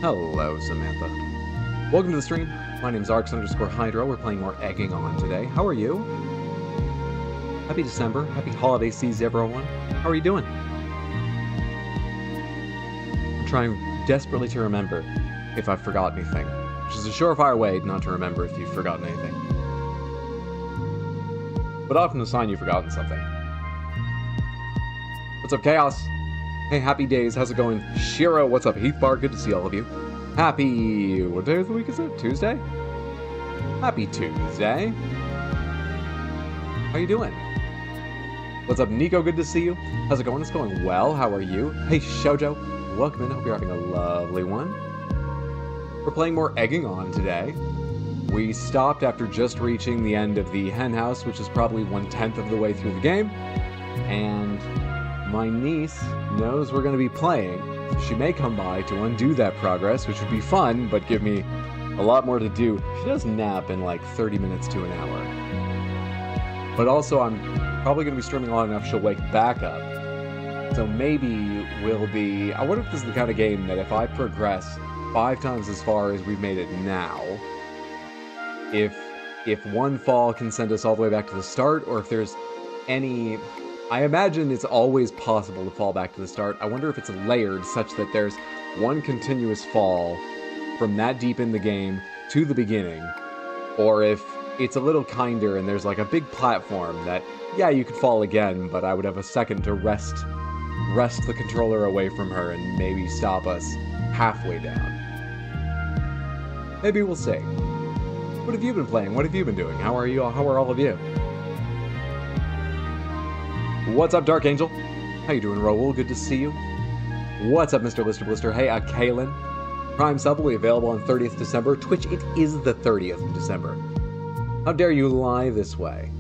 Hello, Samantha. Welcome to the stream. My name's Arx_Hydro. We're playing more Egging On today. How are you? Happy December. Happy holiday season, everyone. How are you doing? I'm trying desperately to remember if I've forgotten anything, which is a surefire way not to remember if you've forgotten anything. But often a sign you've forgotten something. What's up, Chaos? Hey, happy days. How's it going? Shiro, what's up? Heathbar, good to see all of you. Happy... what day of the week is it? Tuesday? Happy Tuesday. How you doing? What's up, Nico? Good to see you. How's it going? It's going well. How are you? Hey, Shoujo. Welcome in. Hope you're having a lovely one. We're playing more Egging On today. We stopped after just reaching the end of the hen house, which is probably 1/10 of the way through the game. And my niece knows we're going to be playing. So she may come by to undo that progress, which would be fun, but give me a lot more to do. She does nap in like 30 minutes to an hour. But also, I'm probably going to be streaming long enough she'll wake back up. So maybe we'll be... I wonder if this is the kind of game that if I progress 5 times as far as we've made it now, if one fall can send us all the way back to the start, or if there's any... I imagine it's always possible to fall back to the start. I wonder if it's layered such that there's one continuous fall from that deep in the game to the beginning, or if it's a little kinder and there's like a big platform that, yeah, you could fall again, but I would have a second to rest the controller away from her and maybe stop us halfway down. Maybe we'll see. What have you been playing? What have you been doing? How are you all? How are all of you? What's up, Dark Angel? How you doing, Raoul? Good to see you. What's up, Mr. Lister Blister? Hey, Kaylin. Prime sub will be available on 30th December. Twitch, it is the 30th of December. How dare you lie this way?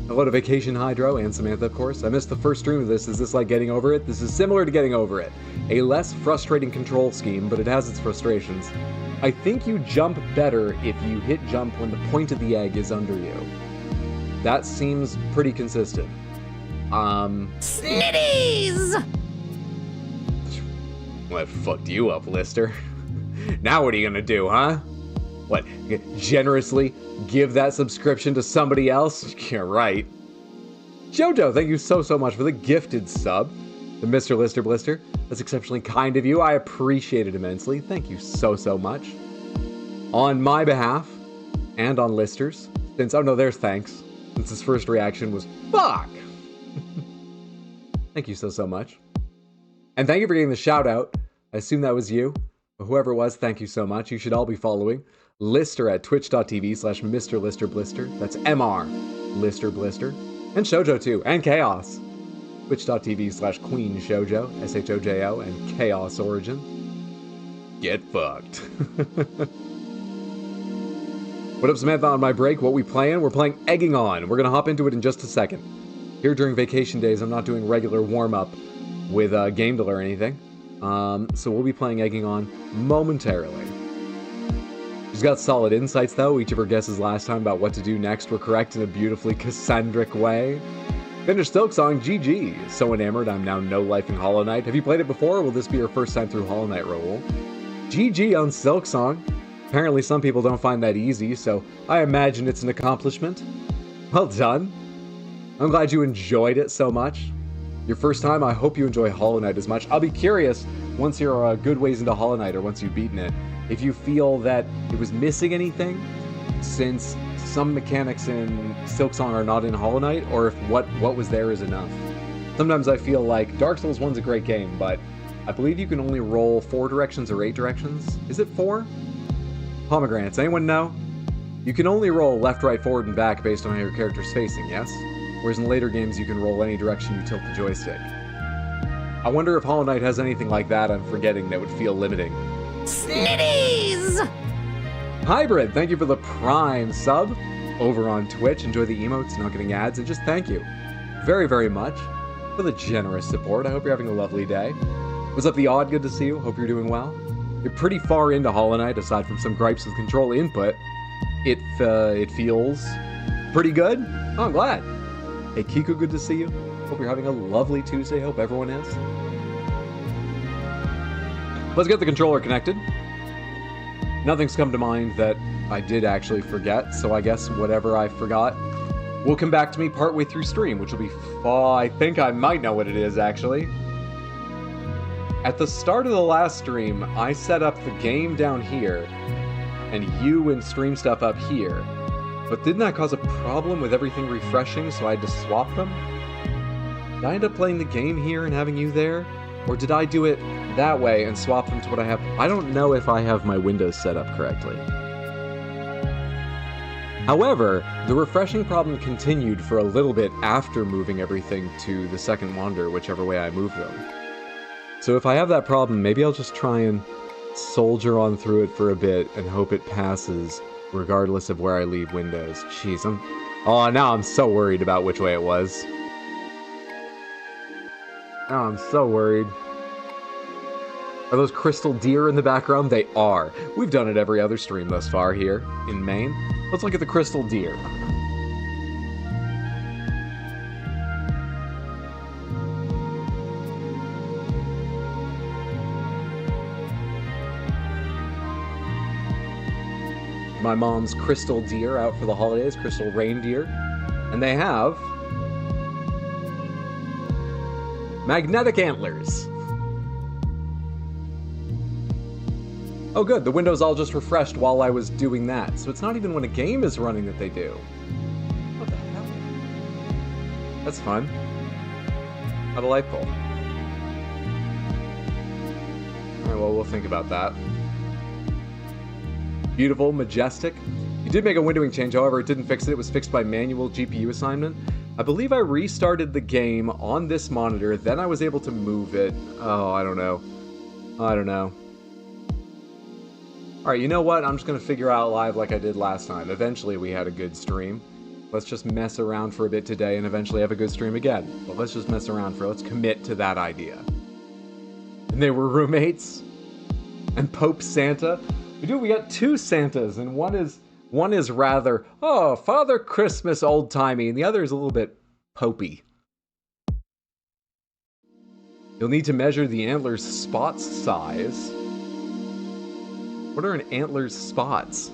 Hello to Vacation Hydro and Samantha, of course. I missed the first stream of this. Is this like Getting Over It? This is similar to Getting Over It. A less frustrating control scheme, but it has its frustrations. I think you jump better if you hit jump when the point of the egg is under you. That seems pretty consistent. Snitties! What fucked you up, Lister? Now what are you gonna do, huh? What, generously give that subscription to somebody else? Yeah, right. Jojo, thank you so much for the gifted sub. The Mr. Lister Blister. That's exceptionally kind of you. I appreciate it immensely. Thank you so much. On my behalf, and on Lister's, since, oh no, there's thanks. Since his first reaction was, fuck! Thank you so much. And thank you for getting the shout out. I assume that was you. But whoever it was, thank you so much. You should all be following Lister at twitch.tv/Mr. Lister Blister. That's MR Lister Blister. And Shoujo too. And Chaos. Twitch.tv/Queen Shoujo. SHOJO. And Chaos Origin. Get fucked. What up, Samantha? On my break, what we playing? We're playing Egging On. We're gonna hop into it in just a second. Here during vacation days, I'm not doing regular warm-up with Gamedle or anything. So we'll be playing Egging On momentarily. She's got solid insights, though. Each of her guesses last time about what to do next were correct in a beautifully Cassandric way. Finished Silksong, GG. So enamored, I'm now no-lifing Hollow Knight. Have you played it before, or will this be your first time through Hollow Knight, Raoul? GG on Silksong. Apparently some people don't find that easy, so I imagine it's an accomplishment. Well done. I'm glad you enjoyed it so much. Your first time, I hope you enjoy Hollow Knight as much. I'll be curious, once you're a good ways into Hollow Knight, or once you've beaten it, if you feel that it was missing anything, since some mechanics in Silksong are not in Hollow Knight, or if what was there is enough. Sometimes I feel like Dark Souls 1's a great game, but I believe you can only roll 4 directions or 8 directions. Is it 4? Pomegranates, anyone know? You can only roll left, right, forward, and back based on how your character's facing, yes? Whereas in later games, you can roll any direction you tilt the joystick. I wonder if Hollow Knight has anything like that I'm forgetting that would feel limiting. Snitties! Hybrid, thank you for the Prime sub over on Twitch. Enjoy the emotes, not getting ads, and just thank you very much for the generous support. I hope you're having a lovely day. What's up, The Odd? Good to see you. Hope you're doing well. You're pretty far into Hollow Knight, aside from some gripes with control input. It feels pretty good. Oh, I'm glad. Hey, Kiku, good to see you. Hope you're having a lovely Tuesday. Hope everyone is. Let's get the controller connected. Nothing's come to mind that I did actually forget, so I guess whatever I forgot will come back to me partway through stream, which will be I think I might know what it is, actually. At the start of the last stream, I set up the game down here, and you and stream stuff up here. But didn't that cause a problem with everything refreshing, so I had to swap them? Did I end up playing the game here and having you there? Or did I do it that way and swap them to what I have? I don't know if I have my windows set up correctly. However, the refreshing problem continued for a little bit after moving everything to the second monitor, whichever way I moved them. So if I have that problem, maybe I'll just try and soldier on through it for a bit and hope it passes, regardless of where I leave windows. Jeez, now I'm so worried about which way it was. Now I'm so worried. Are those crystal deer in the background? They are. We've done it every other stream thus far here in Maine. Let's look at the crystal deer. My mom's crystal deer out for the holidays, crystal reindeer. And they have magnetic antlers. Oh good, the windows all just refreshed while I was doing that. So it's not even when a game is running that they do. What the hell? That's fun. How delightful. Alright, well, we'll think about that. Beautiful, majestic. You did make a windowing change, however, it didn't fix it. It was fixed by manual GPU assignment. I believe I restarted the game on this monitor, then I was able to move it. Oh, I don't know. I don't know. Alright, you know what? I'm just going to figure out live like I did last time. Eventually we had a good stream. Let's just mess around for a bit today and eventually have a good stream again. But let's just mess around let's commit to that idea. And they were roommates? And Pope Santa? We got two Santas, and one is rather, oh, Father Christmas old-timey, and the other is a little bit popey. You'll need to measure the antler's spots size. What are an antler's spots?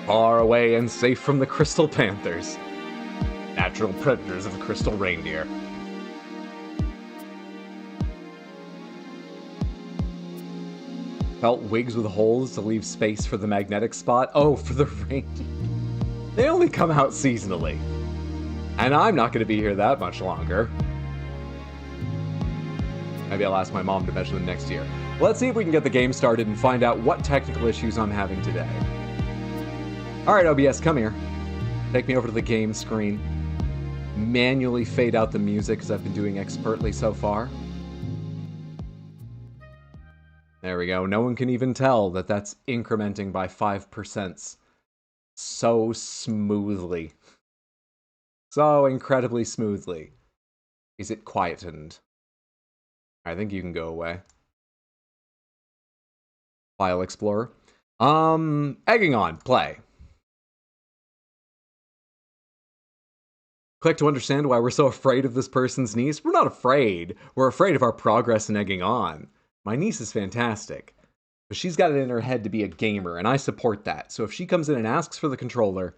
Far away and safe from the Crystal Panthers. Natural predators of the Crystal Reindeer. Felt wigs with holes to leave space for the magnetic spot. Oh, for the reindeer. They only come out seasonally. And I'm not going to be here that much longer. Maybe I'll ask my mom to measure them next year. Let's see if we can get the game started and find out what technical issues I'm having today. Alright, OBS, come here. Take me over to the game screen. Manually fade out the music, as I've been doing expertly so far. There we go. No one can even tell that that's incrementing by 5%. So smoothly. So incredibly smoothly. Is it quietened? I think you can go away. File Explorer. Egging on, play. Click to understand why we're so afraid of this person's niece. We're not afraid. We're afraid of our progress in egging on. My niece is fantastic. But she's got it in her head to be a gamer, and I support that. So if she comes in and asks for the controller,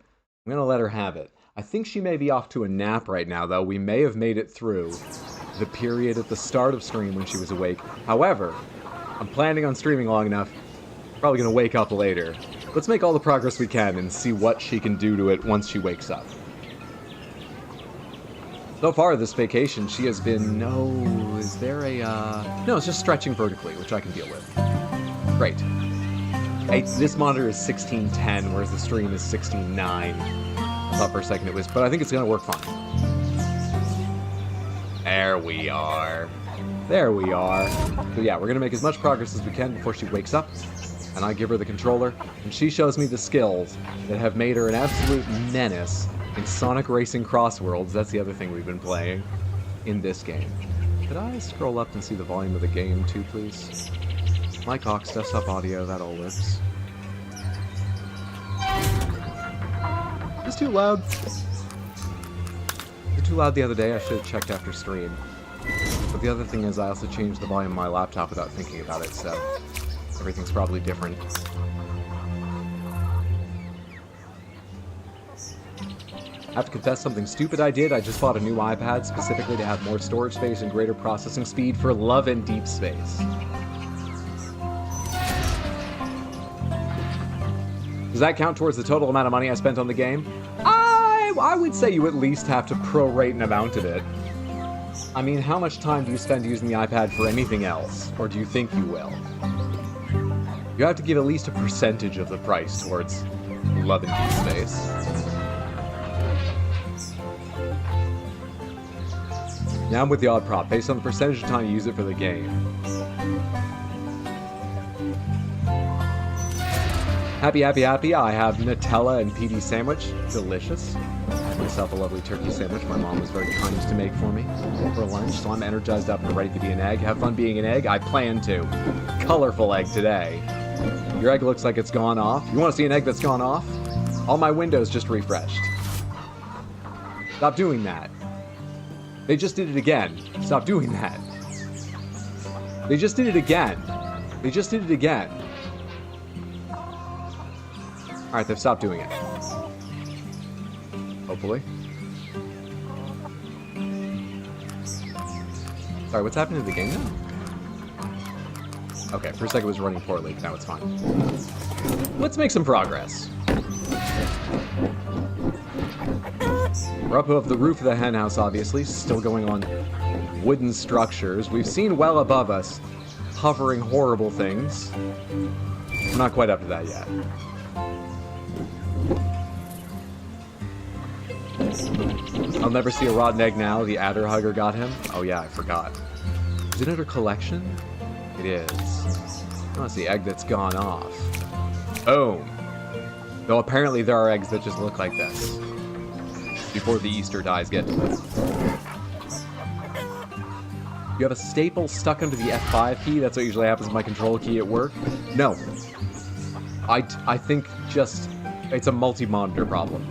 I'm going to let her have it. I think she may be off to a nap right now, though. We may have made it through the period at the start of stream when she was awake. However, I'm planning on streaming long enough. Probably going to wake up later. Let's make all the progress we can and see what she can do to it once she wakes up. So far this vacation, she has been, is there a, no, it's just stretching vertically, which I can deal with. Great. Hey, this monitor is 1610, whereas the stream is 16:9. I thought for a second it was, but I think it's going to work fine. There we are. There we are. So yeah, we're gonna make as much progress as we can before she wakes up. And I give her the controller, and she shows me the skills that have made her an absolute menace in Sonic Racing Cross Worlds. That's the other thing we've been playing in this game. Could I scroll up and see the volume of the game too, please? Mic aux, desktop audio, that all works. It's too loud. It was too loud the other day. I should have checked after stream. But the other thing is I also changed the volume of my laptop without thinking about it, so everything's probably different. I have to confess something stupid I did. I just bought a new iPad specifically to have more storage space and greater processing speed for Love and Deep Space. Does that count towards the total amount of money I spent on the game? I would say you at least have to prorate an amount of it. I mean, how much time do you spend using the iPad for anything else? Or do you think you will? You have to give at least a percentage of the price towards Love and Deep Space. Now I'm with the odd prop, based on the percentage of time you use it for the game. Happy, happy, happy, I have Nutella and PB sandwich. Delicious. I had myself a lovely turkey sandwich my mom was very kind to make for me for lunch, so I'm energized up and ready to be an egg. Have fun being an egg? I plan to. Colorful egg today. Your egg looks like it's gone off. You want to see an egg that's gone off? All my windows just refreshed. Stop doing that. They just did it again. Stop doing that. They just did it again. They just did it again. Alright, they've stopped doing it. Hopefully. Sorry, what's happening to the game now? Okay, for a second it was running poorly, now it's fine. Let's make some progress. We're up above the roof of the henhouse, obviously, still going on wooden structures. We've seen well above us hovering horrible things. We're not quite up to that yet. I'll never see a rotten egg now. The adder hugger got him. Oh yeah, I forgot. Is it in her collection? It is. Oh, it's the egg that's gone off. Boom. Though apparently there are eggs that just look like this. Before the Easter dyes get to them. You have a staple stuck under the F5 key? That's what usually happens with my control key at work? No. I think just... it's a multi-monitor problem.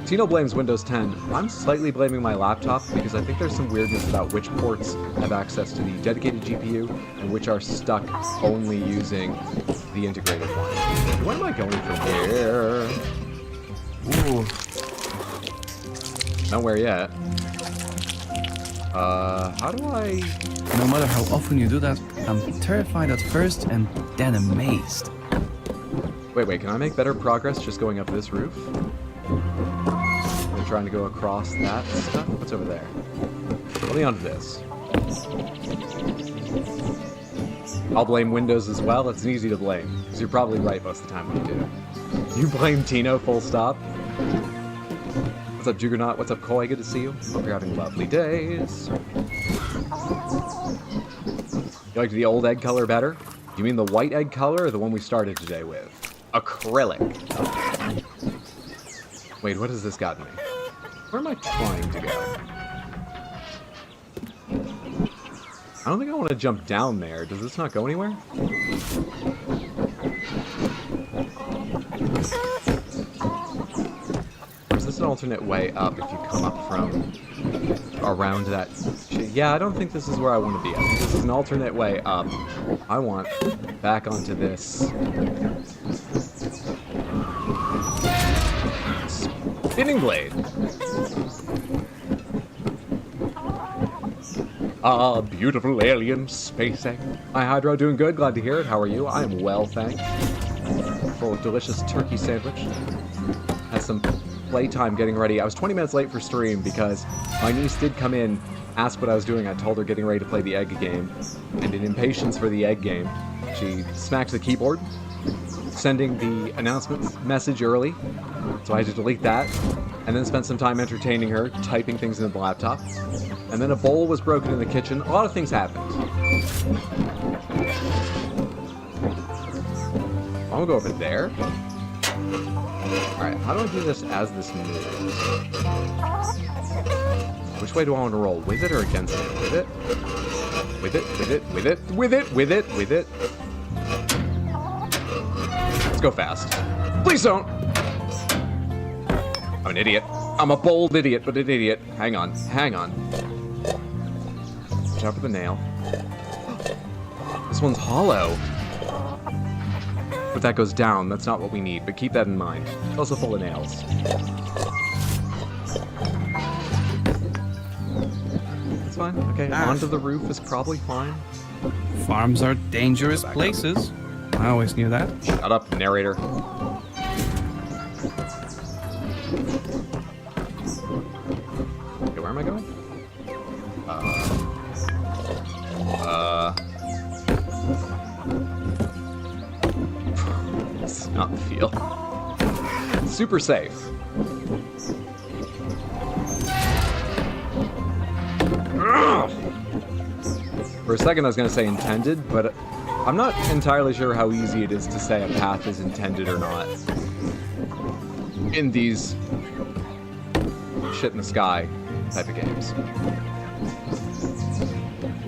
Tino blames Windows 10. I'm slightly blaming my laptop because I think there's some weirdness about which ports have access to the dedicated GPU and which are stuck only using the integrated one. Where am I going from here? Ooh. Nowhere yet. How do I... No matter how often you do that, I'm terrified at first and then amazed. Wait, can I make better progress just going up this roof? I'm trying to go across that stuff. What's over there? Hold me onto this. I'll blame Windows as well. It's easy to blame, because you're probably right most of the time when you do. You blame Tino, full stop. What's up, Juggernaut? What's up, Koi? Good to see you. Hope you're having lovely days. You like the old egg color better? You mean the white egg color or the one we started today with? Acrylic. Wait, what has this gotten me? Where am I trying to go? I don't think I want to jump down there. Does this not go anywhere? Or is this an alternate way up if you come up from around that shit? Yeah, I don't think this is where I want to be. I think this is an alternate way up. I want back onto this. Spinning blade. Ah, beautiful alien space egg. Hi, Hydro, doing good? Glad to hear it. How are you? I am well, thanks. Full of delicious turkey sandwich. Had some playtime getting ready. I was 20 minutes late for stream because my niece did come in, ask what I was doing. I told her getting ready to play the egg game. And in impatience for the egg game, she smacked the keyboard, sending the announcement message early. So I had to delete that. and then spent some time entertaining her, typing things into the laptop. And then a bowl was broken in the kitchen. A lot of things happened. I'm gonna go over there. Alright, how do I do this as this moves? Which way do I want to roll? With it or against it? With it? With it, with it, with it, with it, with it, with it. Let's go fast. Please don't! I'm an idiot. I'm a bold idiot, but an idiot. Hang on, hang on. Watch out for the nail. This one's hollow. But that goes down. That's not what we need, but keep that in mind. It's also full of nails. It's fine. Okay, onto the roof is probably fine. Farms are dangerous places. I always knew that. Shut up, narrator. Okay, where am I going? This is not the feel. Super safe. For a second I was going to say intended, but I'm not entirely sure how easy it is to say a path is intended or not. In these shit in the sky type of games.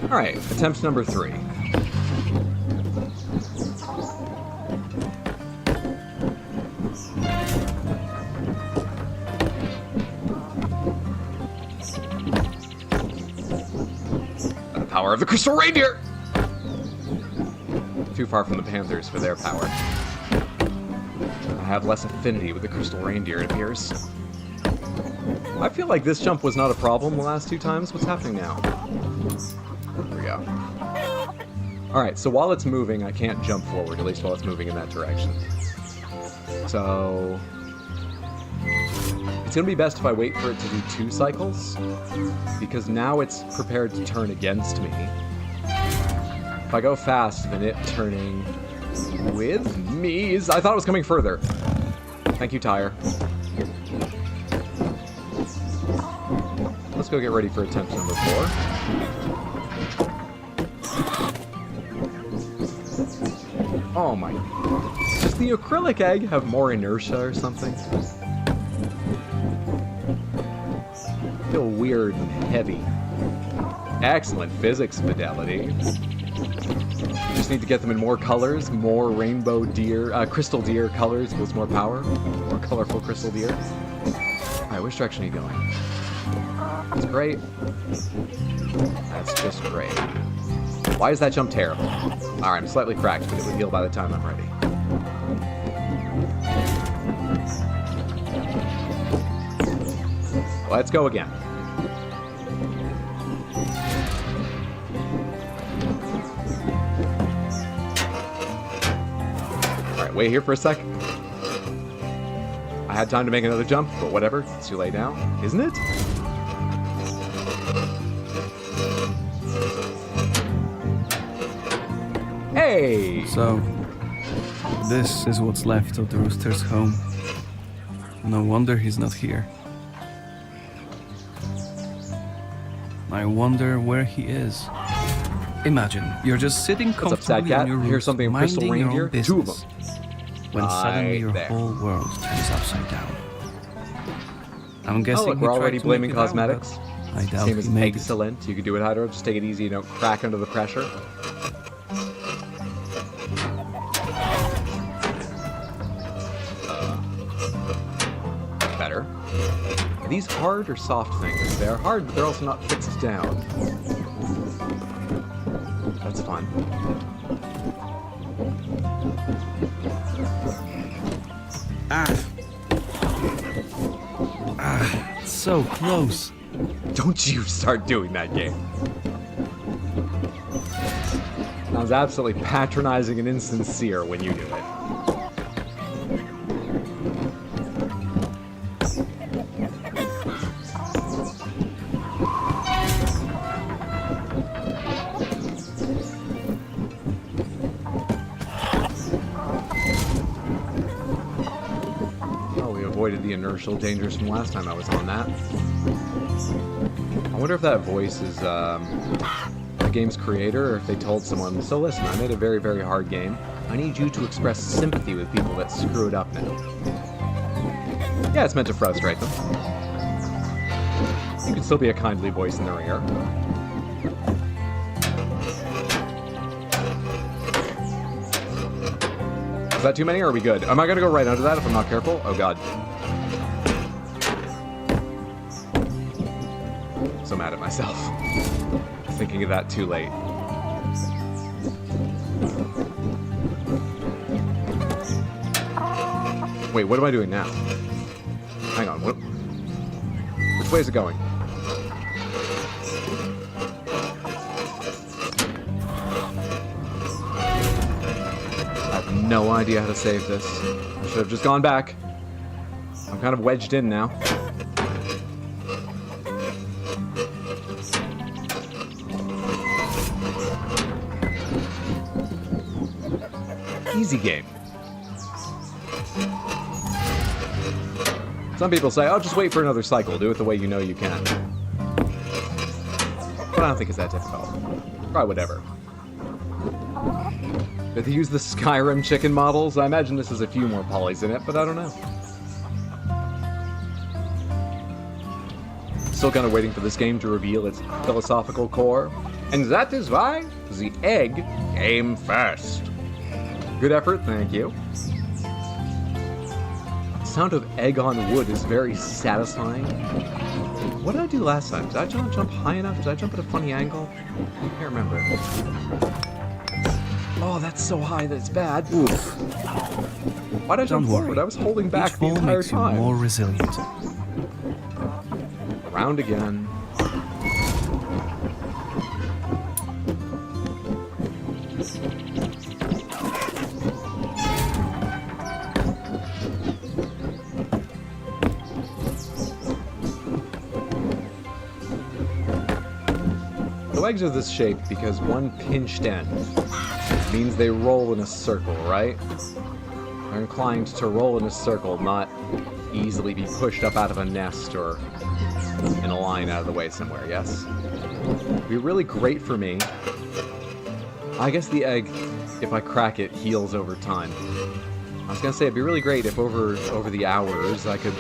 Alright, attempt number 3. Power of the Crystal Reindeer! Too far from the Panthers for their power. I have less affinity with the Crystal Reindeer, it appears. I feel like this jump was not a problem the last 2 times. What's happening now? There we go. Alright, so while it's moving, I can't jump forward, at least while it's moving in that direction. So... it's gonna be best if I wait for it to do 2 cycles, because now it's prepared to turn against me. If I go fast, then it turning with me is... I thought it was coming further. Thank you, tire. Let's go get ready for attempt number 4. Oh my... does the acrylic egg have more inertia or something? I feel weird and heavy. Excellent physics fidelity. Just need to get them in more colors, more rainbow deer, crystal deer colors equals more power. More colorful crystal deer. Alright, which direction are you going? That's great. That's just great. Why is that jump terrible? Alright, I'm slightly cracked, but it would heal by the time I'm ready. Let's go again. Alright, wait here for a sec. I had time to make another jump, but whatever. It's too late now, isn't it? Hey! So, this is what's left of the rooster's home. No wonder he's not here. I wonder where he is. Imagine, you're just sitting What's up, comfortably Sad on Cat? your roof, Here's something Crystal minding your own Reindeer. 2 of business, them. when suddenly your Right there. whole world turns upside down. I'm guessing Oh, look, he we're tried already to blaming make it out, cosmetics. but I doubt Same he as made it. excellent. You can do it, Hydro. Just take it easy. You don't crack under the pressure. Better. Are these hard or soft things? They are hard, but they're also not fixed down. That's fun. So close. Don't you start doing that game. Sounds absolutely patronizing and insincere when you do it. avoided the inertial dangers from last time I was on that. I wonder if that voice is the game's creator, or if they told someone, so listen, I made a very, very hard game. I need you to express sympathy with people that screw it up now. Yeah, it's meant to frustrate them. You can still be a kindly voice in their ear. Is that too many, or are we good? Am I gonna go right under that if I'm not careful? Oh god. So mad at myself. Thinking of that too late. Wait, what am I doing now? Hang on, what? Which way is it going? I have no idea how to save this. I should have just gone back. I'm kind of wedged in now. Easy game. Some people say, oh, just wait for another cycle. Do it the way you know you can. But I don't think it's that difficult. Try whatever. Did they use the Skyrim chicken models? I imagine this has a few more polys in it, but I don't know. Still kind of waiting for this game to reveal its philosophical core. And that is why the egg came first. Good effort, thank you. The sound of egg on wood is very satisfying. What did I do last time? Did I jump high enough? Did I jump at a funny angle? I can't remember. Oh, that's so high that it's bad. Oof. Why did I jump forward? I was holding back the entire time. Makes you more resilient. Around again. The legs are this shape because one pinched end means they roll in a circle, right? They're inclined to roll in a circle, not easily be pushed up out of a nest or in a line out of the way somewhere, yes? It'd be really great for me. I guess the egg, if I crack it, heals over time. I was gonna say, it'd be really great if over the hours I could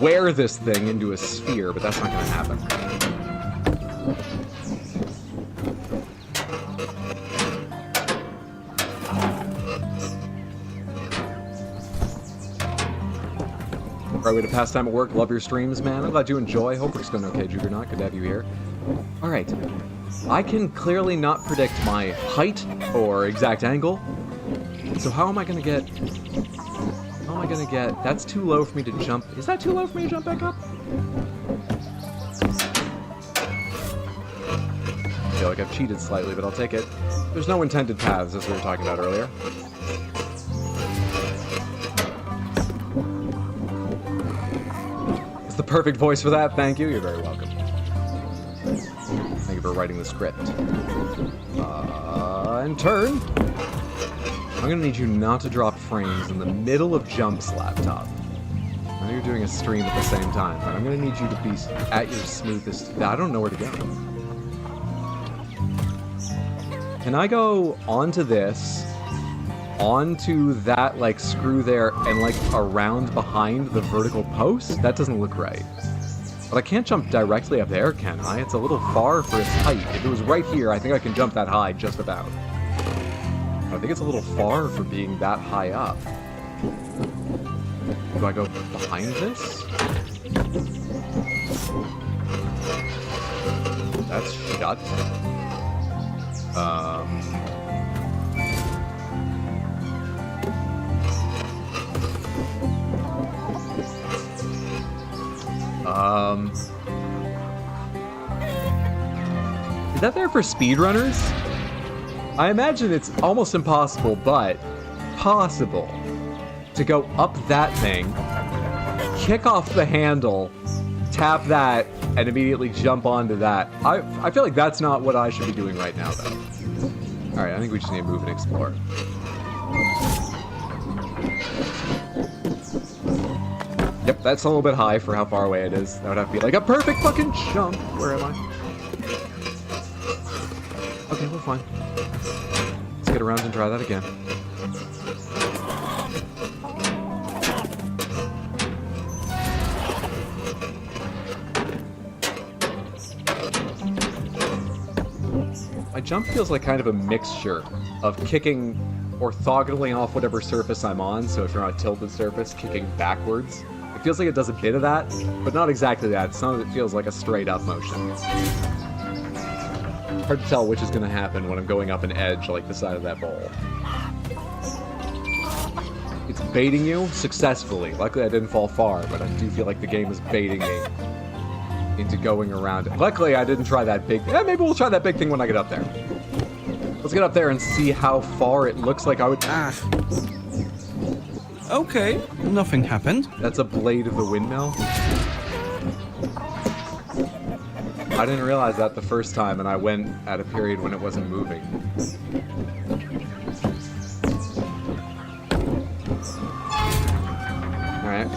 wear this thing into a sphere, but that's not gonna happen. Right way to pass time at work. Love your streams, man. I'm glad you enjoy. Hope it's going okay, Juggernaut. Good to have you here. Alright. I can clearly not predict my height or exact angle. So how am I going to get... How am I going to get... That's too low for me to jump. Is that too low for me to jump back up? I feel like I've cheated slightly, but I'll take it. There's no intended paths, as we were talking about earlier. It's the perfect voice for that. Thank you. You're very welcome. Thank you for writing the script. And turn. I'm gonna need you not to drop frames in the middle of jumps, laptop. I know you're doing a stream at the same time, but I'm gonna need you to be at your smoothest. I don't know where to go. Can I go onto this, onto that, like, screw there, and, like, around behind the vertical post? That doesn't look right. But I can't jump directly up there, can I? It's a little far for its height. If it was right here, I think I can jump that high just about. I think it's a little far for being that high up. Do I go behind this? That's shut. Is that there for speedrunners? I imagine it's almost impossible, but possible, to go up that thing, kick off the handle, tap that, and immediately jump onto that. I feel like that's not what I should be doing right now, though. Alright, I think we just need to move and explore. That's a little bit high for how far away it is. That would have to be like a perfect fucking jump. Where am I? Okay, we're fine. Let's get around and try that again. My jump feels like kind of a mixture of kicking orthogonally off whatever surface I'm on, so if you're on a tilted surface, kicking backwards. It feels like it does a bit of that, but not exactly that. Some of it feels like a straight up motion. Hard to tell which is going to happen when I'm going up an edge like the side of that bowl. It's baiting you successfully. Luckily I didn't fall far, but I do feel like the game is baiting me into going around it. Luckily I didn't try that big... maybe we'll try that big thing when I get up there. Let's get up there and see how far it looks like I would... Okay, nothing happened. That's a blade of the windmill? I didn't realize that the first time, and I went at a period when it wasn't moving. Alright.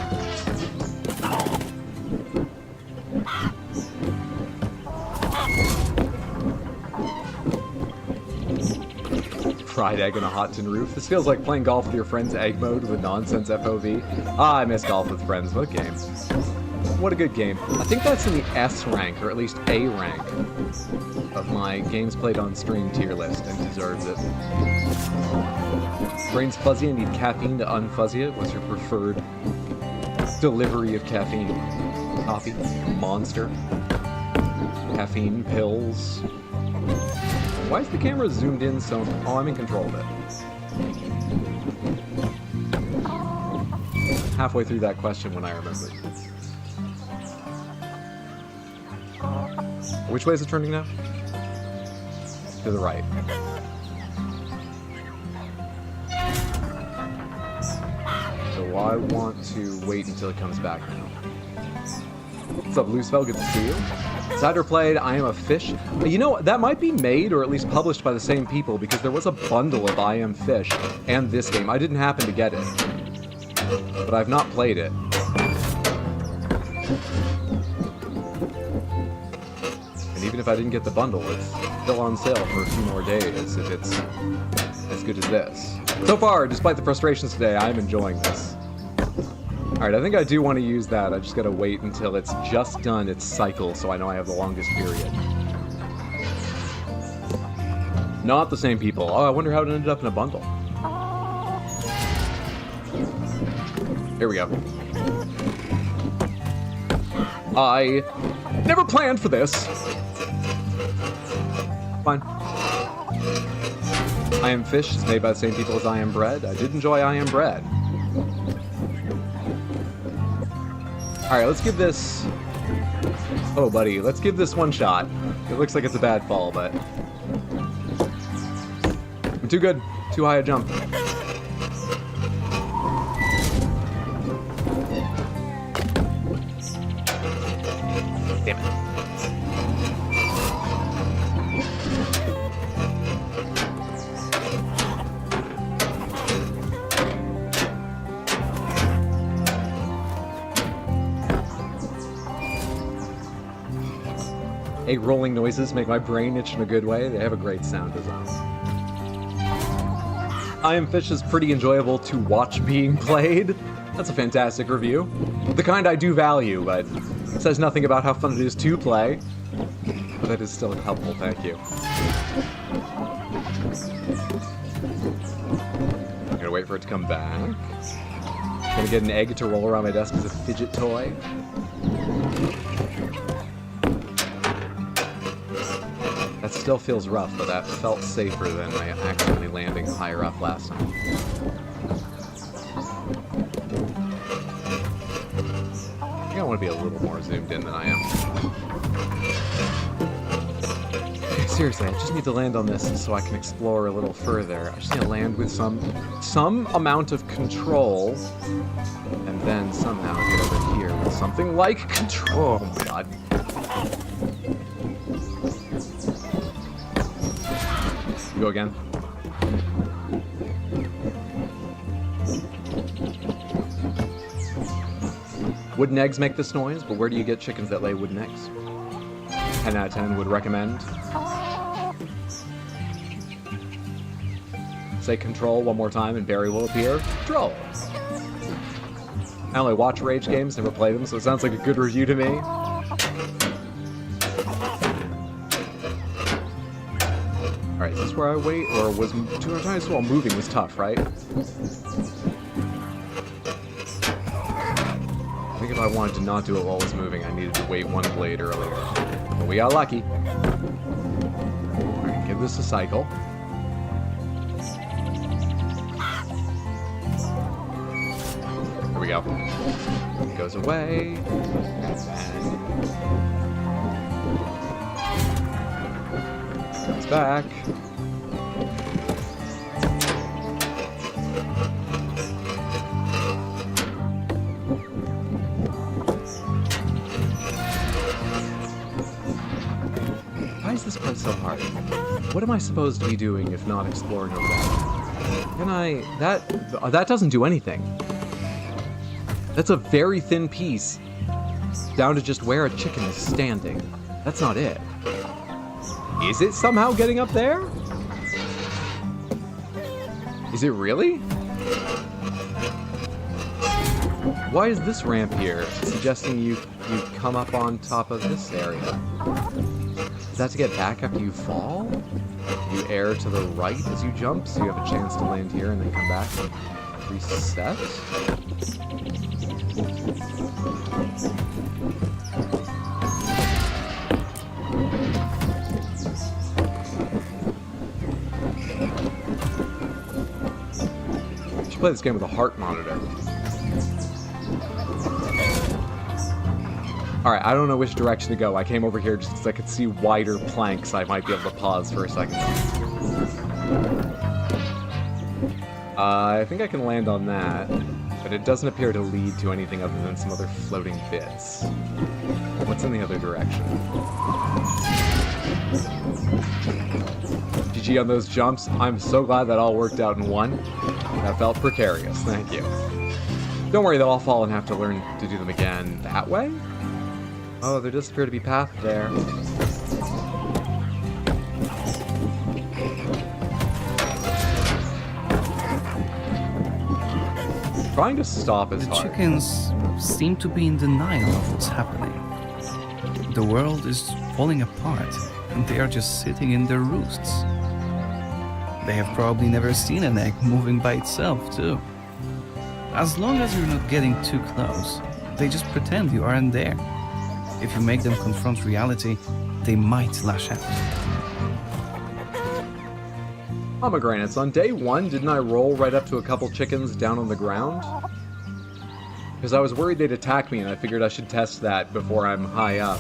Fried egg on a hot tin roof. This feels like playing golf with your friends egg mode with nonsense FOV. Ah, I miss golf with friends. What a game. What a good game. I think that's in the S rank, or at least A rank, of my games played on stream tier list, and deserves it. Brain's fuzzy, I need caffeine to unfuzzy it. What's your preferred delivery of caffeine? Coffee? Monster? Caffeine pills? Why is the camera zoomed in so... Oh, I'm in control of it. Halfway through that question when I remembered. Which way is it turning now? To the right. So I want to wait until it comes back now. What's up, Loosefell? Good to see you. Cider played I Am a Fish. You know, that might be made or at least published by the same people because there was a bundle of I Am Fish and this game. I didn't happen to get it, but I've not played it. And even if I didn't get the bundle, it's still on sale for a few more days if it's as good as this. So far, despite the frustrations today, I am enjoying this. Alright, I think I do want to use that. I just gotta wait until it's just done its cycle so I know I have the longest period. Not the same people. Oh, I wonder how it ended up in a bundle. Here we go. I never planned for this. Fine. I Am Fish is made by the same people as I Am Bread. I did enjoy I Am Bread. Alright, let's give this... Oh, buddy, let's give this one shot. It looks like it's a bad fall, but... I'm too good. Too high a jump. Damn it. Egg rolling noises make my brain itch in a good way. They have a great sound design. I Am Fish is pretty enjoyable to watch being played. That's a fantastic review. The kind I do value, but it says nothing about how fun it is to play. But that is still helpful, thank you. I'm gonna wait for it to come back. Gonna get an egg to roll around my desk as a fidget toy. That still feels rough, but that felt safer than my accidentally landing higher up last time. I think I want to be a little more zoomed in than I am. Seriously, I just need to land on this so I can explore a little further. I just need to land with some amount of control, and then somehow get over here with something like control. Oh my god. Go again. Wooden eggs make this noise, but where do you get chickens that lay wooden eggs? 10 out of 10 would recommend. Say control one more time and Barry will appear. Control! I only watch Rage games, never play them, so it sounds like a good review to me. Alright, is this where I wait, or was trying to swallow moving was tough, right? I think if I wanted to not do it while it was moving, I needed to wait one blade earlier. But we got lucky. Alright, give this a cycle. Here we go. It goes away. And comes back. Why is this part so hard? What am I supposed to be doing if not exploring over there? Can I... That doesn't do anything. That's a very thin piece down to just where a chicken is standing. That's not it. Is it somehow getting up there? Is it really? Why is this ramp here suggesting you come up on top of this area? Is that to get back after you fall? You air to the right as you jump, so you have a chance to land here and then come back and reset? You should play this game with a heart monitor. Alright, I don't know which direction to go. I came over here just because I could see wider planks. I might be able to pause for a second. I think I can land on that, but it doesn't appear to lead to anything other than some other floating bits. What's in the other direction? GG on those jumps. I'm so glad that all worked out in one. That felt precarious. Thank you. Don't worry, though. I'll fall and have to learn to do them again that way. Oh, there does appear to be path there. Trying to stop is hard. The chickens seem to be in denial of what's happening. The world is falling apart, and they are just sitting in their roosts. They have probably never seen an egg moving by itself, too. As long as you're not getting too close, they just pretend you aren't there. If you make them confront reality, they might lash out. Pomegranates. On day one, didn't I roll right up to a couple chickens down on the ground? Because I was worried they'd attack me, and I figured I should test that before I'm high up.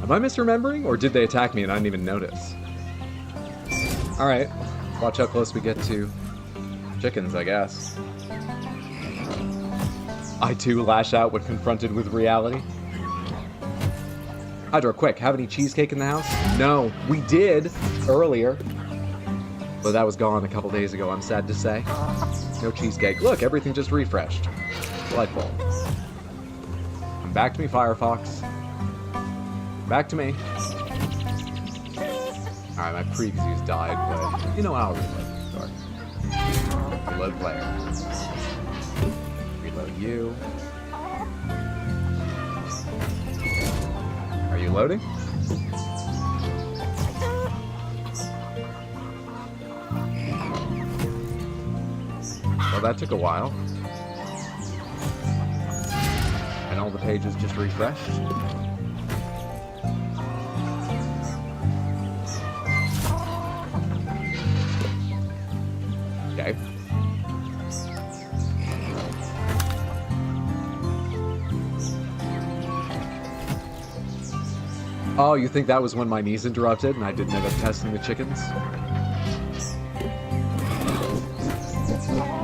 Am I misremembering, or did they attack me and I didn't even notice? Alright, watch how close we get to chickens, I guess. I too lash out when confronted with reality. Hydro, quick, have any cheesecake in the house? No, we did earlier. But that was gone a couple days ago, I'm sad to say. No cheesecake. Look, everything just refreshed. Delightful. Come back to me, Firefox. Back to me. Alright, my pre-exuse died, but you know how it is. Reload player. Reload you. Are you loading? Well, that took a while. And all the pages just refreshed. Okay. Oh, you think that was when my knees interrupted and I didn't end up testing the chickens?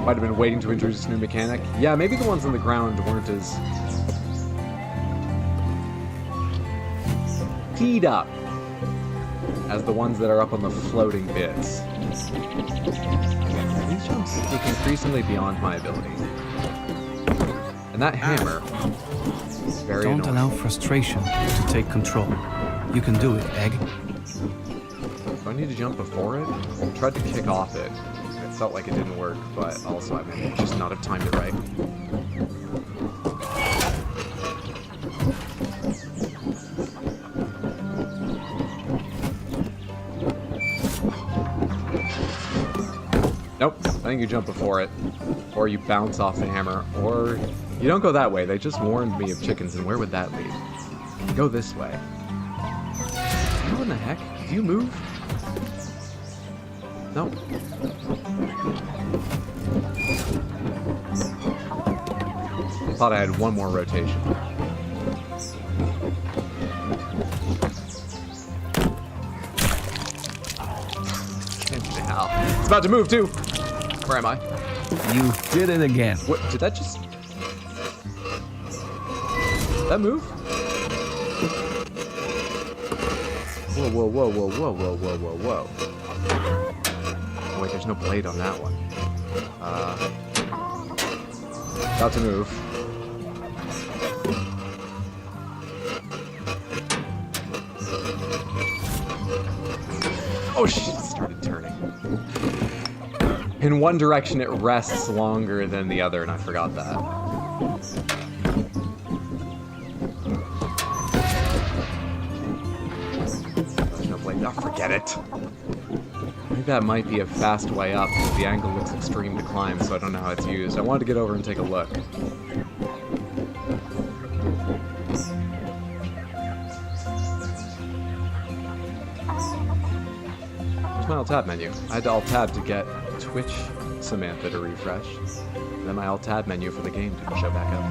Might have been waiting to introduce a new mechanic. Yeah, maybe the ones on the ground weren't as teed up as the ones that are up on the floating bits. These jumps look increasingly beyond my ability. And that hammer is very Don't annoying. allow frustration to take control. You can do it, Egg. Do I need to jump before it? I tried to kick off it. It felt like it didn't work, but also I may just not have timed it right. Nope, I think you jump before it, or you bounce off the hammer, or you don't go that way. They just warned me of chickens, and where would that lead? Go this way. How in the heck? Do you move? No. Thought I had one more rotation. Ow. It's about to move too. Where am I? You did it again. What? Did that just... that move? Whoa, whoa, whoa, whoa, whoa, whoa, whoa, whoa, whoa. Oh wait, there's no blade on that one. About to move. Oh shit, it started turning. In one direction it rests longer than the other, and I forgot that. There's no blade. Oh, forget it. I think that might be a fast way up, because the angle looks extreme to climb, so I don't know how it's used. I wanted to get over and take a look. Where's my alt-tab menu? I had to alt-tab to get Twitch Samantha to refresh. And then my alt-tab menu for the game to show back up.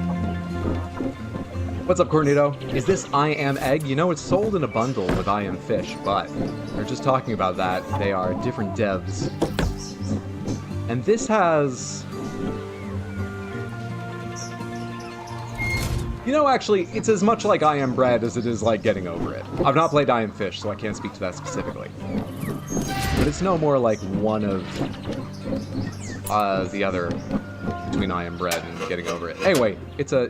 What's up, Cornito? Is this I Am Egg? You know, it's sold in a bundle with I Am Fish, but they're just talking about that. They are different devs. And this has... you know, actually, it's as much like I Am Bread as it is like Getting Over It. I've not played I Am Fish, so I can't speak to that specifically. But it's no more like one of the other between I Am Bread and Getting Over It. Anyway, it's a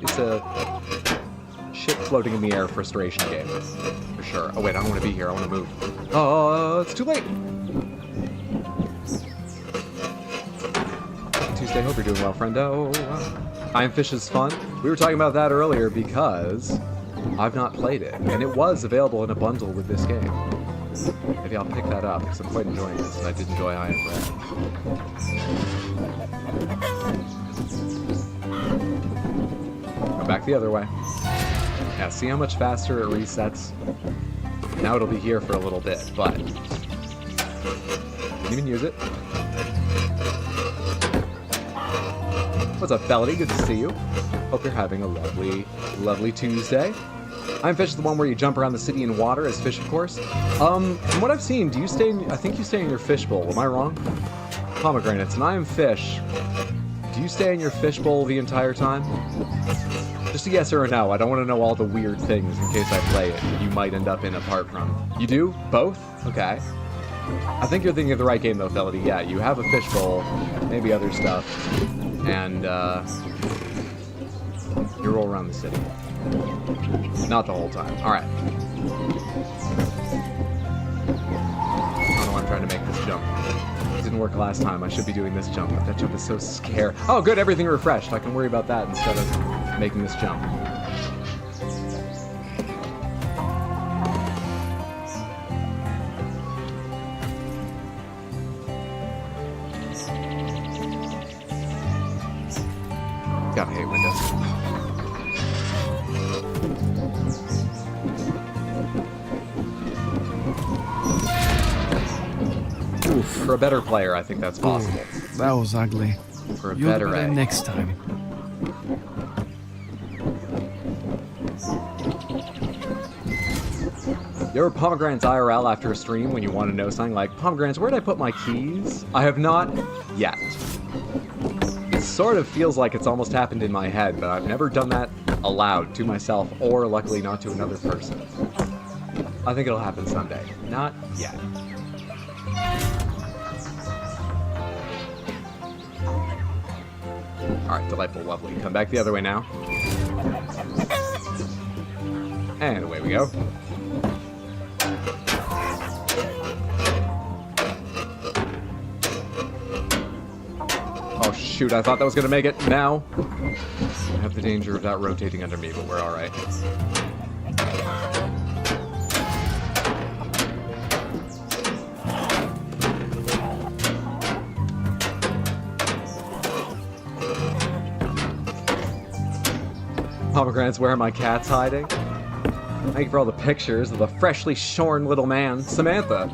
shit floating in the air frustration game, for sure. Oh wait, I don't want to be here. I want to move. Oh, it's too late. Tuesday, hope you're doing well, friendo. I Am Fish is fun. We were talking about that earlier because I've not played it, and it was available in a bundle with this game. Maybe I'll pick that up, because I'm quite enjoying this, and I did enjoy I Am Bread. Go back the other way. Yeah, see how much faster it resets? Now it'll be here for a little bit, but... didn't even use it. What's up, Felony? Good to see you. Hope you're having a lovely, lovely Tuesday. I Am Fish is the one where you jump around the city in water as fish, of course. From what I've seen, do you stay in... I think you stay in your fishbowl. Am I wrong? Pomegranates. And I Am Fish. Do you stay in your fishbowl the entire time? Just a yes or a no. I don't want to know all the weird things in case I play it you might end up in apart from. You do? Both? Okay. I think you're thinking of the right game, though, Felony. Yeah, you have a fishbowl, maybe other stuff, and, you roll around the city. Not the whole time. Alright. I don't know why I'm trying to make this jump. It didn't work last time. I should be doing this jump, but that jump is so scary. Oh, good, everything refreshed. I can worry about that instead of making this jump. Gotta hate Windows. Oof. For a better player, I think that's possible. That was ugly. For a You'll better do that egg. next time. You ever Pomegranates IRL after a stream when you want to know something like, Pomegranates, where did I put my keys? I have not yet. It sort of feels like it's almost happened in my head, but I've never done that aloud to myself, or luckily not to another person. I think it'll happen someday. Not yet. Alright, delightful, lovely. Come back the other way now. And away we go. Oh shoot, I thought that was gonna make it. Now, I have the danger of that rotating under me, but we're alright. Pomegranates, where are my cats hiding? Thank you for all the pictures of the freshly shorn little man. Samantha,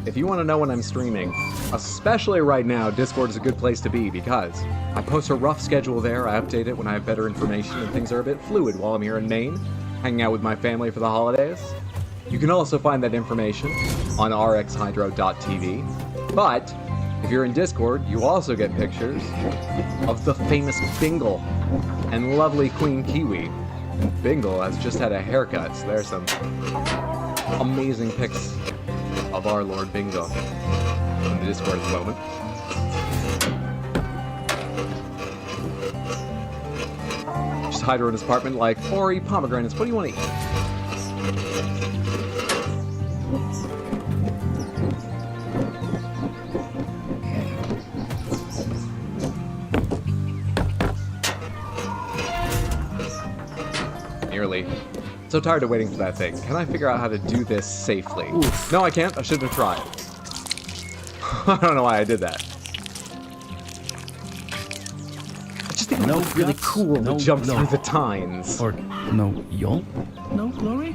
if you want to know when I'm streaming, especially right now, Discord is a good place to be because I post a rough schedule there, I update it when I have better information, and things are a bit fluid while I'm here in Maine, hanging out with my family for the holidays. You can also find that information on rxhydro.tv, but if you're in Discord, you also get pictures of the famous Bingle and lovely Queen Kiwi. And Bingle has just had a haircut, so there's some amazing pics of our Lord Bingo in the Discord at the moment. Just Hydro in his apartment like, Ori, pomegranates, what do you want to eat? Nearly. So tired of waiting for that thing. Can I figure out how to do this safely? Oof. No, I can't. I shouldn't have tried. I don't know why I did that. I just think it would be really cool to jump through the tines. Or no Yol? No glory?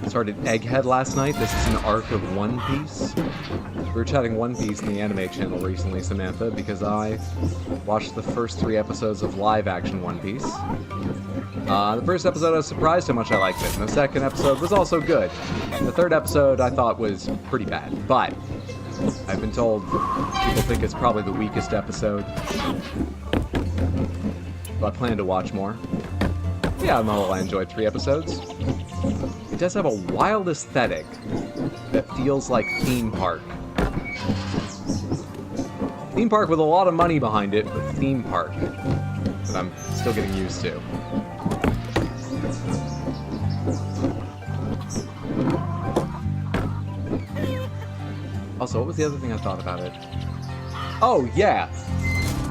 Started Egghead last night. This is an arc of One Piece. We were chatting One Piece in the anime channel recently, Samantha, because I watched the first 3 episodes of live-action One Piece. The first episode, I was surprised how much I liked it, and the second episode was also good. The third episode, I thought was pretty bad, but I've been told people think it's probably the weakest episode. But I plan to watch more. Yeah, on the whole, I enjoyed 3 episodes. It does have a wild aesthetic that feels like theme park. Theme park with a lot of money behind it, but theme park that I'm still getting used to. Also, what was the other thing I thought about it? Oh, yeah.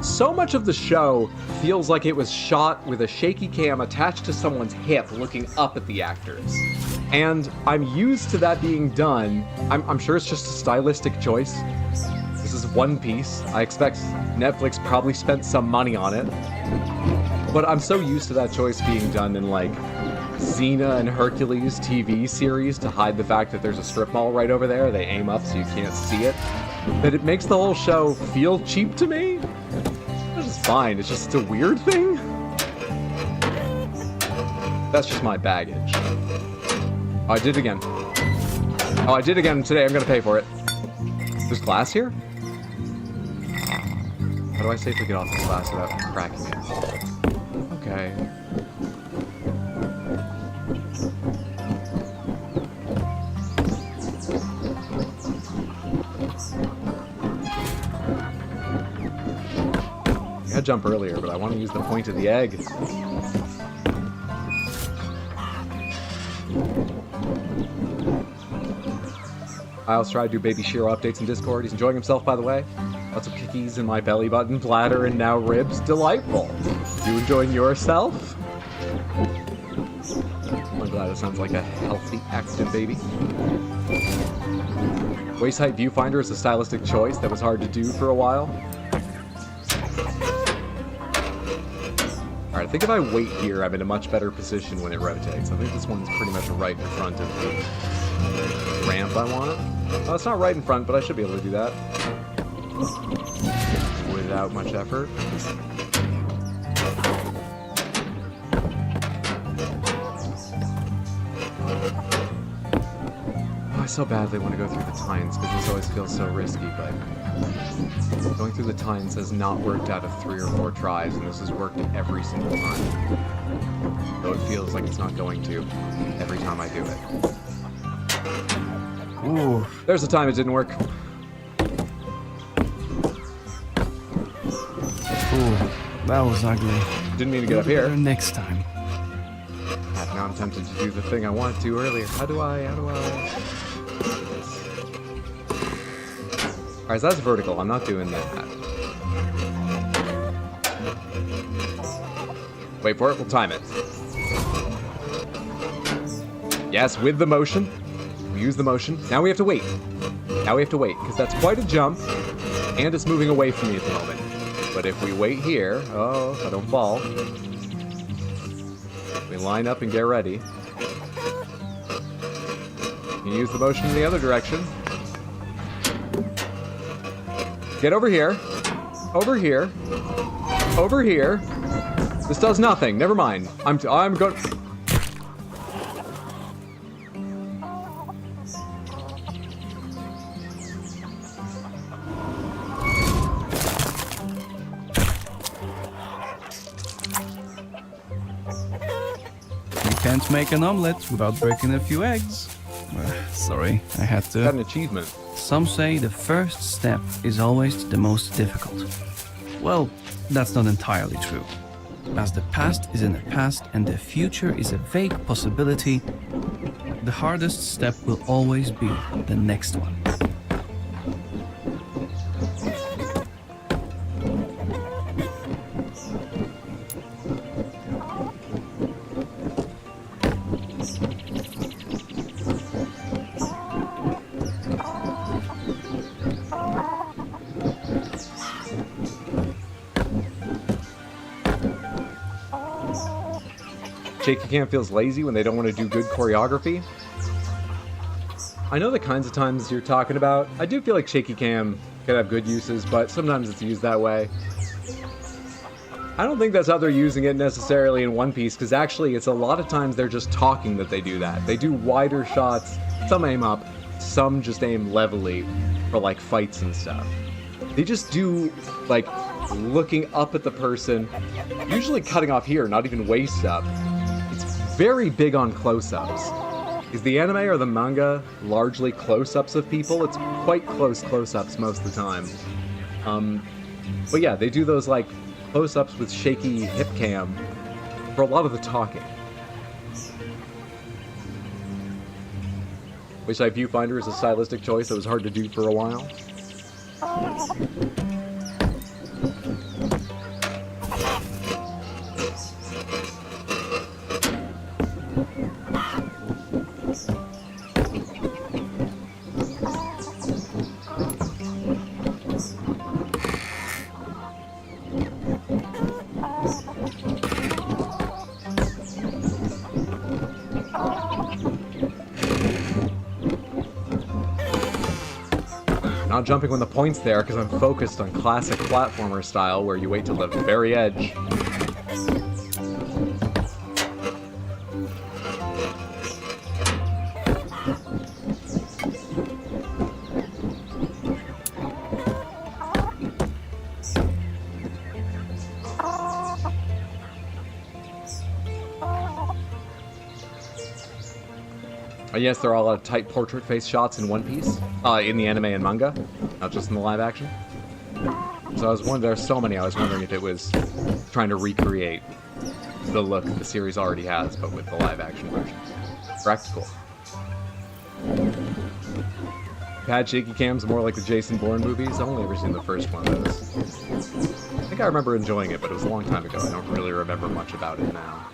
So much of the show feels like it was shot with a shaky cam attached to someone's hip looking up at the actors. And I'm used to that being done. I'm sure it's just a stylistic choice. This is One Piece. I expect Netflix probably spent some money on it. But I'm so used to that choice being done in, like, Xena and Hercules TV series to hide the fact that there's a strip mall right over there. They aim up so you can't see it. That it makes the whole show feel cheap to me. Which is fine. It's just a weird thing. That's just my baggage. Oh, I did it again. Oh, I did it again today. I'm gonna pay for it. There's glass here? How do I safely get off this glass without cracking it? Okay. I gotta jump earlier, but I want to use the point of the egg. I'll try to do Baby Shiro updates in Discord. He's enjoying himself, by the way. Lots of kickies in my belly button, bladder, and now ribs. Delightful. You enjoying yourself? I'm glad it sounds like a healthy, active baby. Waist height viewfinder is a stylistic choice that was hard to do for a while. Alright, I think if I wait here, I'm in a much better position when it rotates. I think this one's pretty much right in front of the ramp I want. Oh, it's not right in front, but I should be able to do that. Without much effort. Oh, I so badly want to go through the tines, because this always feels so risky, but going through the tines has not worked out of 3 or 4 tries, and this has worked every single time. Though it feels like it's not going to every time I do it. Ooh. There's the time it didn't work. Ooh. That was ugly. Didn't mean to get up here. Better next time. God, now I'm tempted to do the thing I wanted to earlier. How do I? Alright, so that's vertical. I'm not doing that. Wait for it. We'll time it. Yes, with the motion. We use the motion. Now we have to wait. Because that's quite a jump. And it's moving away from me at the moment. But if we wait here... Oh, if I don't fall. We line up and get ready. You use the motion in the other direction. Get over here. Over here. Over here. This does nothing. Never mind. I'm going... Can't make an omelette without breaking a few eggs. Sorry, I had to. Got an achievement. Some say the first step is always the most difficult. Well, that's not entirely true. As the past is in the past and the future is a vague possibility, the hardest step will always be the next one. Shaky Cam feels lazy when they don't want to do good choreography. I know the kinds of times you're talking about. I do feel like Shaky Cam can have good uses, but sometimes it's used that way. I don't think that's how they're using it necessarily in One Piece, because actually it's a lot of times they're just talking that they do that. They do wider shots, some aim up, some just aim levelly for like fights and stuff. They just do like looking up at the person, usually cutting off here, not even waist up. Very big on close-ups. Is the anime or the manga largely close-ups of people? It's quite close close-ups most of the time. But yeah, they do those like close-ups with shaky hip cam for a lot of the talking. Which I viewfinder as a stylistic choice that was hard to do for a while. Not jumping when the point's there because I'm focused on classic platformer style where you wait till the very edge. Yes, there are a lot of tight portrait face shots in One Piece, in the anime and manga, not just in the live action. So I was wondering, there's so many, I was wondering if it was trying to recreate the look the series already has, but with the live action versions. Practical. Pad shaky cams more like the Jason Bourne movies. I've only ever seen the first one of those. I think I remember enjoying it, but it was a long time ago. I don't really remember much about it now.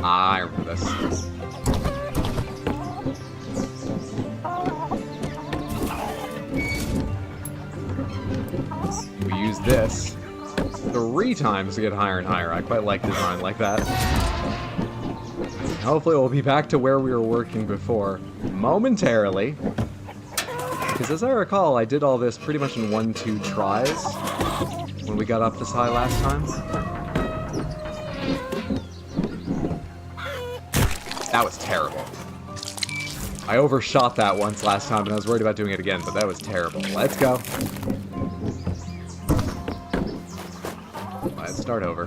I remember this. We use this 3 times to get higher and higher. I quite like design like that. Hopefully we'll be back to where we were working before, momentarily. Because as I recall, I did all this pretty much in 1-2 tries when we got up this high last time. That was terrible. I overshot that once last time, and I was worried about doing it again, but that was terrible. Let's go. Let's start over.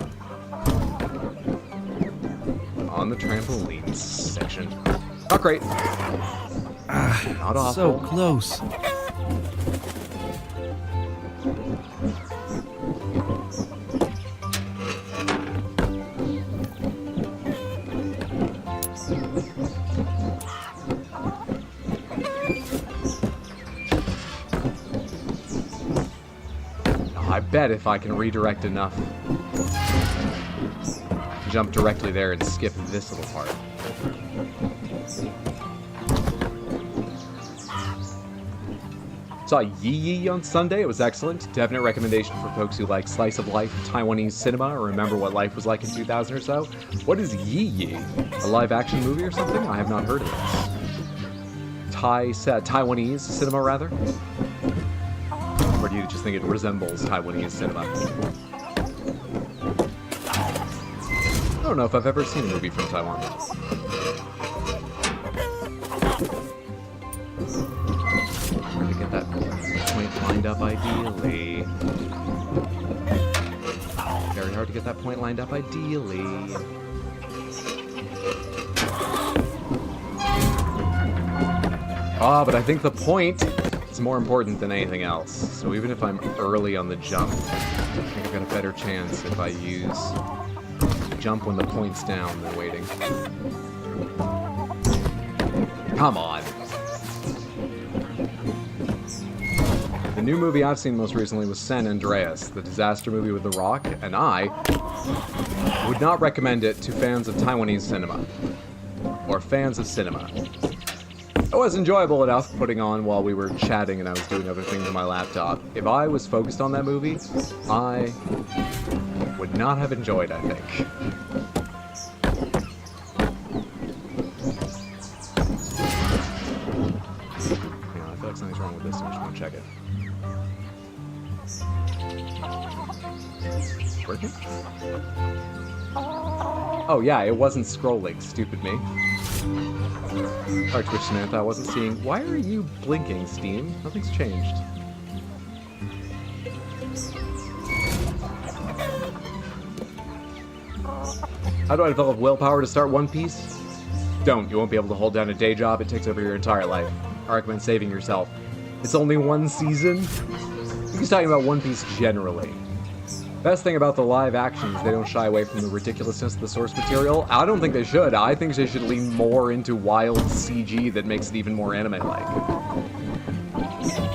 On the trampoline section. Not great. Not awful. So close. I bet if I can redirect enough, jump directly there and skip this little part. Saw Yi Yi on Sunday. It was excellent. Definite recommendation for folks who like slice of life Taiwanese cinema or remember what life was like in 2000 or so. What is Yi Yi? A live action movie or something? I have not heard of this. Taiwanese cinema, rather? Or do you just think it resembles Taiwanese cinema? I don't know if I've ever seen a movie from Taiwan. Hard to get that point lined up ideally. Very hard to get that point lined up ideally. Ah, but I think the point is more important than anything else. So even if I'm early on the jump, I think I've got a better chance if I use jump when the point's down than waiting. Come on. The new movie I've seen most recently was San Andreas, the disaster movie with The Rock, and I would not recommend it to fans of Taiwanese cinema, or fans of cinema. It was enjoyable enough putting on while we were chatting and I was doing other things on my laptop. If I was focused on that movie, I would not have enjoyed, I think. Hang on, I feel like something's wrong with this, so I just want to check it. Working? Oh yeah, it wasn't scrolling, stupid me. Sorry, Twitch Samantha, I wasn't seeing... Why are you blinking, Steam? Nothing's changed. How do I develop willpower to start One Piece? Don't. You won't be able to hold down a day job. It takes over your entire life. I recommend saving yourself. It's only one season. He's talking about One Piece generally. Best thing about the live action is they don't shy away from the ridiculousness of the source material. I don't think they should. I think they should lean more into wild CG that makes it even more anime-like.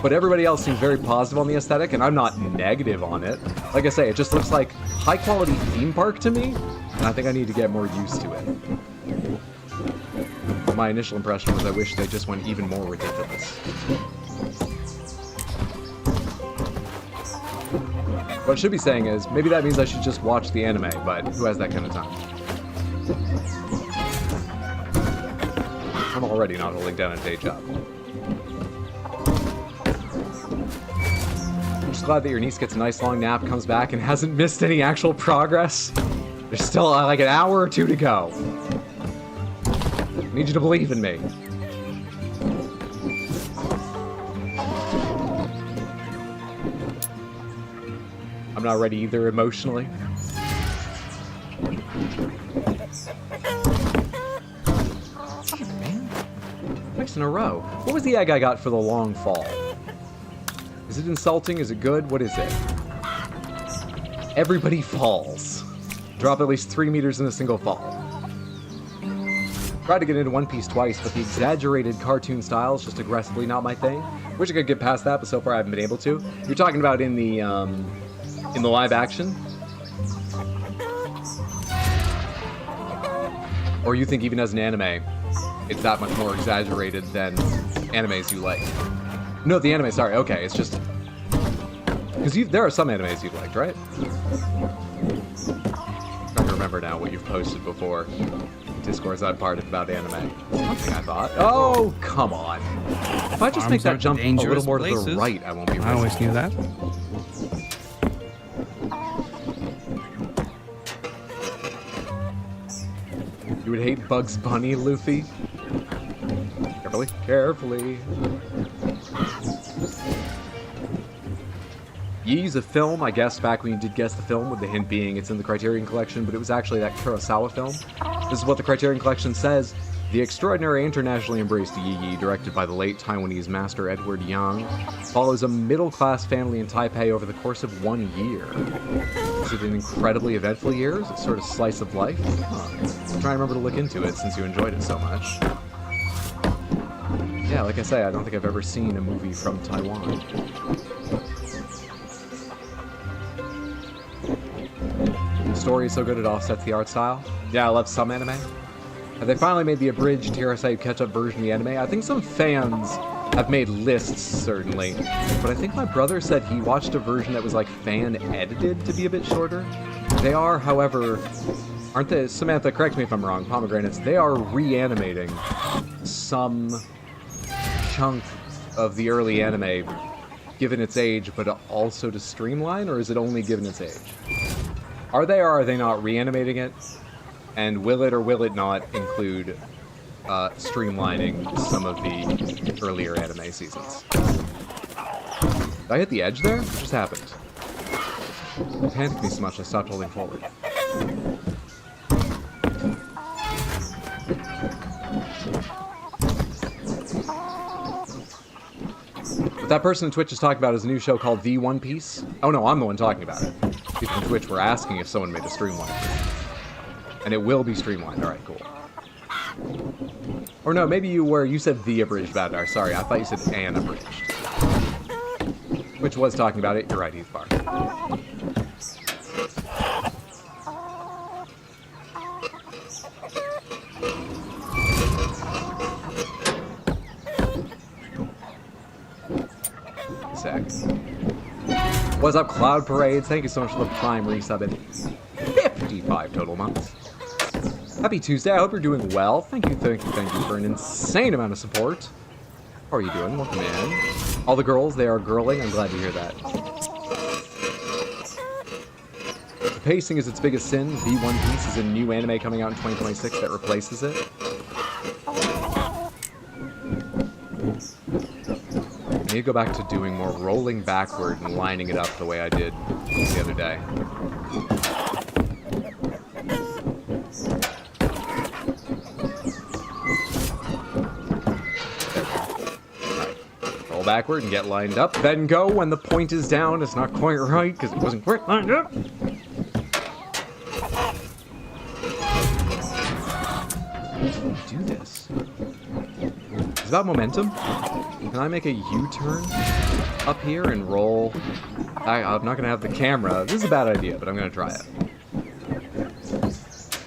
But everybody else seems very positive on the aesthetic, and I'm not negative on it. Like I say, it just looks like high-quality theme park to me, and I think I need to get more used to it. My initial impression was I wish they just went even more ridiculous. What I should be saying is, maybe that means I should just watch the anime, but who has that kind of time? I'm already not holding down a day job. I'm just glad that your niece gets a nice long nap, comes back, and hasn't missed any actual progress. There's still like an hour or two to go. I need you to believe in me. I'm not ready either emotionally. Damn, man. Twice in a row. What was the egg I got for the long fall? Is it insulting? Is it good? What is it? Everybody falls. Drop at least 3 meters in a single fall. Tried to get into One Piece twice, but the exaggerated cartoon style is just aggressively not my thing. Wish I could get past that, but so far I haven't been able to. You're talking about in the live action? Or you think even as an anime, it's that much more exaggerated than animes you like? No, the anime, sorry, okay, it's just... Because there are some animes you've liked, right? I'm trying to remember now what you've posted before. Discourse I've parted about anime. Something I thought. Oh, come on. If I just make that jump a little more to the right, I won't be risky. I always knew that. You You would hate Bugs Bunny, Luffy? Carefully, carefully. Yee's a film. I guessed back when you did guess the film, with the hint being it's in the Criterion Collection, but it was actually that Kurosawa film. This is what the Criterion Collection says. The extraordinary internationally embraced Yi Yi, directed by the late Taiwanese master Edward Yang, follows a middle-class family in Taipei over the course of 1 year. Is it an incredibly eventful year? Is it sort of slice of life? I'm trying to remember to look into it since you enjoyed it so much. Yeah, like I say, I don't think I've ever seen a movie from Taiwan. The story is so good it offsets the art style. Yeah, I love some anime. They finally made the abridged Hirosei catch-up version of the anime. I think some fans have made lists, certainly. But I think my brother said he watched a version that was, like, fan-edited to be a bit shorter. They are, however... Aren't they... Samantha, correct me if I'm wrong, Pomegranates. They are reanimating some chunk of the early anime given its age, but also to streamline, or is it only given its age? Are they or are they not reanimating it? And will it or will it not include streamlining some of the earlier anime seasons? Did I hit the edge there? What just happened? It panicked me so much I stopped holding forward. What that person on Twitch is talking about is a new show called The One Piece. Oh no, I'm the one talking about it. People on Twitch were asking if someone made a streamlined version. And it will be streamlined. Alright, cool. Or no, maybe you said the abridged Badar. Sorry, I thought you said an abridged. Which was talking about it. You're right, Heathbar. What's up, Cloud Parades? Thank you so much for the Prime resubbing. 55 total months. Happy Tuesday. I hope you're doing well. Thank you for an insane amount of support. How are you doing? Welcome in. All the girls, they are girling. I'm glad to hear that. The pacing is its biggest sin. The One Piece is a new anime coming out in 2026 that replaces it. I need to go back to doing more rolling backward and lining it up the way I did the other day. Roll backward and get lined up, then go when the point is down. It's not quite right because it wasn't quite lined up. Do this. It's about momentum. Can I make a U-turn up here and roll? I'm not going to have the camera. This is a bad idea, but I'm going to try it.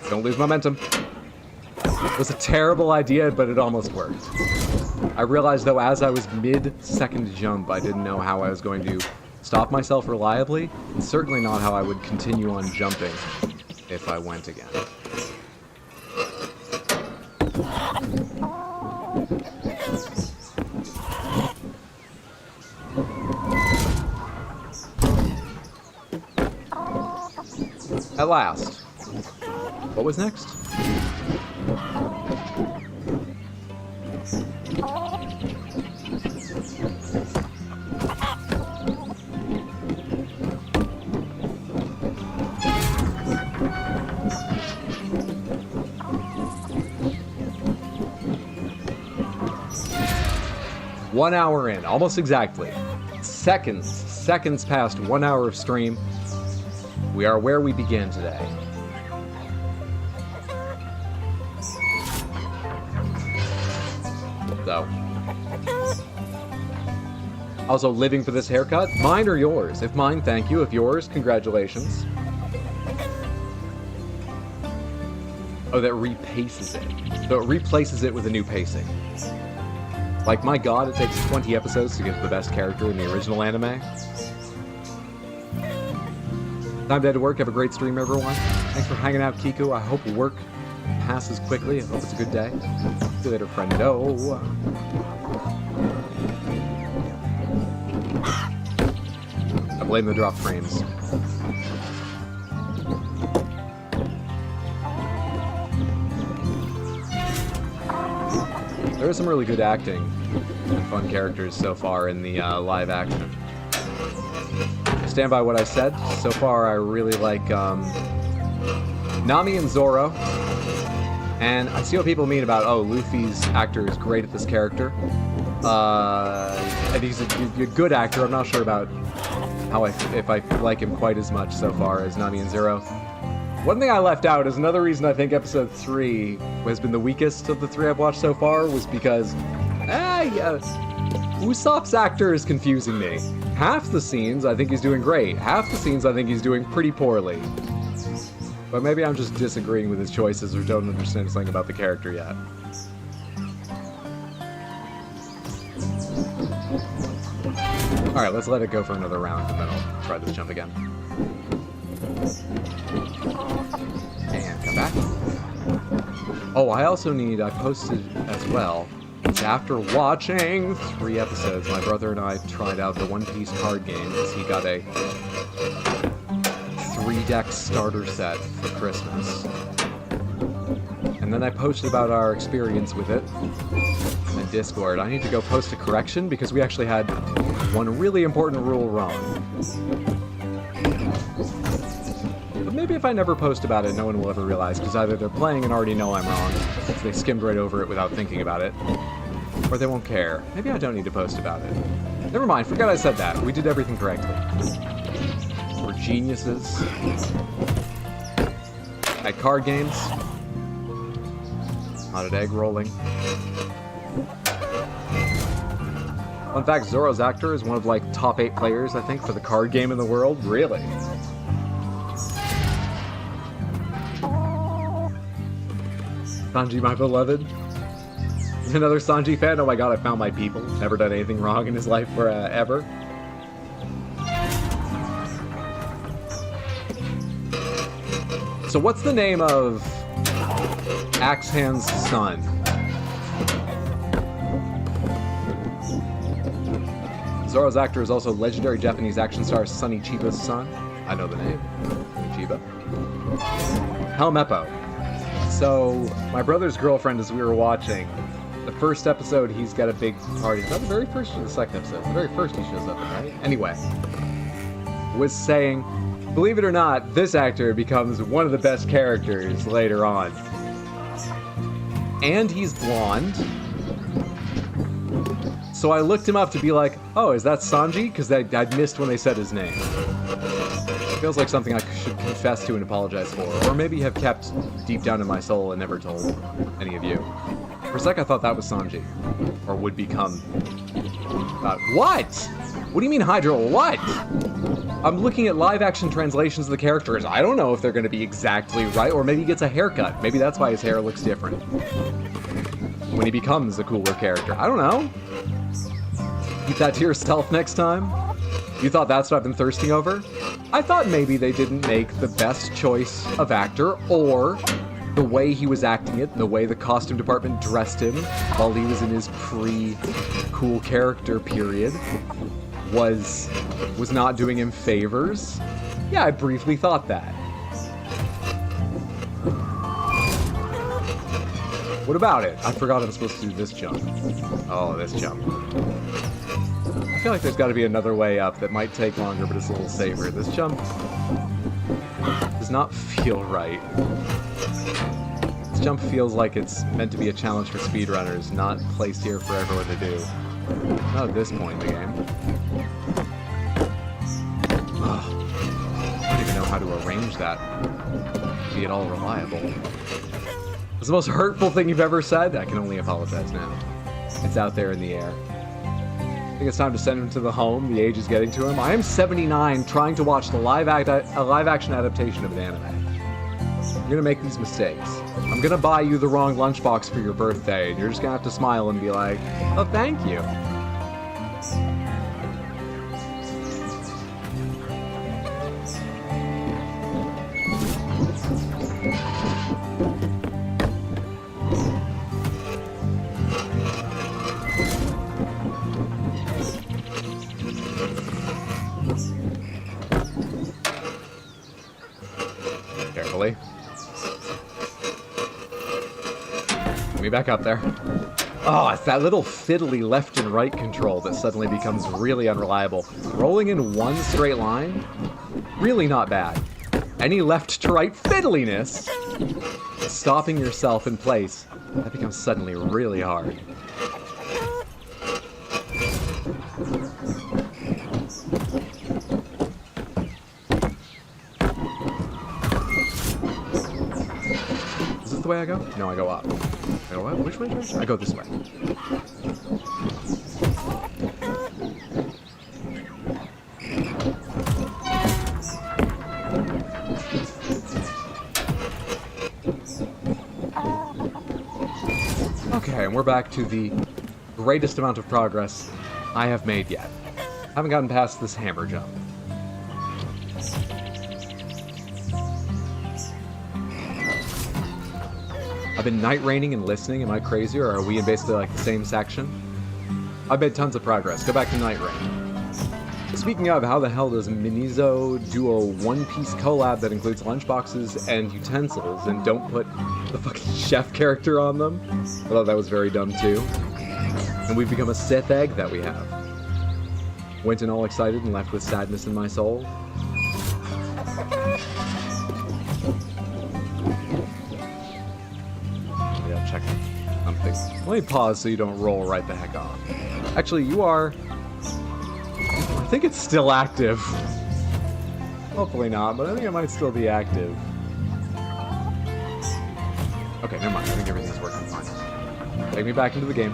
Don't lose momentum. It was a terrible idea, but it almost worked. I realized, though, as I was mid-second jump, I didn't know how I was going to stop myself reliably, and certainly not how I would continue on jumping if I went again. At last. What was next? One hour in, almost exactly. Seconds past 1 hour of stream. We are where we began today. So. Also, living for this haircut? Mine or yours? If mine, thank you. If yours, congratulations. Oh, that repaces it. So it replaces it with a new pacing. Like, my god, it takes 20 episodes to get to the best character in the original anime. Time to head to work. Have a great stream, everyone. Thanks for hanging out, Kiku. I hope work passes quickly. I hope it's a good day. See you later, friendo. I blame the drop frames. There's some really good acting and fun characters so far in the live action. I stand by what I said. So far, I really like Nami and Zoro. And I see what people mean about, oh, Luffy's actor is great at this character. And he's a good actor. I'm not sure about if I like him quite as much so far as Nami and Zoro. One thing I left out is another reason I think episode 3 has been the weakest of the 3 I've watched so far was because, Usopp's actor is confusing me. Half the scenes I think he's doing great. Half the scenes I think he's doing pretty poorly. But maybe I'm just disagreeing with his choices or don't understand something about the character yet. Alright, let's let it go for another round and then I'll try this jump again. And come back. Oh, I posted as well. After watching 3 episodes, my brother and I tried out the One Piece card game because he got a 3-deck starter set for Christmas. And then I posted about our experience with it in Discord. I need to go post a correction because we actually had one really important rule wrong. But maybe if I never post about it, no one will ever realize, because either they're playing and already know I'm wrong, so they skimmed right over it without thinking about it, or they won't care. Maybe I don't need to post about it. Never mind, forget I said that. We did everything correctly. We're geniuses at card games, not at egg rolling. Fun fact, Zoro's actor is one of like top 8 players, I think, for the card game in the world. Really? Sanji, my beloved. Another Sanji fan? Oh my god, I found my people. Never done anything wrong in his life ever. So what's the name of Axe Hand's son? Zoro's actor is also legendary Japanese action star Sonny Chiba's son. I know the name. Chiba. Helmeppo. So, my brother's girlfriend, as we were watching, the first episode, he's got a big party. Is that the very first or the second episode? The very first he shows up in, right? Anyway, was saying, believe it or not, this actor becomes one of the best characters later on. And he's blonde. So I looked him up to be like, oh, is that Sanji? Because I'd missed when they said his name. It feels like something I should confess to and apologize for. Or maybe have kept deep down in my soul and never told any of you. For a sec, I thought that was Sanji. Or would become. What? What do you mean Hydra? What? I'm looking at live-action translations of the characters. I don't know if they're going to be exactly right. Or maybe he gets a haircut. Maybe that's why his hair looks different. When he becomes a cooler character. I don't know. Keep that to yourself next time. You thought that's what I've been thirsting over? I thought maybe they didn't make the best choice of actor, or the way he was acting it, the way the costume department dressed him while he was in his pre-cool character period was not doing him favors. Yeah, I briefly thought that. What about it? I forgot I'm supposed to do this jump. Oh, this jump. I feel like there's got to be another way up that might take longer, but it's a little safer. This jump does not feel right. This jump feels like it's meant to be a challenge for speedrunners, not placed here for everyone to do. Not at this point in the game. I don't even know how to arrange that to be at all reliable. It's the most hurtful thing you've ever said? I can only apologize now. It's out there in the air. I think it's time to send him to the home. The age is getting to him. I am 79 trying to watch the live-action adaptation of an anime. You're gonna make these mistakes. I'm gonna buy you the wrong lunchbox for your birthday, and you're just gonna have to smile and be like, oh, thank you. Carefully. Get me back up there. Oh, it's that little fiddly left and right control that suddenly becomes really unreliable. Rolling in one straight line, really not bad. Any left to right fiddliness, stopping yourself in place, that becomes suddenly really hard. Is this the way I go? No, I go up. I go what? Which way? I go this way. Okay, and we're back to the greatest amount of progress I have made yet. Haven't gotten past this hammer jump. I've been night raining and listening. Am I crazy, or are we in basically like the same section? I've made tons of progress. Go back to night rain. Speaking of, how the hell does Minizo do a one-piece collab that includes lunchboxes and utensils and don't put the fucking chef character on them? I thought that was very dumb too. And we've become a Sith egg that we have. Went in all excited and left with sadness in my soul. Yeah, check something. Let me pause so you don't roll right the heck off. Actually, you are... I think it's still active. Hopefully not, but I think it might still be active. Okay, never mind. I think everything's working fine. Take me back into the game.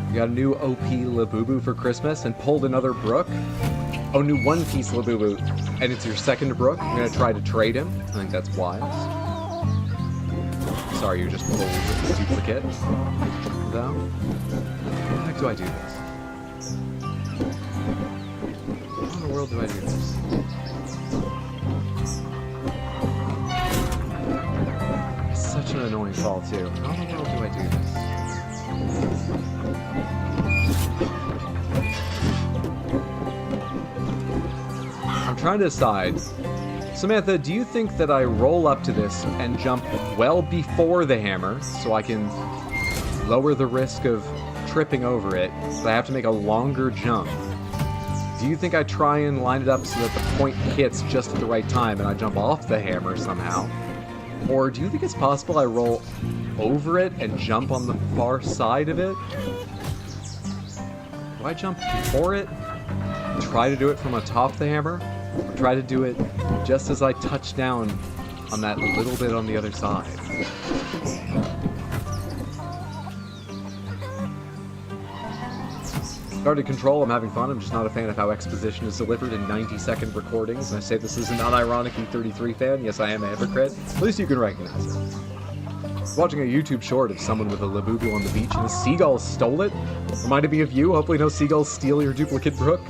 You got a new OP Labubu for Christmas and pulled another Brook. Oh, new One Piece Labubu, and it's your second Brook. I'm gonna try to trade him. I think that's wise. Sorry, you just pulled a duplicate. Though. How the heck do I do this? How in the world do I do this? It's such an annoying fall too. How in the world do I do this? I'm trying to decide. Samantha, do you think that I roll up to this and jump well before the hammer so I can lower the risk of tripping over it, but I have to make a longer jump? Do you think I try and line it up so that the point hits just at the right time and I jump off the hammer somehow? Or do you think it's possible I roll over it and jump on the far side of it? Do I jump before it? Try to do it from atop the hammer? Or try to do it just as I touch down on that little bit on the other side? Started Control, I'm having fun. I'm just not a fan of how exposition is delivered in 90-second recordings. And I say this as an unironically E33 fan. Yes, I am a hypocrite. At least you can recognize it. Watching a YouTube short of someone with a Labubu on the beach and a seagull stole it. Reminded me of you. Hopefully no seagulls steal your duplicate Brook.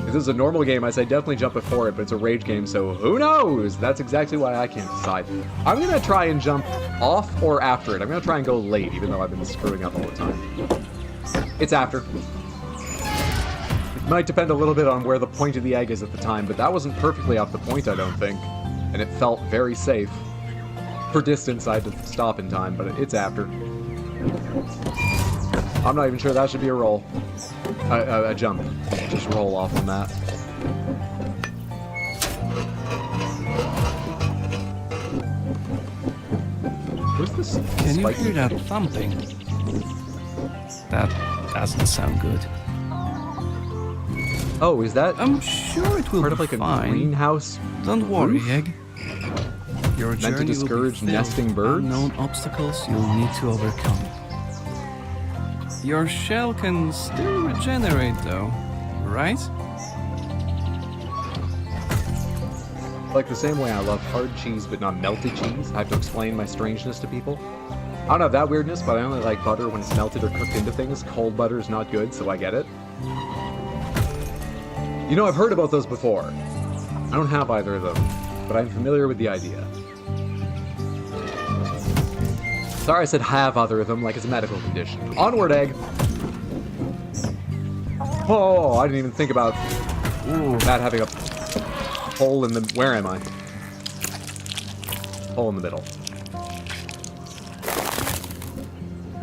If this is a normal game, I say definitely jump before it, but it's a rage game, so who knows? That's exactly why I can't decide. I'm gonna try and jump off or after it. I'm gonna try and go late, even though I've been screwing up all the time. It's after. It might depend a little bit on where the point of the egg is at the time, but that wasn't perfectly off the point, I don't think. And it felt very safe. For distance, I had to stop in time, but it's after. I'm not even sure that should be a roll. A jump. Just roll off on that. Where's this? Can you hear that thumping? That doesn't sound good. Oh, is that I'm sure it will part be of like a fine. greenhouse? Don't worry, roof? Egg. Your Meant to journey discourage will be nesting filled with birds? unknown obstacles you'll need to overcome. Your shell can still regenerate though, right? Like the same way I love hard cheese but not melted cheese, I have to explain my strangeness to people. I don't have that weirdness, but I only like butter when it's melted or cooked into things. Cold butter is not good, so I get it. You know, I've heard about those before. I don't have either of them, but I'm familiar with the idea. Sorry I said have other of them like it's a medical condition. Onward, Egg! Oh, I didn't even think about that having a hole in the... Where am I? hole in the middle.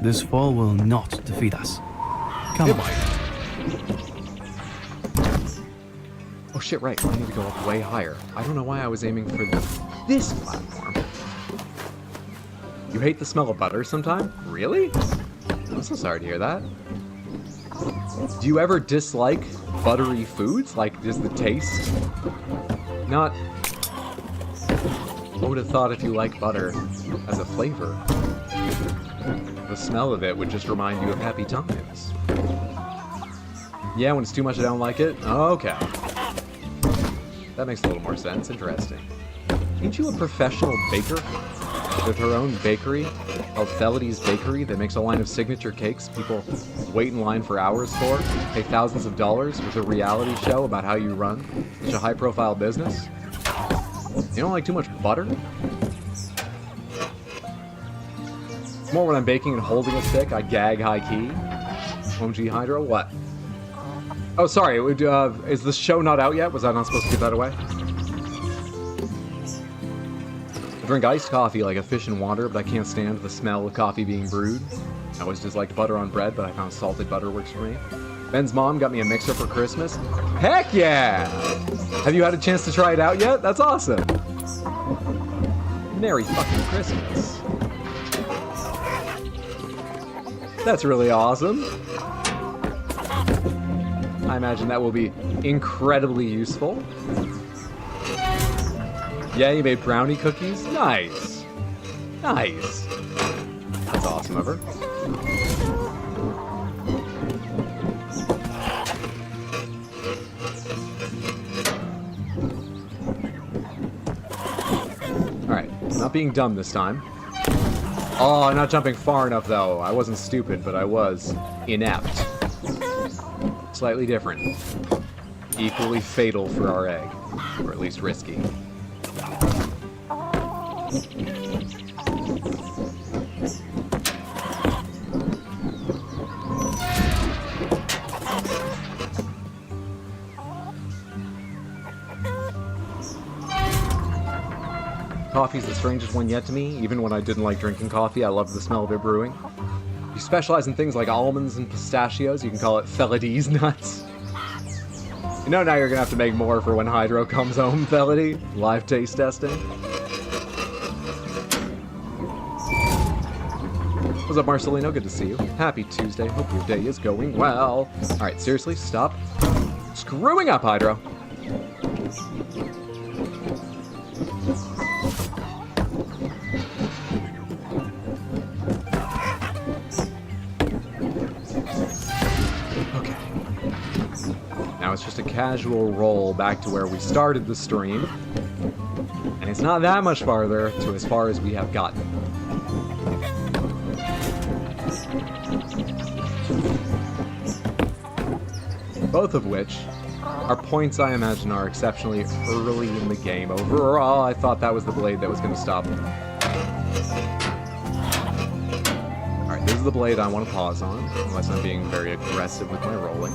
This fall will not defeat us. Come It on. might. Oh shit, right. I need to go up way higher. I don't know why I was aiming for this platform. You hate the smell of butter sometime? Really? I'm so sorry to hear that. Do you ever dislike buttery foods? Like, just the taste? Not... I would have thought if you like butter as a flavor, the smell of it would just remind you of happy times. Yeah, when it's too much I don't like it? Okay. That makes a little more sense. Interesting. Ain't you a professional baker? With her own bakery called Felicity's Bakery that makes a line of signature cakes people wait in line for hours for, pay thousands of dollars with a reality show about how you run such a high-profile business? You don't like too much butter? More when I'm baking and holding a stick, I gag high-key. OMG Hydro, what? Oh, sorry, is the show not out yet? Was I not supposed to give that away? I drink iced coffee like a fish in water, but I can't stand the smell of coffee being brewed. I always disliked butter on bread, but I found salted butter works for me. Ben's mom got me a mixer for Christmas. Heck yeah! Have you had a chance to try it out yet? That's awesome! Merry fucking Christmas. That's really awesome. I imagine that will be incredibly useful. Yeah, you made brownie cookies? Nice. Nice. That's awesome of her. Alright, not being dumb this time. Oh, not jumping far enough though. I wasn't stupid, but I was inept. Slightly different. Equally fatal for our egg. Or at least risky. Coffee's the strangest one yet to me. Even when I didn't like drinking coffee, I loved the smell of it brewing. If you specialize in things like almonds and pistachios, you can call it Felicity's nuts. You know now you're gonna have to make more for when Hydro comes home, Felity. Live taste testing. What's up, Marcelino? Good to see you. Happy Tuesday. Hope your day is going well. Alright, seriously, stop screwing up, Hydro. It's just a casual roll back to where we started the stream. And it's not that much farther to as far as we have gotten. Both of which are points I imagine are exceptionally early in the game. Overall, I thought that was the blade that was going to stop them. Alright, this is the blade I want to pause on, unless I'm being very aggressive with my rolling.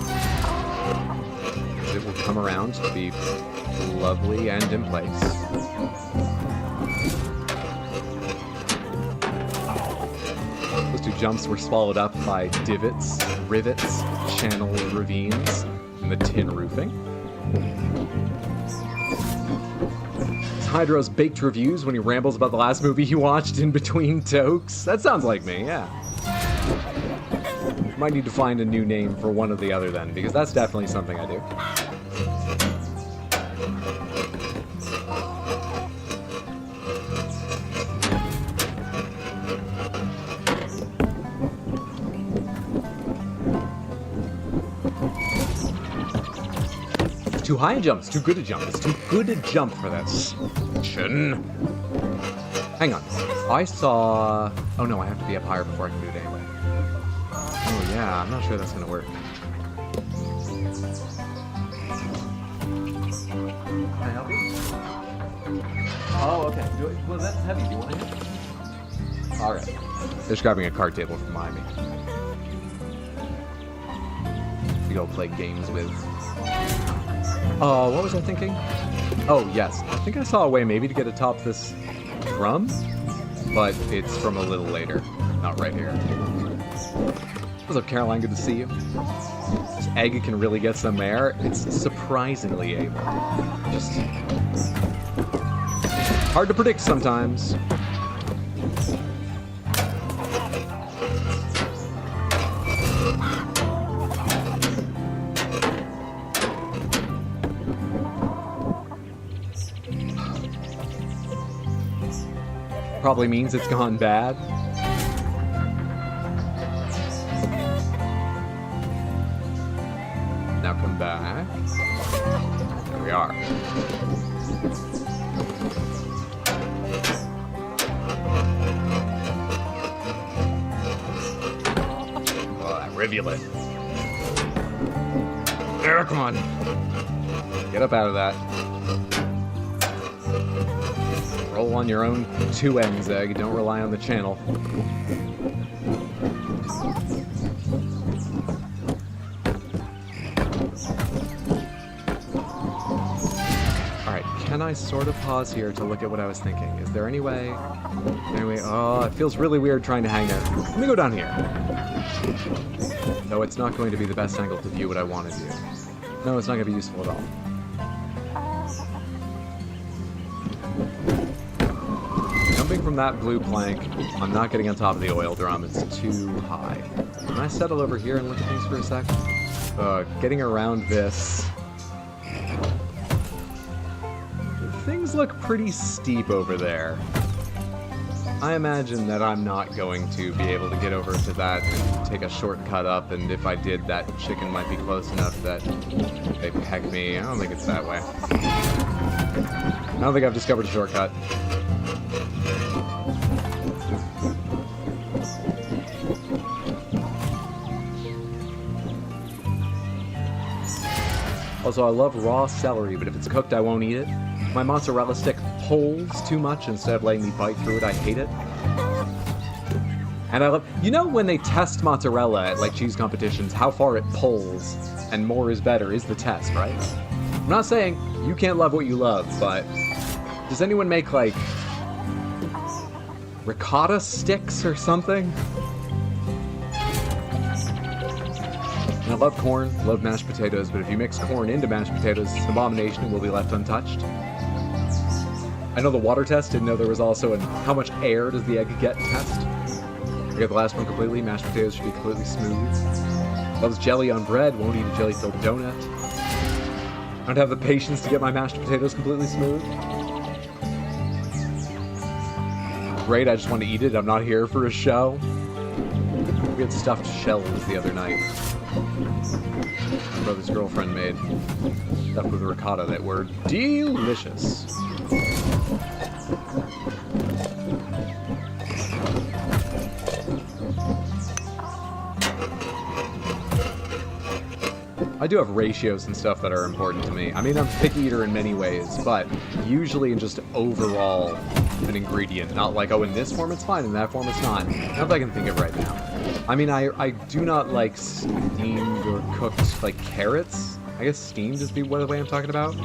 It will come around to be lovely and in place. Those two jumps were swallowed up by divots, rivets, channel ravines, and the tin roofing. It's Hydro's baked reviews when he rambles about the last movie he watched in between tokes. That sounds like me, yeah. Might need to find a new name for one or the other then, because that's definitely something I do. It's too high a jump, it's too good a jump, it's too good a jump for that section. Hang on, I saw... Oh no, I have to be up higher before I can do it anyway. Oh yeah, I'm not sure that's gonna work. Can I help you? Oh, okay. Well, that's heavy. Do you want to hit? Alright. They're just grabbing a card table from behind me. To go play games with. Oh, what was I thinking? Oh, yes. I think I saw a way maybe to get atop this from, but it's from a little later. Not right here. What's up, Caroline? Good to see you. This egg can really get some air. It's surprisingly able. Just hard to predict sometimes. Probably means it's gone bad. Now come back. There we are. Oh, that rivulet. There, come on. Get up out of that. Roll on your own two ends, Egg. Don't rely on the channel. Alright, can I sort of pause here to look at what I was thinking? Is there any way... Anyway, oh, it feels really weird trying to hang there. Let me go down here. No, it's not going to be the best angle to view what I want to view. No, it's not going to be useful at all. Jumping from that blue plank, I'm not getting on top of the oil drum. It's too high. Can I settle over here and look at things for a sec? Getting around this... Things look pretty steep over there. I imagine that I'm not going to be able to get over to that and take a shortcut up, and if I did, that chicken might be close enough that they'd peck me. I don't think it's that way. I don't think I've discovered a shortcut. Also, I love raw celery, but if it's cooked, I won't eat it. My mozzarella stick pulls too much instead of letting me bite through it. I hate it. And I love... You know when they test mozzarella at, like, cheese competitions, how far it pulls and more is better is the test, right? I'm not saying you can't love what you love, but... Does anyone make, like... ricotta sticks or something? And I love corn, love mashed potatoes, but if you mix corn into mashed potatoes, it's an abomination and will be left untouched. I know the water test, didn't know there was also a how much air does the egg get test. I got the last one completely, mashed potatoes should be completely smooth. Loves jelly on bread, won't eat a jelly-filled donut. I don't have the patience to get my mashed potatoes completely smooth. Great, I just want to eat it, I'm not here for a show. We had stuffed shells the other night. My brother's girlfriend made stuffed with ricotta that were delicious. I do have ratios and stuff that are important to me. I mean, I'm a picky eater in many ways, but usually in just overall an ingredient. Not like, oh, in this form it's fine, in that form it's not. Not that I can think of right now. I mean, I do not like steamed or cooked, like, carrots. I guess steamed is the way I'm talking about.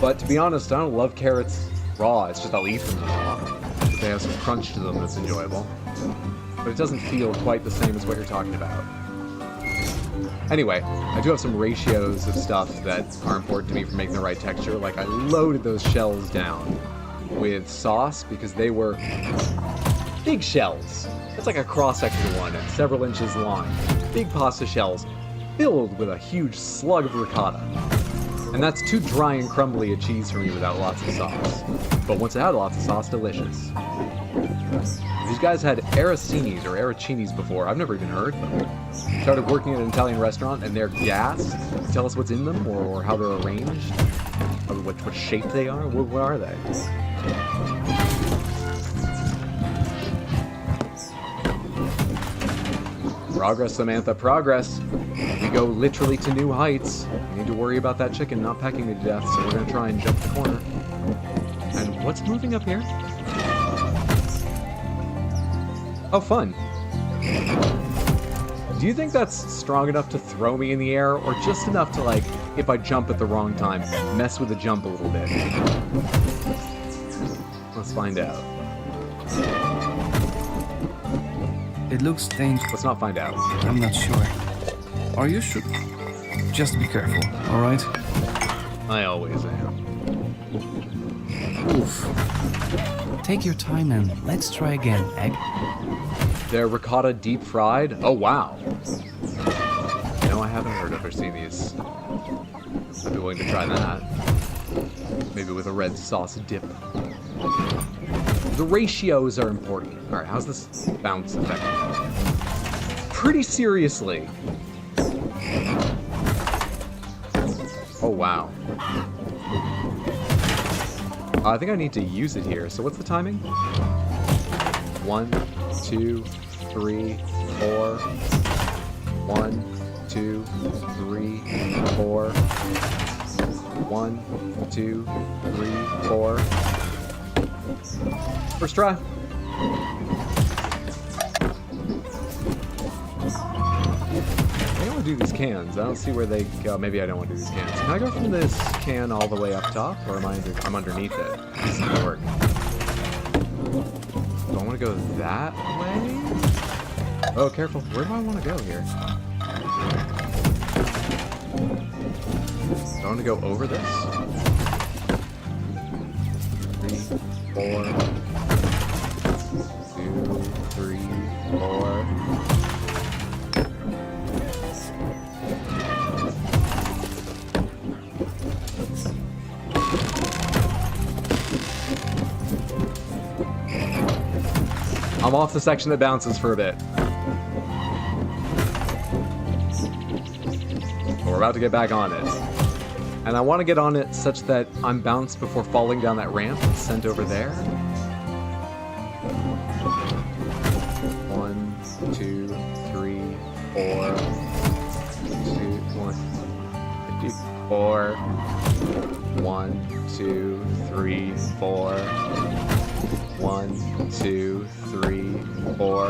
But to be honest, I don't love carrots raw. It's just I'll eat them raw. But they have some crunch to them that's enjoyable. But it doesn't feel quite the same as what you're talking about. Anyway, I do have some ratios of stuff that are important to me for making the right texture. Like, I loaded those shells down with sauce because they were big shells. It's like a cross-section one and several inches long. Big pasta shells filled with a huge slug of ricotta. And that's too dry and crumbly a cheese for me without lots of sauce. But once it had lots of sauce, delicious. These guys had arancinis or arancinis before. I've never even heard of them. Started working at an Italian restaurant and they're gassed. Tell us what's in them or how they're arranged. Or what shape they are. What are they? Progress, Samantha, progress. We go literally to new heights. We need to worry about that chicken not pecking me to death, so we're going to try and jump the corner. And what's moving up here? Oh, fun. Do you think that's strong enough to throw me in the air, or just enough to, like, if I jump at the wrong time, mess with the jump a little bit? Let's Let's find out. It looks dangerous. Let's not find out. I'm not sure. Are you sure? Just be careful, alright? I always am. Oof. Take your time and let's try again, Egg. They're ricotta deep fried? Oh, wow. No, I haven't heard of or seen these. I'd be willing to try that. Maybe with a red sauce dip. The ratios are important. Alright, how's this bounce affect? Pretty seriously. Oh, wow. I think I need to use it here. So what's the timing? 1, 2, 3, 4. 1, 2, 3, 4. 1, 2, 3, 4. First try. I don't want to do these cans. I don't see where they go. Maybe I don't want to do these cans. Can I go from this can all the way up top, or am I I'm underneath it? This doesn't work. Do I want to go that way? Oh, careful. Where do I want to go here? Do I want to go over this? 3, 4. 2, 3, 4. I'm off the section that bounces for a bit. But we're about to get back on it. And I want to get on it such that I'm bounced before falling down that ramp and sent over there. 1, 2, 3, 4. 2, 1, 4. 1, 2, 3, 4. 1, 2, 3, 4. I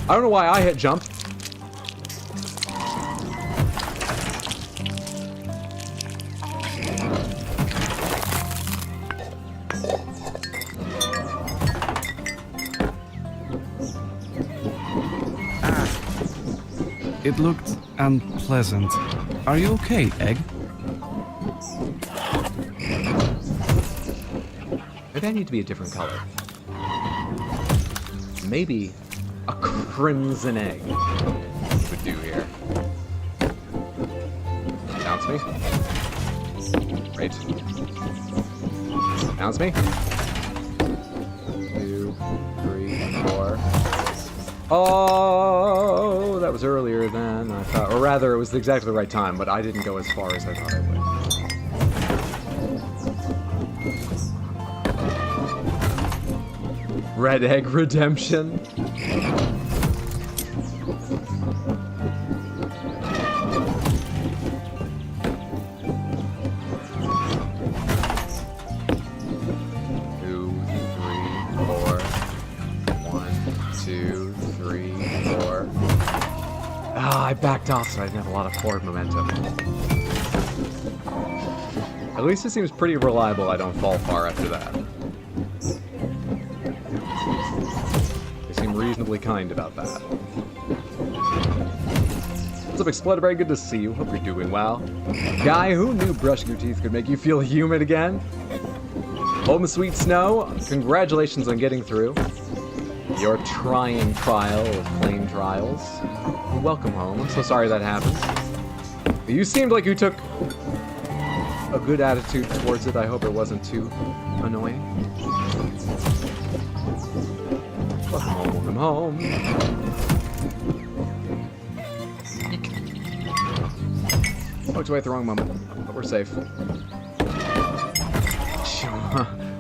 don't know why I hit jump. It looked unpleasant. Are you okay, Egg? Maybe I need to be a different color. Maybe a crimson egg would do here. Bounce me. Right. Bounce me. 2, 3, 4. Oh, that was earlier than I thought. Or rather, it was exactly the right time, but I didn't go as far as I thought I would. Red Egg Redemption. I backed off so I didn't have a lot of forward momentum. At least it seems pretty reliable I don't fall far after that. They seem reasonably kind about that. What's up, Explodaberry? Good to see you. Hope you're doing well. Guy, who knew brushing your teeth could make you feel human again? Home Sweet Snow, congratulations on getting through your trying trial of plane trials. Welcome home. I'm so sorry that happened. You seemed like you took a good attitude towards it. I hope it wasn't too annoying. Welcome home, welcome home. Walked away at the wrong moment, but we're safe.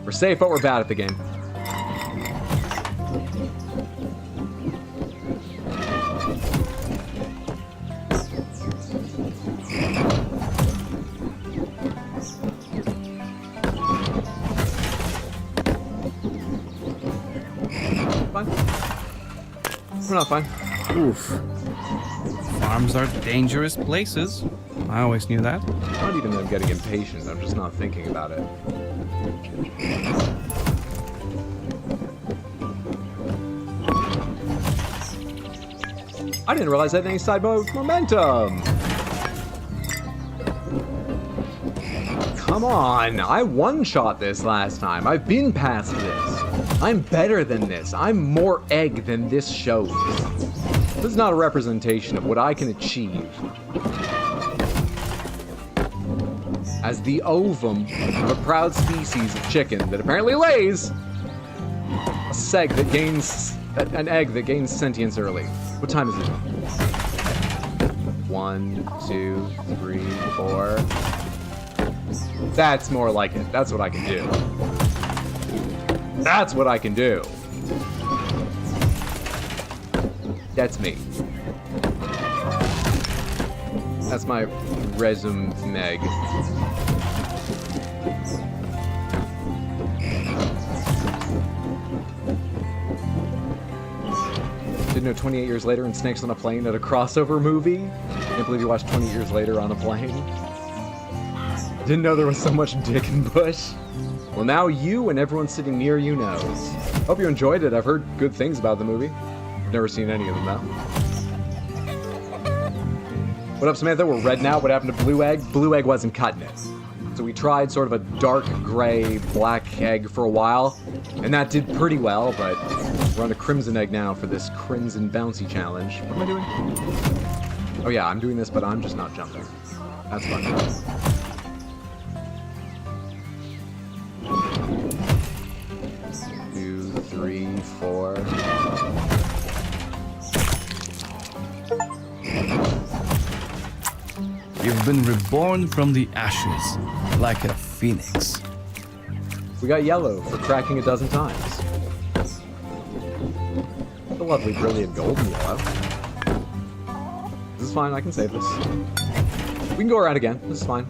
We're safe, but we're bad at the game. Fine. We're not fine. Oof. Farms are dangerous places. I always knew that. Not even that I'm getting impatient, I'm just not thinking about it. I didn't realize I had any side mode momentum. Come on, I one-shot this last time. I've been past this. I'm better than this. I'm more egg than this shows. This is not a representation of what I can achieve as the ovum of a proud species of chicken that apparently lays an egg that gains sentience early. What time is it? 1, 2, 3, 4. That's more like it. That's what I can do. That's what I can do. That's me. That's my resume. Didn't know 28 years later and Snakes on a Plane at a crossover movie. Can't believe you watched 20 years later on a plane. Didn't know there was so much dick and bush. Well, now you and everyone sitting near you knows. Hope you enjoyed it. I've heard good things about the movie. Never seen any of them, though. What up, Samantha? We're red now. What happened to Blue Egg? Blue Egg wasn't cutting it. So we tried sort of a dark gray black egg for a while, and that did pretty well, but we're on a Crimson Egg now for this Crimson Bouncy Challenge. What am I doing? Oh yeah, I'm doing this, but I'm just not jumping. That's fun. 2, 3, 4. You've been reborn from the ashes, like a phoenix. We got yellow for cracking a dozen times. The lovely, brilliant golden yellow. This is fine, I can save this. We can go around again, this is fine.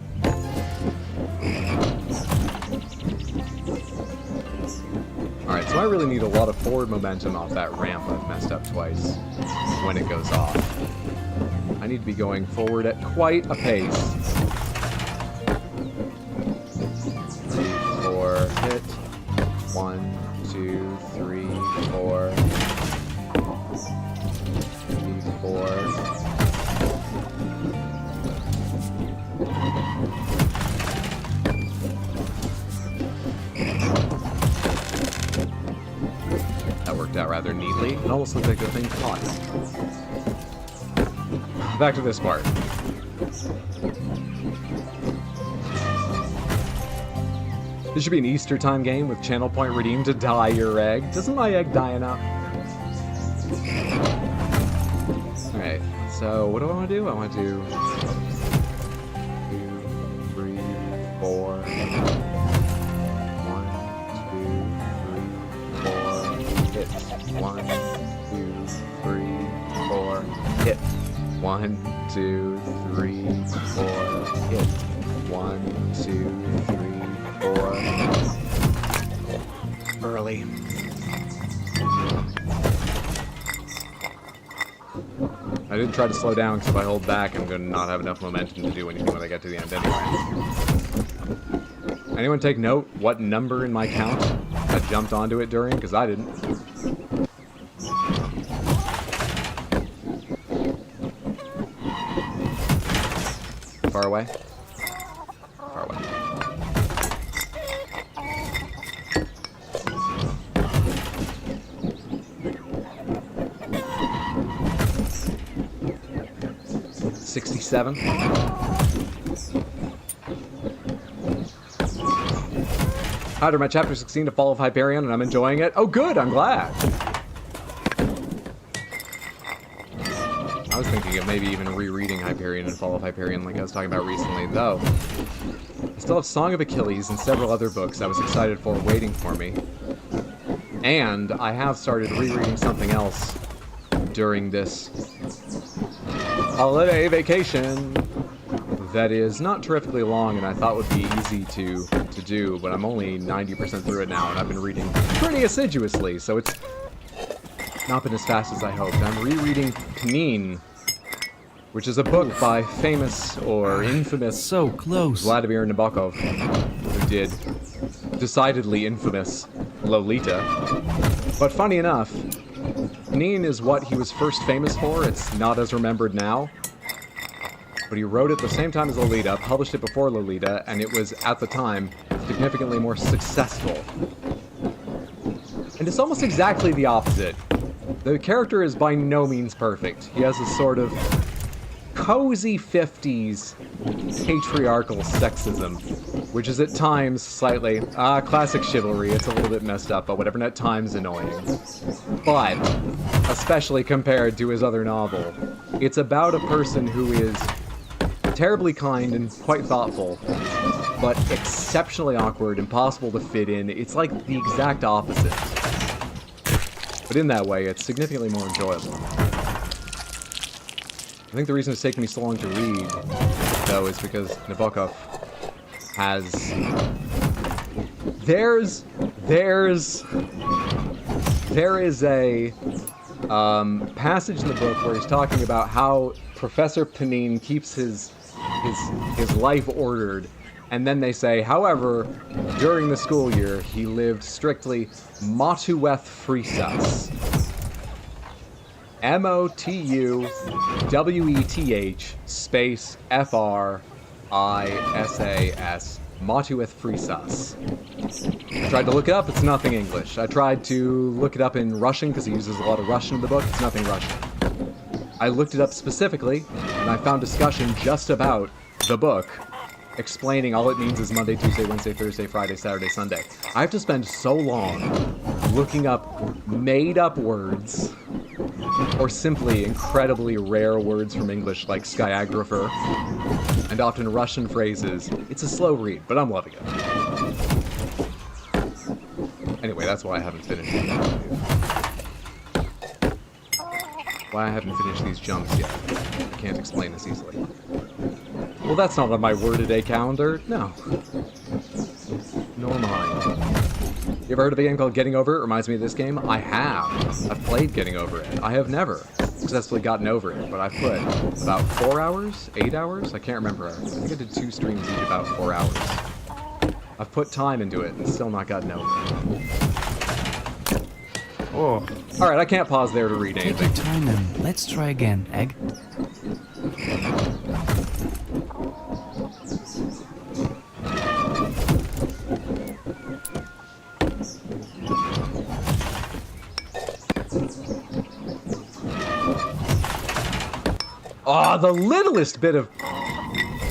Alright, so I really need a lot of forward momentum off that ramp I've messed up twice when it goes off. I need to be going forward at quite a pace. 3, 4, hit. 1, 2, 3, 4. 3, 4. That worked out rather neatly. It almost looked like the thing caught. Back to this part. This should be an Easter time game with channel point redeemed to dye your egg. Doesn't my egg die enough? Alright, so what do I want to do? I want to do 2, 3, 4. 1, 2, 3, 4. Hit. 1, 2, 3, 4. Hit. 1, 2, 3, 4, hit. 1, 2, 3, 4. Early. I didn't try to slow down because if I hold back, I'm going to not have enough momentum to do anything when I get to the end anyway. Anyone take note what number in my count I jumped onto it during? Because I didn't. Far away? Far away. $67. Hi, my chapter 16 to Fall of Hyperion, and I'm enjoying it. Oh, good, I'm glad. I was thinking of maybe even rereading Hyperion and Fall of Hyperion like I was talking about recently, though. I still have Song of Achilles and several other books I was excited for waiting for me. And I have started rereading something else during this holiday vacation that is not terrifically long and I thought would be easy to do, but I'm only 90% through it now and I've been reading pretty assiduously, so it's not been as fast as I hoped. I'm rereading Pnin, which is a book by famous or infamous So close. Vladimir Nabokov, who did decidedly infamous Lolita. But funny enough, Panine is what he was first famous for. It's not as remembered now. But he wrote it the same time as Lolita, published it before Lolita, and it was, at the time, significantly more successful. And it's almost exactly the opposite. The character is by no means perfect. He has a sort of cozy 50s patriarchal sexism, which is at times slightly, classic chivalry, it's a little bit messed up, but whatever, and at times annoying. But, especially compared to his other novel, it's about a person who is terribly kind and quite thoughtful, but exceptionally awkward, impossible to fit in. It's like the exact opposite. But in that way, it's significantly more enjoyable. I think the reason it's taken me so long to read, though, is because Nabokov has... There is a passage in the book where he's talking about how Professor Panine keeps his life ordered, and then they say, however, during the school year, he lived strictly motueth frisas. M-O-T-U-W-E-T-H space F-R-I-S-A-S, motueth frisas. I tried to look it up, it's nothing English. I tried to look it up in Russian, because he uses a lot of Russian in the book, it's nothing Russian. I looked it up specifically, and I found discussion just about the book, explaining all it means is Monday, Tuesday, Wednesday, Thursday, Friday, Saturday, Sunday. I have to spend so long looking up made-up words, or simply incredibly rare words from English like skyographer, and often Russian phrases. It's a slow read, but I'm loving it. Anyway, that's why I haven't finished it. Why I haven't finished these jumps yet. I can't explain this easily. Well, that's not on my word-a-day calendar. No. Nor mine. You ever heard of a game called Getting Over It? Reminds me of this game. I have. I've played Getting Over It. I have never successfully gotten over it, but I've put about 4 hours? 8 hours? I can't remember. I think I did 2 streams each about 4 hours. I've put time into it and still not gotten over it. Oh. Alright, I can't pause there to read Take anything. your time and let's try again, Egg. Ah, the littlest bit of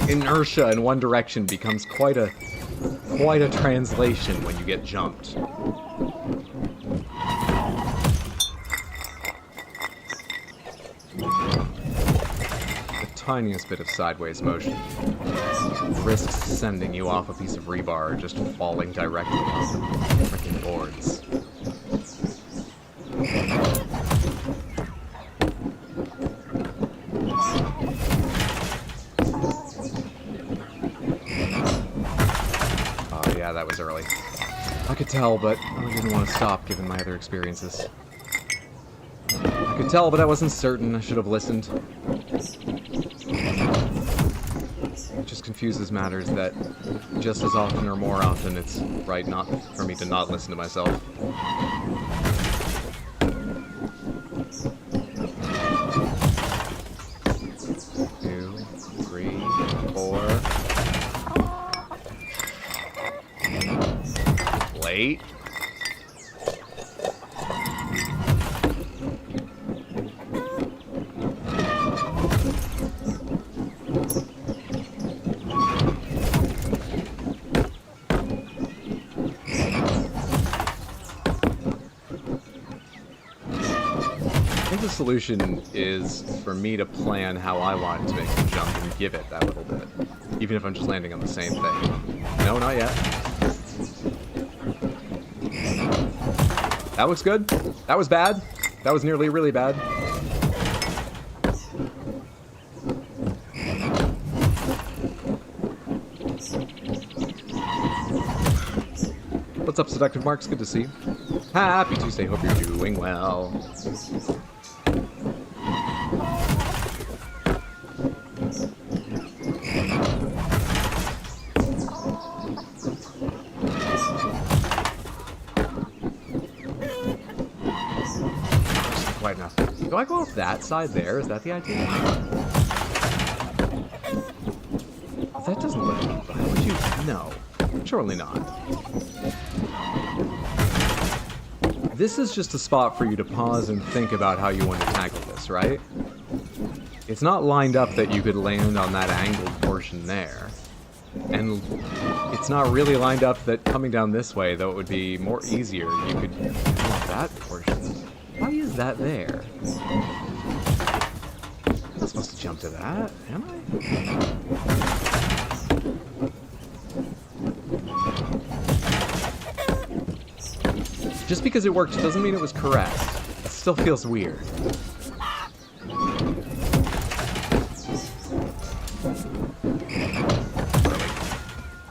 inertia in one direction becomes quite a translation when you get jumped. The tiniest bit of sideways motion risks sending you off a piece of rebar or just falling directly onto the freaking boards. Oh yeah, that was early. I could tell, but I didn't want to stop given my other experiences. I could tell, but I wasn't certain. I should have listened. It just confuses matters that just as often or more often it's right not for me to not listen to myself. Two, three, four. Late. The solution is for me to plan how I want to make the jump and give it that little bit, even if I'm just landing on the same thing. No, not yet. That looks good. That was bad. That was nearly really bad. What's up, Seductive Marks? Good to see you. Happy Tuesday. Hope you're doing well. I go off that side there? Is that the idea? That doesn't look... How would you... No. Surely not. This is just a spot for you to pause and think about how you want to tackle this, right? It's not lined up that you could land on that angled portion there. And it's not really lined up that coming down this way, though it would be more easier, you could come off that portion. Why is that there? I'm supposed to jump to that? Am I? Just because it worked doesn't mean it was correct. It still feels weird.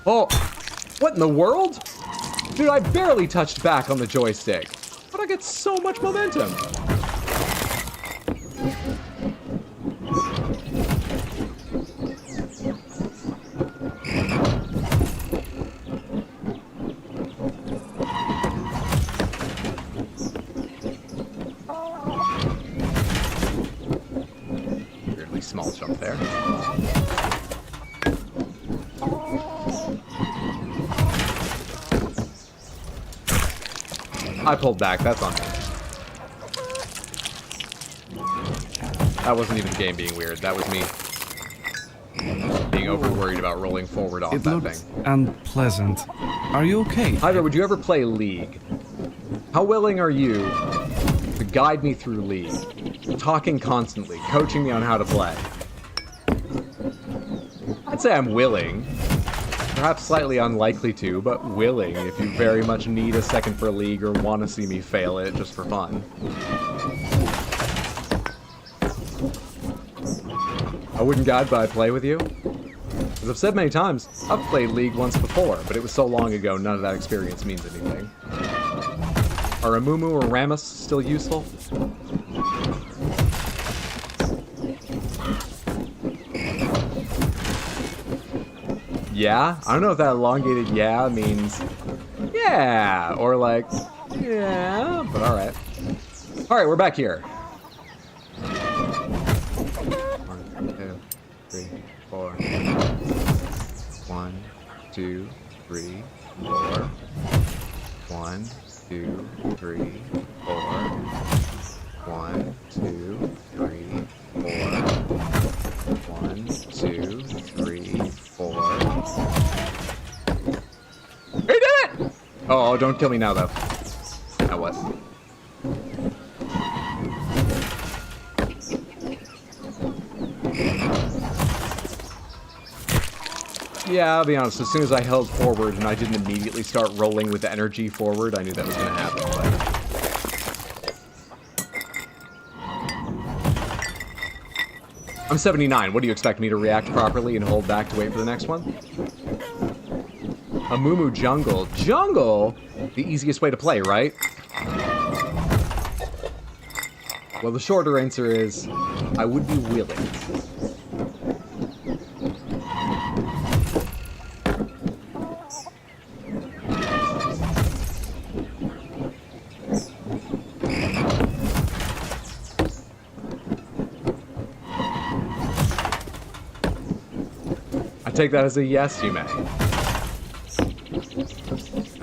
Oh! What in the world? Dude, I barely touched back on the joystick. But I get so much momentum. Weirdly small jump there. I pulled back, that's on me. That wasn't even the game being weird, that was me being over worried about rolling forward off It that looked thing. unpleasant. Are you okay? Hydra, would you ever play League? How willing are you to guide me through League? Talking constantly, coaching me on how to play. I'd say I'm willing. Perhaps slightly unlikely to, but willing if you very much need a second for League or want to see me fail it just for fun. I wouldn't guide, but I'd play with you. As I've said many times, I've played League once before, but it was so long ago none of that experience means anything. Are Amumu or Rammus still useful? Yeah? I don't know if that elongated yeah means yeah, or like, yeah, but alright. Alright, we're back here. 1, 2, 3, 4. 1, 2, 3, 4. 1, 2, 3, 4. 1, 2, 3, 4. 1, 2, 3, 4. He did it! Oh, don't kill me now, though. Now what? Yeah, I'll be honest. As soon as I held forward and I didn't immediately start rolling with energy forward, I knew that was going to happen, but... I'm 79. What do you expect me to react properly and hold back to wait for the next one? Amumu Jungle. Jungle? The easiest way to play, right? Well, the shorter answer is, I would be willing. Take that as a yes, you may. And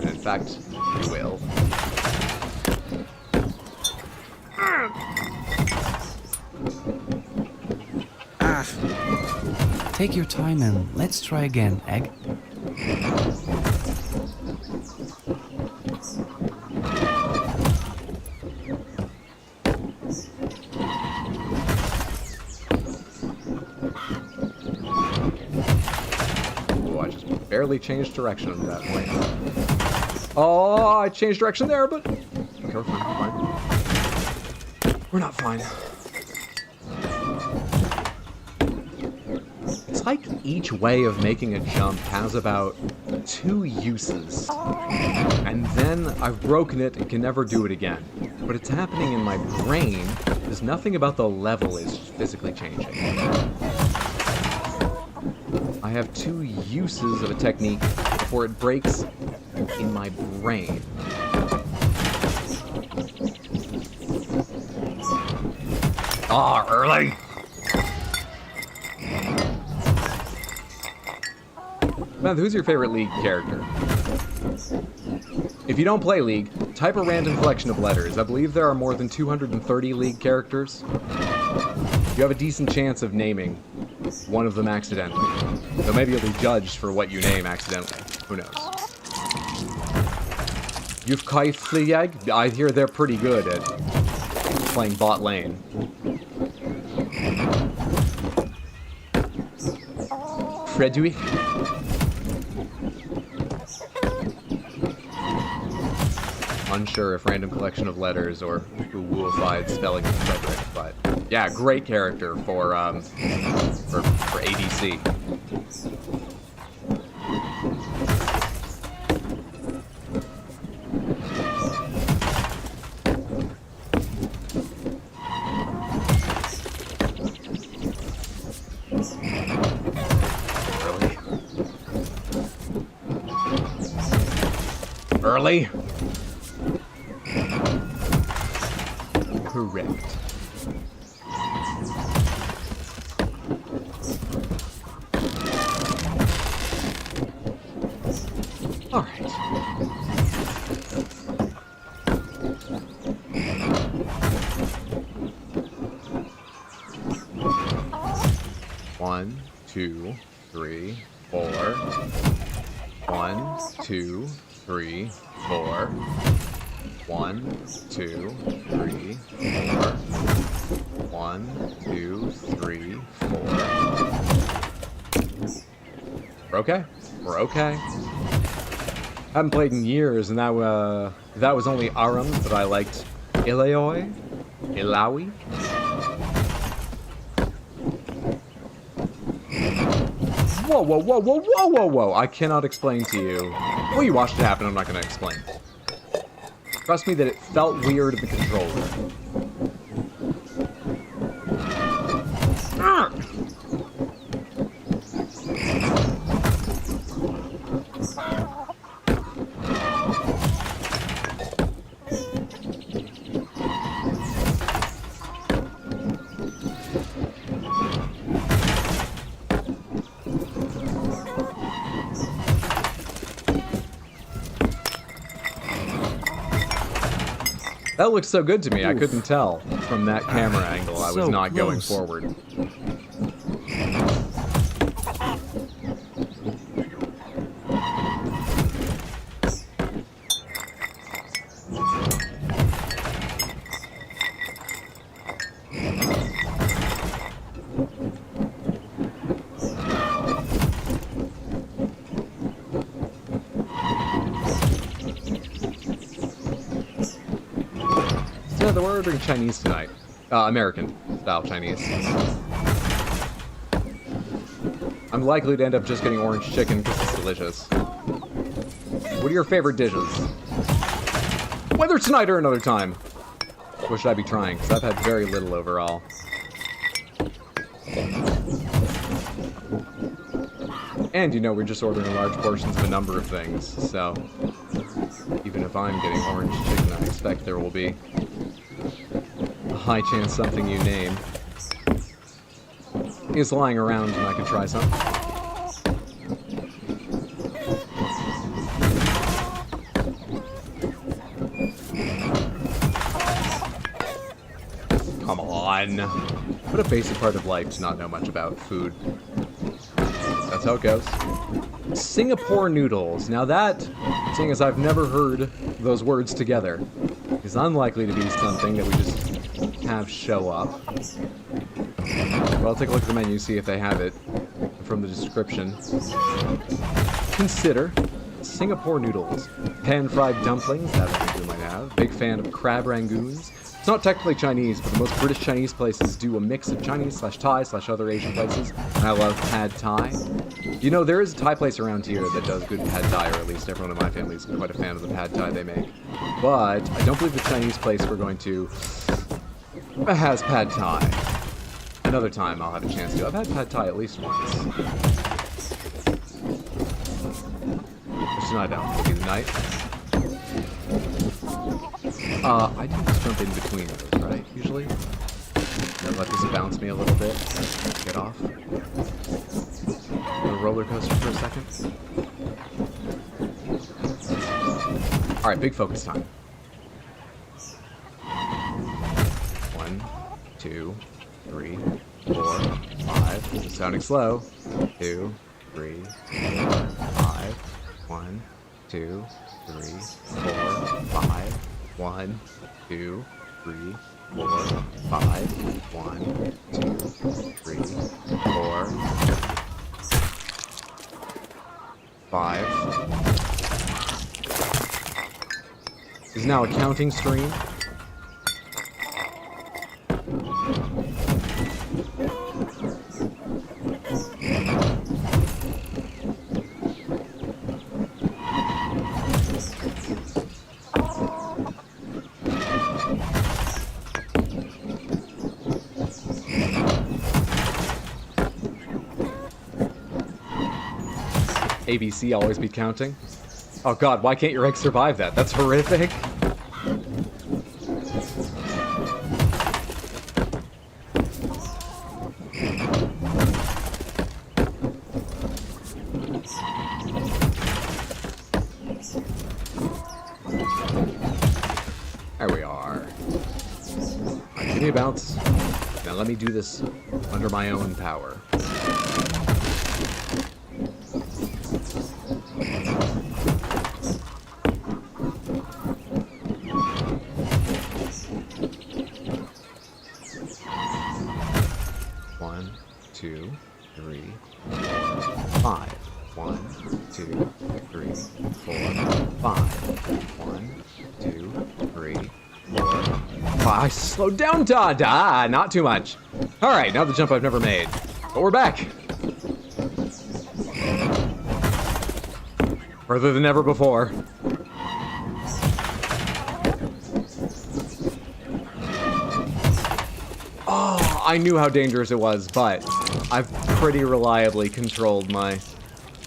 in fact, you will. Take your time and let's try again, Egg. Barely changed direction at that point. Oh, I changed direction there, but... Okay, we're fine. We're not fine. It's like each way of making a jump has about 2 uses. And then I've broken it and can never do it again. But it's happening in my brain because nothing about the level is physically changing. I have 2 uses of a technique before it breaks in my brain. Ah, early. Beth, who's your favorite League character? If you don't play League, type a random collection of letters. I believe there are more than 230 League characters. You have a decent chance of naming one of them accidentally. Though maybe you'll be judged for what you name accidentally. Who knows? You've Flieg? I hear they're pretty good at playing bot lane. Frederick? Unsure if random collection of letters or wooified spelling of Frederick, but yeah, great character for ADC. Early? Correct. All right. One, two, three, four. 1, 2, 3, 4. 1, 2, 3, 4. 1, 2, 3, 4. We're okay. We're okay. Haven't played in years, and that was only Aram, but I liked Illaoi, Illaoi. Whoa, whoa, whoa, whoa, whoa, whoa, whoa! I cannot explain to you. Well, you watched it happen. I'm not going to explain. Trust me that it felt weird at the controller. That looks so good to me. Oof. I couldn't tell from that camera angle. I was not going forward. We're ordering Chinese tonight. American style Chinese. I'm likely to end up just getting orange chicken because it's delicious. What are your favorite dishes? Whether tonight or another time. What should I be trying? Because I've had very little overall. And you know, we're just ordering large portions of a number of things, so even if I'm getting orange chicken, I expect there will be a high chance something you name is lying around and I could try some. Come on. What a basic part of life to not know much about food. That's how it goes. Singapore noodles. Now that, seeing as I've never heard those words together, is unlikely to be something that we just have show up. Well, I'll take a look at the menu, see if they have it from the description. Consider Singapore noodles. Pan-fried dumplings, that I think we might have. Big fan of crab rangoons. It's not technically Chinese, but the most British Chinese places do a mix of Chinese/Thai/other Asian places, and I love pad Thai. You know, there is a Thai place around here that does good pad Thai, or at least everyone in my family is quite a fan of the pad Thai they make. But I don't believe the Chinese place we're going to has pad Thai. Another time I'll have a chance to. I've had pad Thai at least once. Which tonight will be the night. I do just jump in between those, right? Usually. Gonna let this bounce me a little bit. Get off. The roller coaster for a second. Alright, big focus time. 1, 2, 3, 4, 5. This is sounding slow. 2, 3, 4, 5. 1, 2, 3, 4, 5. 1, 2, 3, 4, 5. 1, 2, 3, 4, 5. This is now a counting stream. ABC always be counting. Oh god, why can't your egg survive that? That's horrific. There we are. Alright, give me a bounce. Now let me do this under my own power. One, two, three, 5. 1, 2, 3, 4, 5. 1, 2, 3, 4, 5. I slowed down, da-da! Not too much. Alright, now the jump I've never made. But we're back! Further than ever before. Oh, I knew how dangerous it was, but I've pretty reliably controlled my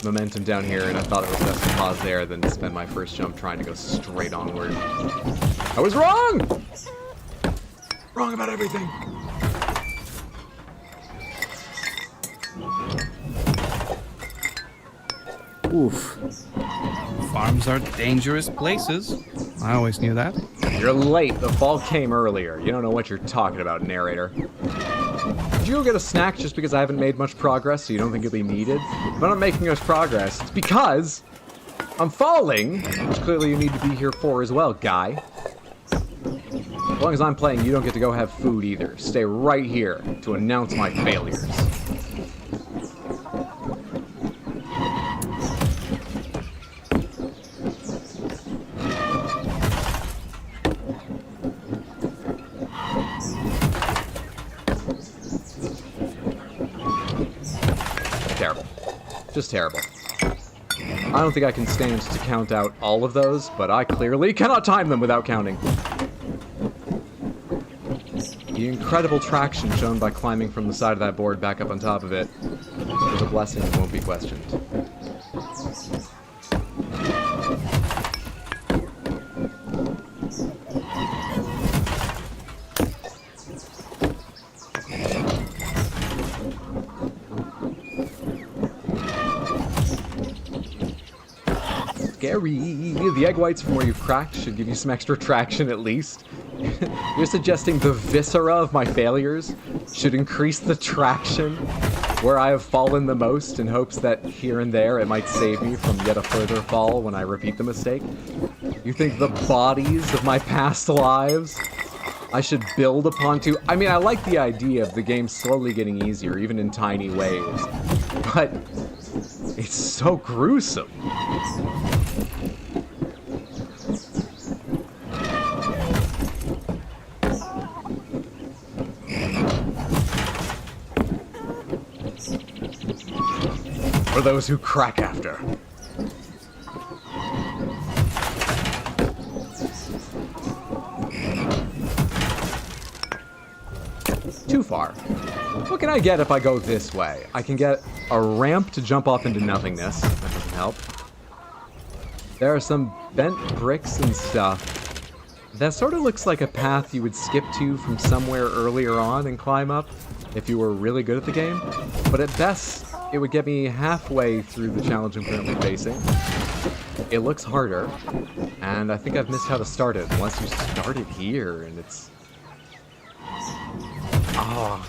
momentum down here, and I thought it was best to pause there than to spend my first jump trying to go straight onward. I was wrong! Wrong about everything. Oof. Farms are dangerous places. I always knew that. You're late. The fall came earlier. You don't know what you're talking about, narrator. Did you go get a snack just because I haven't made much progress, so you don't think it'll be needed? If I'm not making much progress, it's because I'm falling, which clearly you need to be here for as well, guy. As long as I'm playing, you don't get to go have food either. Stay right here to announce my failures. Terrible. Just terrible. I don't think I can stand to count out all of those, but I clearly cannot time them without counting. The incredible traction shown by climbing from the side of that board back up on top of it is a blessing that won't be questioned. Scary. The egg whites from where you cracked should give you some extra traction at least. You're suggesting the viscera of my failures should increase the traction where I have fallen the most in hopes that here and there it might save me from yet a further fall when I repeat the mistake? You think the bodies of my past lives I should build upon to? I mean, I like the idea of the game slowly getting easier, even in tiny ways, but it's so gruesome. For those who crack after. Too far. What can I get if I go this way? I can get a ramp to jump off into nothingness. That doesn't help. There are some bent bricks and stuff That sort of looks like a path you would skip to from somewhere earlier on and climb up if you were really good at the game. But at best, it would get me halfway through the challenge I'm currently facing. It looks harder, and I think I've missed how to start it. Unless you start it here, and it's... Oh,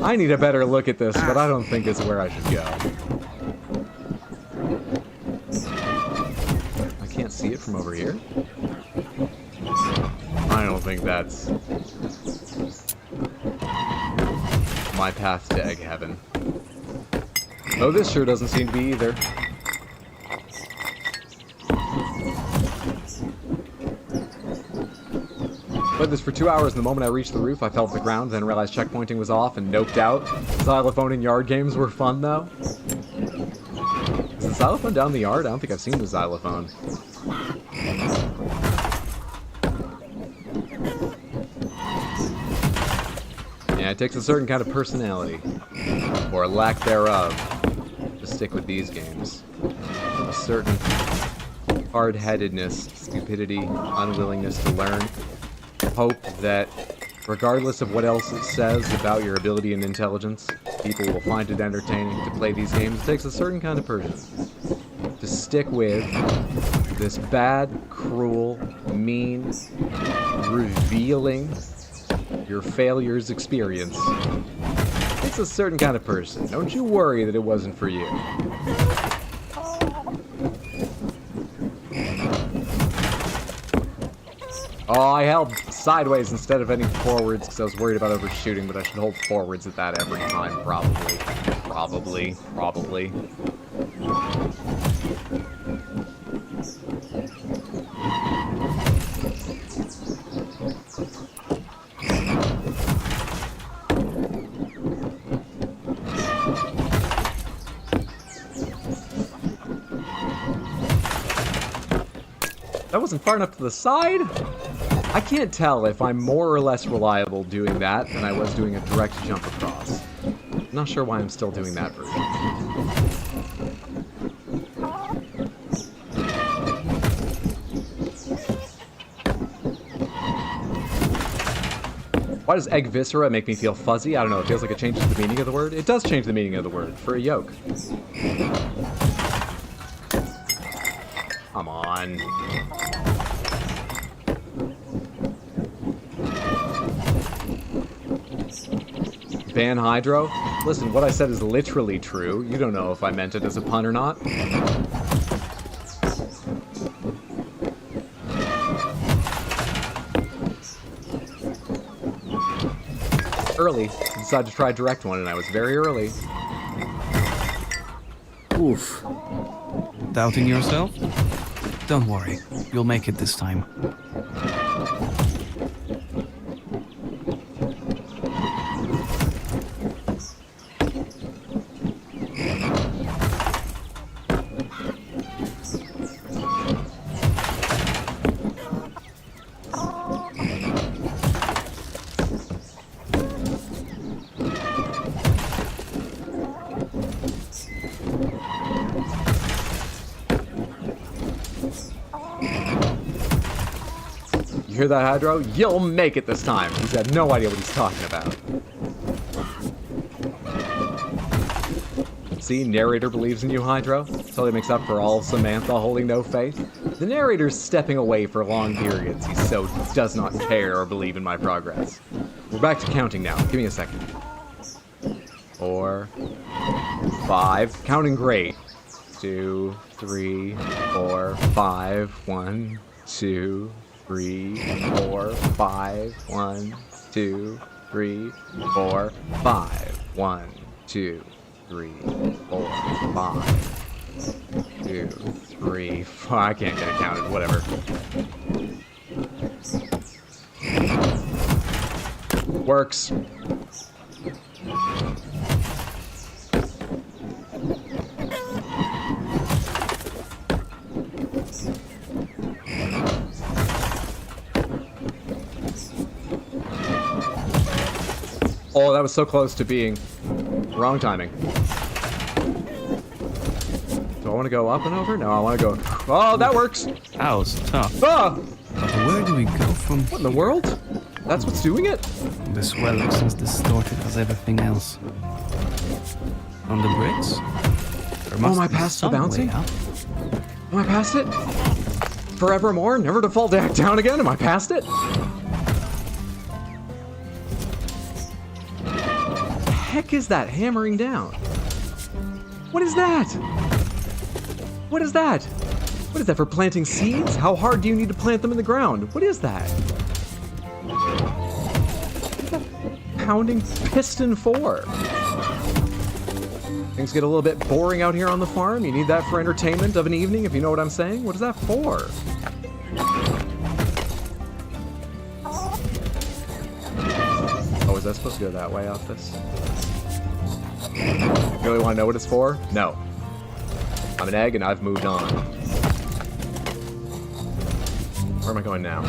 I need a better look at this, but I don't think it's where I should go. I can't see it from over here. I don't think that's my path to egg heaven. Oh, this sure doesn't seem to be either. Played this for 2 hours, and the moment I reached the roof, I fell to the ground, then realized checkpointing was off and noped out. Xylophone and yard games were fun, though. Is the xylophone down the yard? I don't think I've seen the xylophone. Yeah, it takes a certain kind of personality, or lack thereof, to stick with these games. A certain hard-headedness, stupidity, unwillingness to learn, hope that, regardless of what else it says about your ability and intelligence, people will find it entertaining to play these games. It takes a certain kind of person to stick with this bad, cruel, mean, revealing your failures experience. It's a certain kind of person. Don't you worry that it wasn't for you. Oh, I held sideways instead of heading forwards because I was worried about overshooting, but I should hold forwards at that every time, probably. Probably. That wasn't far enough to the side? I can't tell if I'm more or less reliable doing that than I was doing a direct jump across. I'm not sure why I'm still doing that version. Why does egg viscera make me feel fuzzy? I don't know, it feels like it changes the meaning of the word. It does change the meaning of the word, for a yolk. Come on. Ban Hydro? Listen, what I said is literally true. You don't know if I meant it as a pun or not. Early. I decided to try direct one, and I was very early. Oof. Doubting yourself? Don't worry, you'll make it this time. You hear that, Hydro? You'll make it this time. He's got no idea what he's talking about. See, narrator believes in you, Hydro. Totally makes up for all Samantha holding no faith. The narrator's stepping away for long periods. He so does not care or believe in my progress. We're back to counting now. Give me a second. 4, 5. Counting great. 2, 3, 4, 5. 1, 2, 3, 4, 5. 1, 2, 3, 4, 5. 1, 2, 3, 4, 5. 2, 3, 4. I can't get it counted. Whatever. Works. Oh, that was so close to being wrong timing. Do I want to go up and over? No, I want to go... Oh, that works! That was tough. Oh! But where do we go from What in the world? That's what's doing it? This well looks as distorted as everything else. On the bricks? There must am I be past the some way bouncing? up. Am I past it? Forevermore, never to fall down again? Am I past it? The heck is that hammering down? What is that? What is that? What is that, for planting seeds? How hard do you need to plant them in the ground? What is that? What's that pounding piston for? Things get a little bit boring out here on the farm. You need that for entertainment of an evening, if you know what I'm saying. What is that for? Oh, is that supposed to go that way off this? You really want to know what it's for? No. I'm an egg and I've moved on. Where am I going now?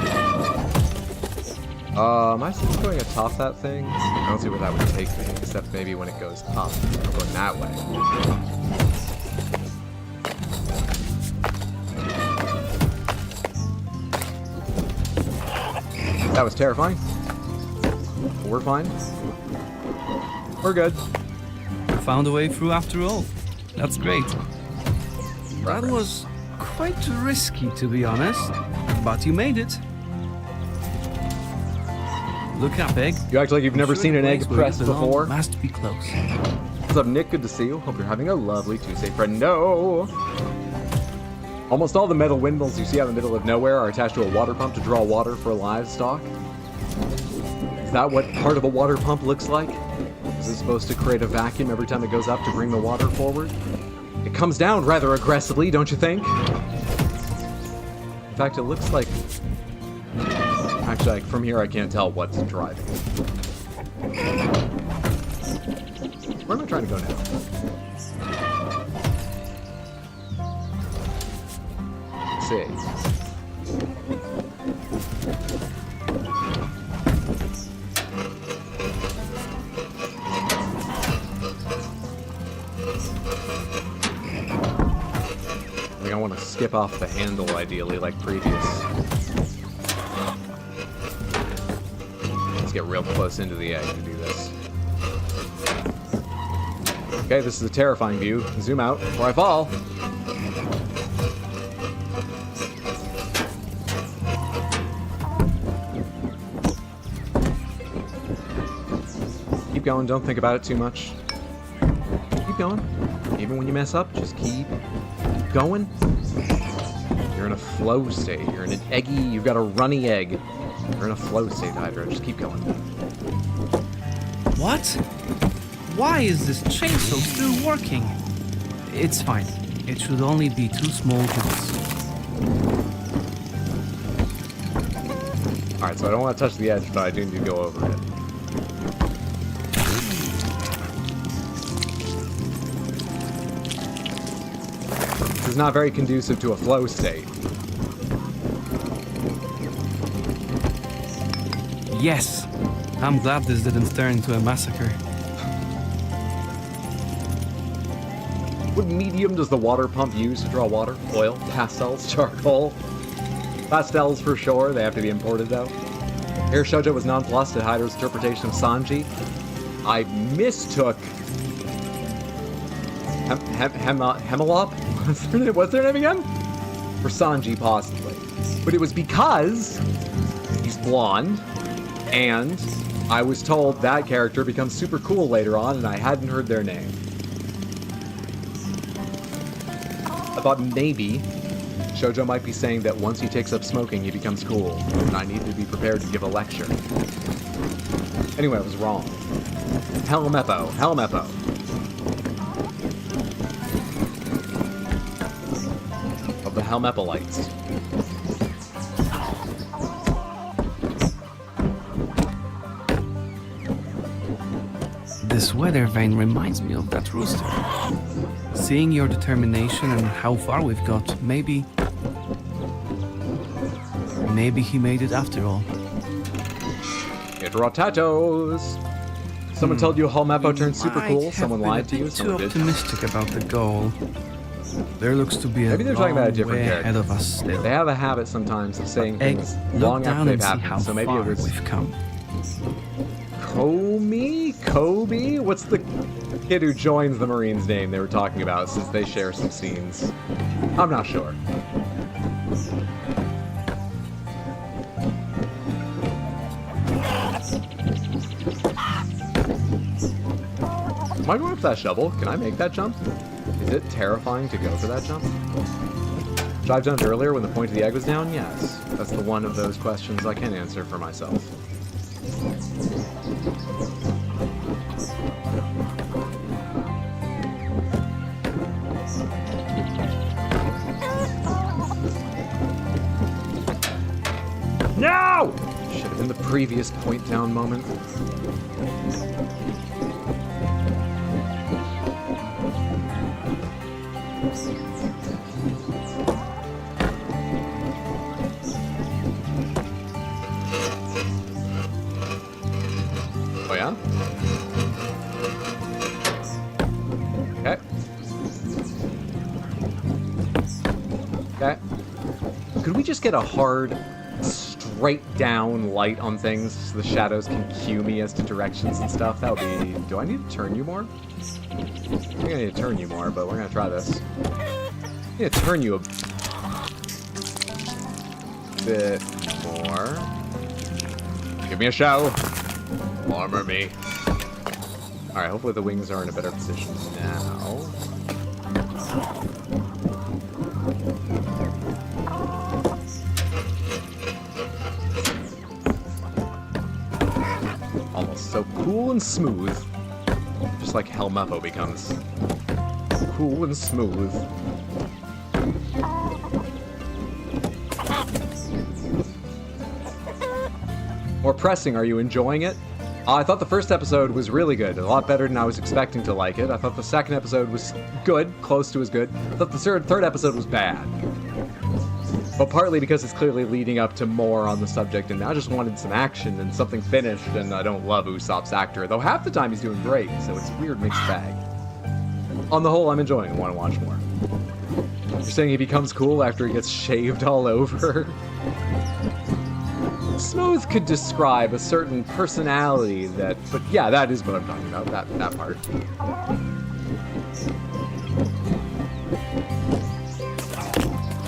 Am I still going atop that thing? I don't see where that would take me, except maybe when it goes up. I'm going that way. That was terrifying. We're fine. We're good. You found a way through after all. That's great. That was quite risky, to be honest. But you made it. Look up, Egg. You act like you've never Sure seen the an egg place where you pressed belong before. Must be close. What's up, Nick? Good to see you. Hope you're having a lovely Tuesday, friend. No! Almost all the metal windmills you see out in the middle of nowhere are attached to a water pump to draw water for livestock. Is that what part of a water pump looks like? Is it supposed to create a vacuum every time it goes up to bring the water forward? It comes down rather aggressively, don't you think? In fact, it looks like... Actually, like, from here I can't tell what's driving it. Where am I trying to go now? Let's see. I think I want to skip off the handle, ideally, like previous. Let's get real close into the egg to do this. Okay, this is a terrifying view. Zoom out before I fall. Keep going, don't think about it too much. Keep going. Even when you mess up, just keep going. You're in a flow state. You're in an eggy, you've got a runny egg. You're in a flow state, Hydra. Just keep going. What? Why is this chainsaw still working? It's fine. It should only be 2 small bits. Alright, so I don't want to touch the edge, but I do need to go over it. This is not very conducive to a flow state. Yes! I'm glad this didn't turn into a massacre. What medium does the water pump use to draw water? Oil? Pastels? Charcoal? Pastels for sure. They have to be imported, though. Here, Shoujo was nonplussed at Hydra's interpretation of Sanji. I mistook... Hemelop? What's their name again? For Sanji, possibly. But it was because he's blonde, and I was told that character becomes super cool later on, and I hadn't heard their name. I thought maybe Shoujo might be saying that once he takes up smoking, he becomes cool, and I needed to be prepared to give a lecture. Anyway, I was wrong. Helmeppo. Helmeppo. Of the Helmeppolites. This weather vane reminds me of that rooster. Seeing your determination and how far we've got, maybe he made it after all. Get rotatos! Someone told you Helmeppo turned super cool, someone lied to you, Too someone did. optimistic about the goal. There looks to be a Maybe they're talking about a long different way character. ahead of us still. They have a habit sometimes of saying Egg, things look long down after and they've see how happened. So maybe far it was we've come. Kobe? What's the kid who joins the Marines name they were talking about, since they share some scenes? I'm not sure. Am I going up that shovel? Can I make that jump? Is it terrifying to go for that jump? Should I have done it earlier when the point of the egg was down? Yes. That's the one of those questions I can answer for myself. No! Should have been the previous point down moment. Oh yeah? Okay. Okay. Could we just get a hard, straight down light on things so the shadows can cue me as to directions and stuff? That would be... Do I need to turn you more? I think I need to turn you more, but we're gonna try this. I need to turn you a bit more. Give me a show. Armor me. Alright, hopefully the wings are in a better position now. Almost so cool and smooth. Just like Helmeppo becomes. Cool and smooth. More pressing, are you enjoying it? I thought the first episode was really good, a lot better than I was expecting to like it. I thought the second episode was good, close to as good. I thought the third episode was bad. But partly because it's clearly leading up to more on the subject, and I just wanted some action and something finished, and I don't love Usopp's actor, though half the time he's doing great, so it's a weird mixed bag. On the whole, I'm enjoying it, want to watch more. You're saying he becomes cool after he gets shaved all over? Smooth could describe a certain personality that... But yeah, that is what I'm talking about, that part.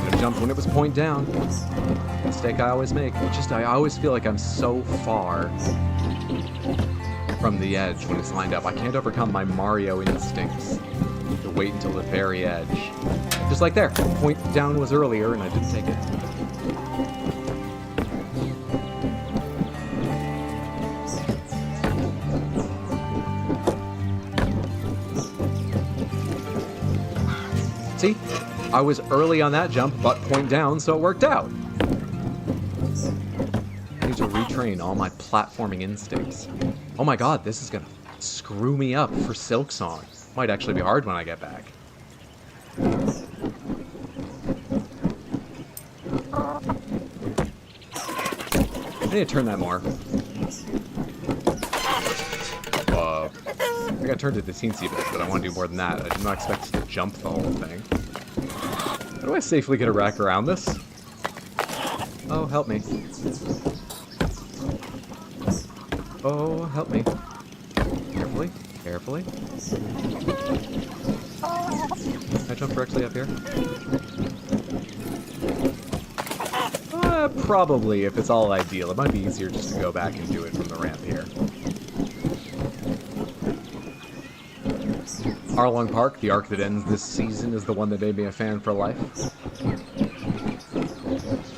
I jumped when it was point down. Mistake I always make. I always feel like I'm so far from the edge when it's lined up. I can't overcome my Mario instincts to wait until the very edge. Just like there. Point down was earlier and I didn't take it. See? I was early on that jump, but point down, so it worked out. I need to retrain all my platforming instincts. Oh my god, this is gonna screw me up for Silksong. Might actually be hard when I get back. I need to turn that more. I think I turned it to teensy bit, but I want to do more than that. I did not expect to jump the whole thing. How do I safely get a rack around this? Oh, help me. Oh, help me. Carefully, carefully. Can I jump directly up here? Probably, if it's all ideal. It might be easier just to go back and do it from the ramp here. Arlong Park, the arc that ends this season, is the one that made me a fan for life.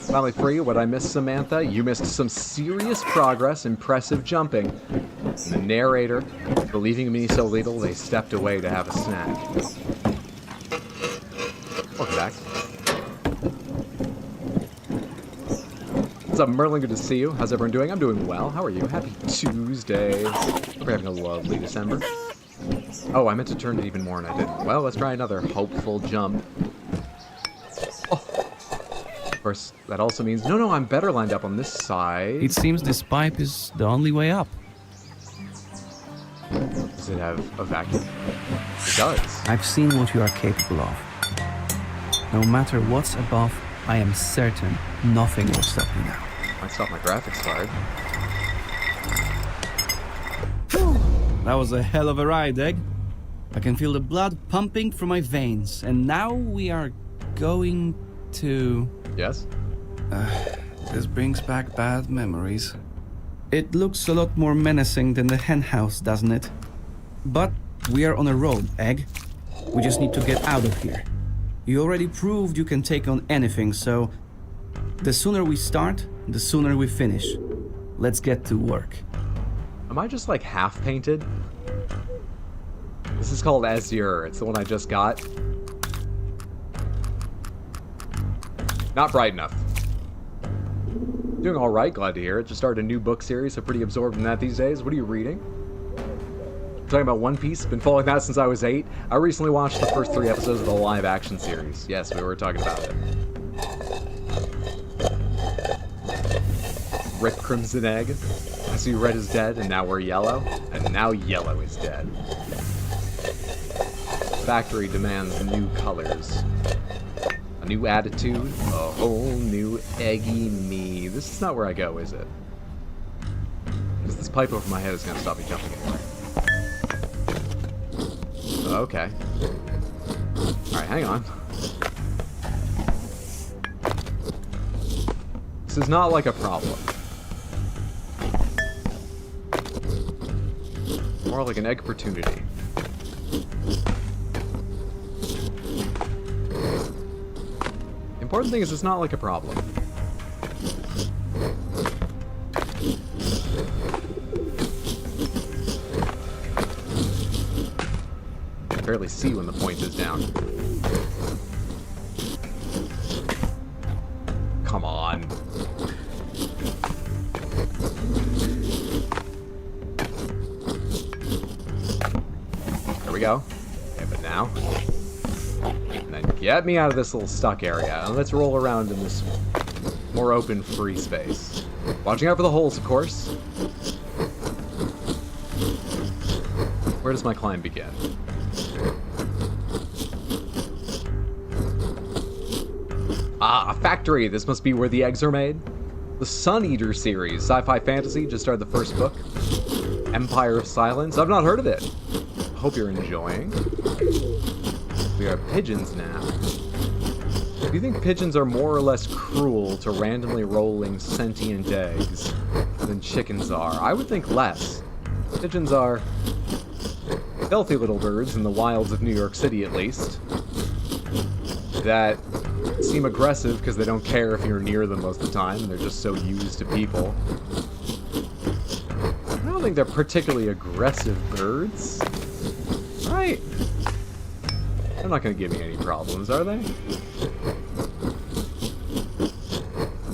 Finally free, what I missed, Samantha? You missed some serious progress, impressive jumping. And the narrator, believing me so little, they stepped away to have a snack. Welcome back. What's up, Merlin? Good to see you. How's everyone doing? I'm doing well. How are you? Happy Tuesday. Hope you're having a lovely December. Oh, I meant to turn it even more and I didn't. Well, let's try another hopeful jump. Oh. Of course, that also means... No, I'm better lined up on this side. It seems this pipe is the only way up. Does it have a vacuum? It does. I've seen what you are capable of. No matter what's above, I am certain nothing will stop me now. Might stop my graphics card. That was a hell of a ride, Egg. I can feel the blood pumping through my veins, and now we are going to... Yes? This brings back bad memories. It looks a lot more menacing than the hen house, doesn't it? But we are on a road, Egg. We just need to get out of here. You already proved you can take on anything, so the sooner we start, the sooner we finish. Let's get to work. Am I just like half painted? This is called Azure. It's the one I just got. Not bright enough. Doing alright, glad to hear it. Just started a new book series, so pretty absorbed in that these days. What are you reading? Talking about One Piece. Been following that since I was 8. I recently watched the first 3 episodes of the live action series. Yes, we were talking about it. Rip Crimson Egg. I see red is dead, and now we're yellow. And now yellow is dead. Factory demands new colors. A new attitude. A whole new eggy me. This is not where I go, is it? Because this pipe over my head is going to stop me jumping anyway. Okay. Alright, hang on. This is not like a problem. More like an egg opportunity. The important thing is it's not like a problem. I can barely see when the point is down. Come on. There we go. Okay, but now... And then get me out of this little stuck area, and let's roll around in this more open, free space. Watching out for the holes, of course. Where does my climb begin? Ah, a factory! This must be where the eggs are made. The Sun Eater series, sci-fi fantasy, just started the first book. Empire of Silence. I've not heard of it. Hope you're enjoying. We are pigeons now. Do you think pigeons are more or less cruel to randomly rolling sentient eggs than chickens are? I would think less. Pigeons are healthy little birds in the wilds of New York City, at least, that seem aggressive because they don't care if you're near them most of the time. They're just so used to people. I don't think they're particularly aggressive birds. Right? They're not going to give me any problems, are they?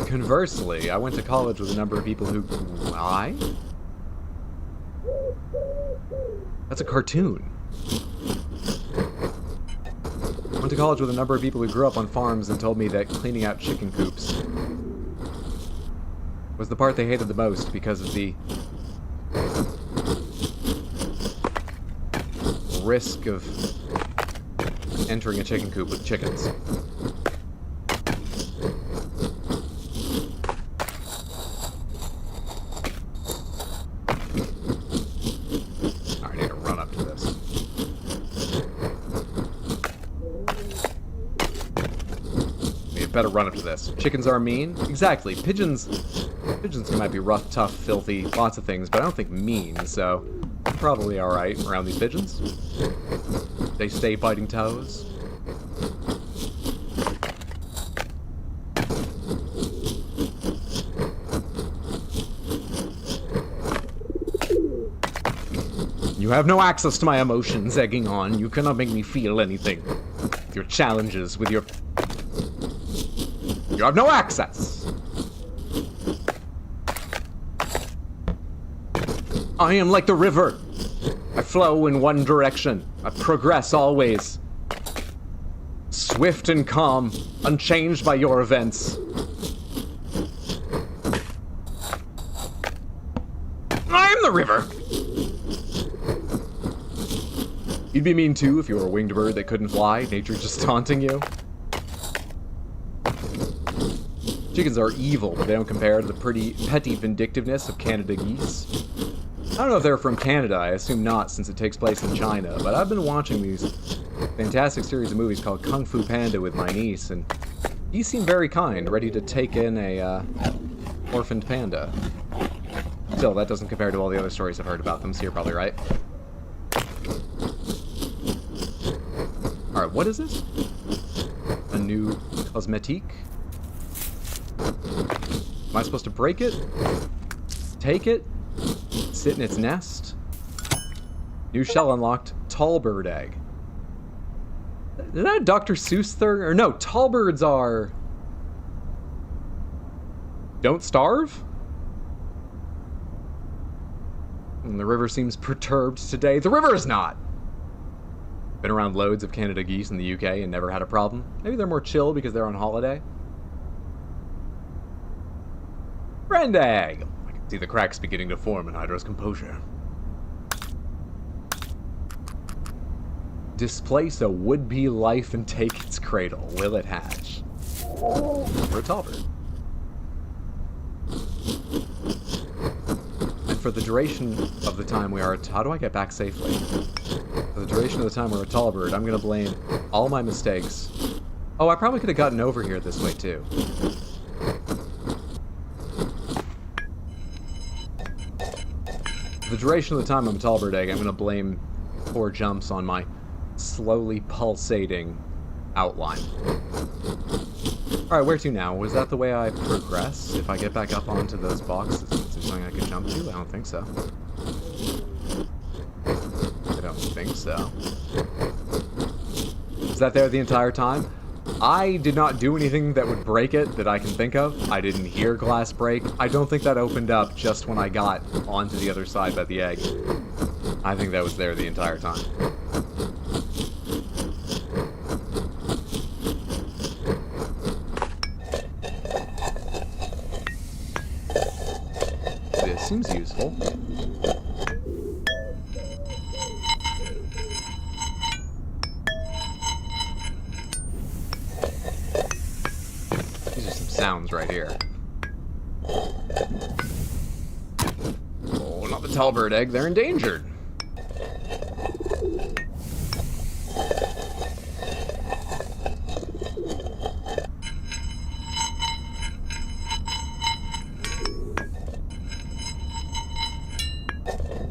Conversely, I went to college with a number of people who... Why? That's a cartoon. I went to college with a number of people who grew up on farms and told me that cleaning out chicken coops was the part they hated the most because of the risk of entering a chicken coop with chickens. I need to run up to this. Better run up to this. Chickens are mean? Exactly. Pigeons might be rough, tough, filthy, lots of things, but I don't think mean, so I'm probably alright around these pigeons. They stay biting toes. You have no access to my emotions, egging on. You cannot make me feel anything. With your challenges, with your... You have no access! I am like the river. I flow in one direction. I progress always. Swift and calm, unchanged by your events. I am the river! You'd be mean too if you were a winged bird that couldn't fly, nature just taunting you. Chickens are evil, but they don't compare to the pretty petty vindictiveness of Canada geese. I don't know if they're from Canada, I assume not since it takes place in China, but I've been watching these fantastic series of movies called Kung Fu Panda with my niece, and he seemed very kind, ready to take in a orphaned panda. Still, that doesn't compare to all the other stories I've heard about them, so you're probably right. Alright, what is this? A new cosmetique? Am I supposed to break it? Take it? Sit in its nest? New shell unlocked. Tallbird egg. Is that a Dr. Seuss thing? Or no, tallbirds are... Don't starve? And the river seems perturbed today. The river is not! Been around loads of Canada geese in the UK and never had a problem. Maybe they're more chill because they're on holiday. Friend egg! I can see the cracks beginning to form in Hydra's composure. Displace a would-be life and take its cradle. Will it hatch? For a tallbird. And for the duration of the time we are... How do I get back safely? For the duration of the time we're a tallbird, I'm gonna blame all my mistakes. Oh, I probably could have gotten over here this way, too. For the duration of the time I'm a tallbird egg, I'm gonna blame poor jumps on my slowly pulsating outline. Alright, where to now? Was that the way I progress? If I get back up onto those boxes, is there something I can jump to? I don't think so. I don't think so. Was that there the entire time? I did not do anything that would break it that I can think of. I didn't hear glass break. I don't think that opened up just when I got onto the other side by the egg. I think that was there the entire time. This seems useful. These are some sounds right here. Oh, not the tallbird egg, they're endangered.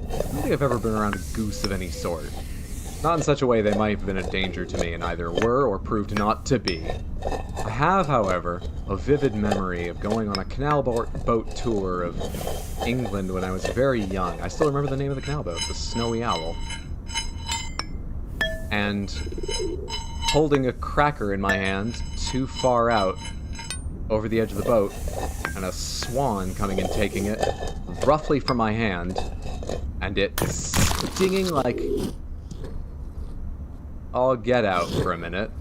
I don't think I've ever been around a goose of any sort. Not in such a way they might have been a danger to me and either were or proved not to be. I have, however, a vivid memory of going on a canal boat tour of England when I was very young. I still remember the name of the canal boat, the Snowy Owl. And holding a cracker in my hand too far out over the edge of the boat, and a swan coming and taking it roughly from my hand, and it stinging like... I'll get out for a minute.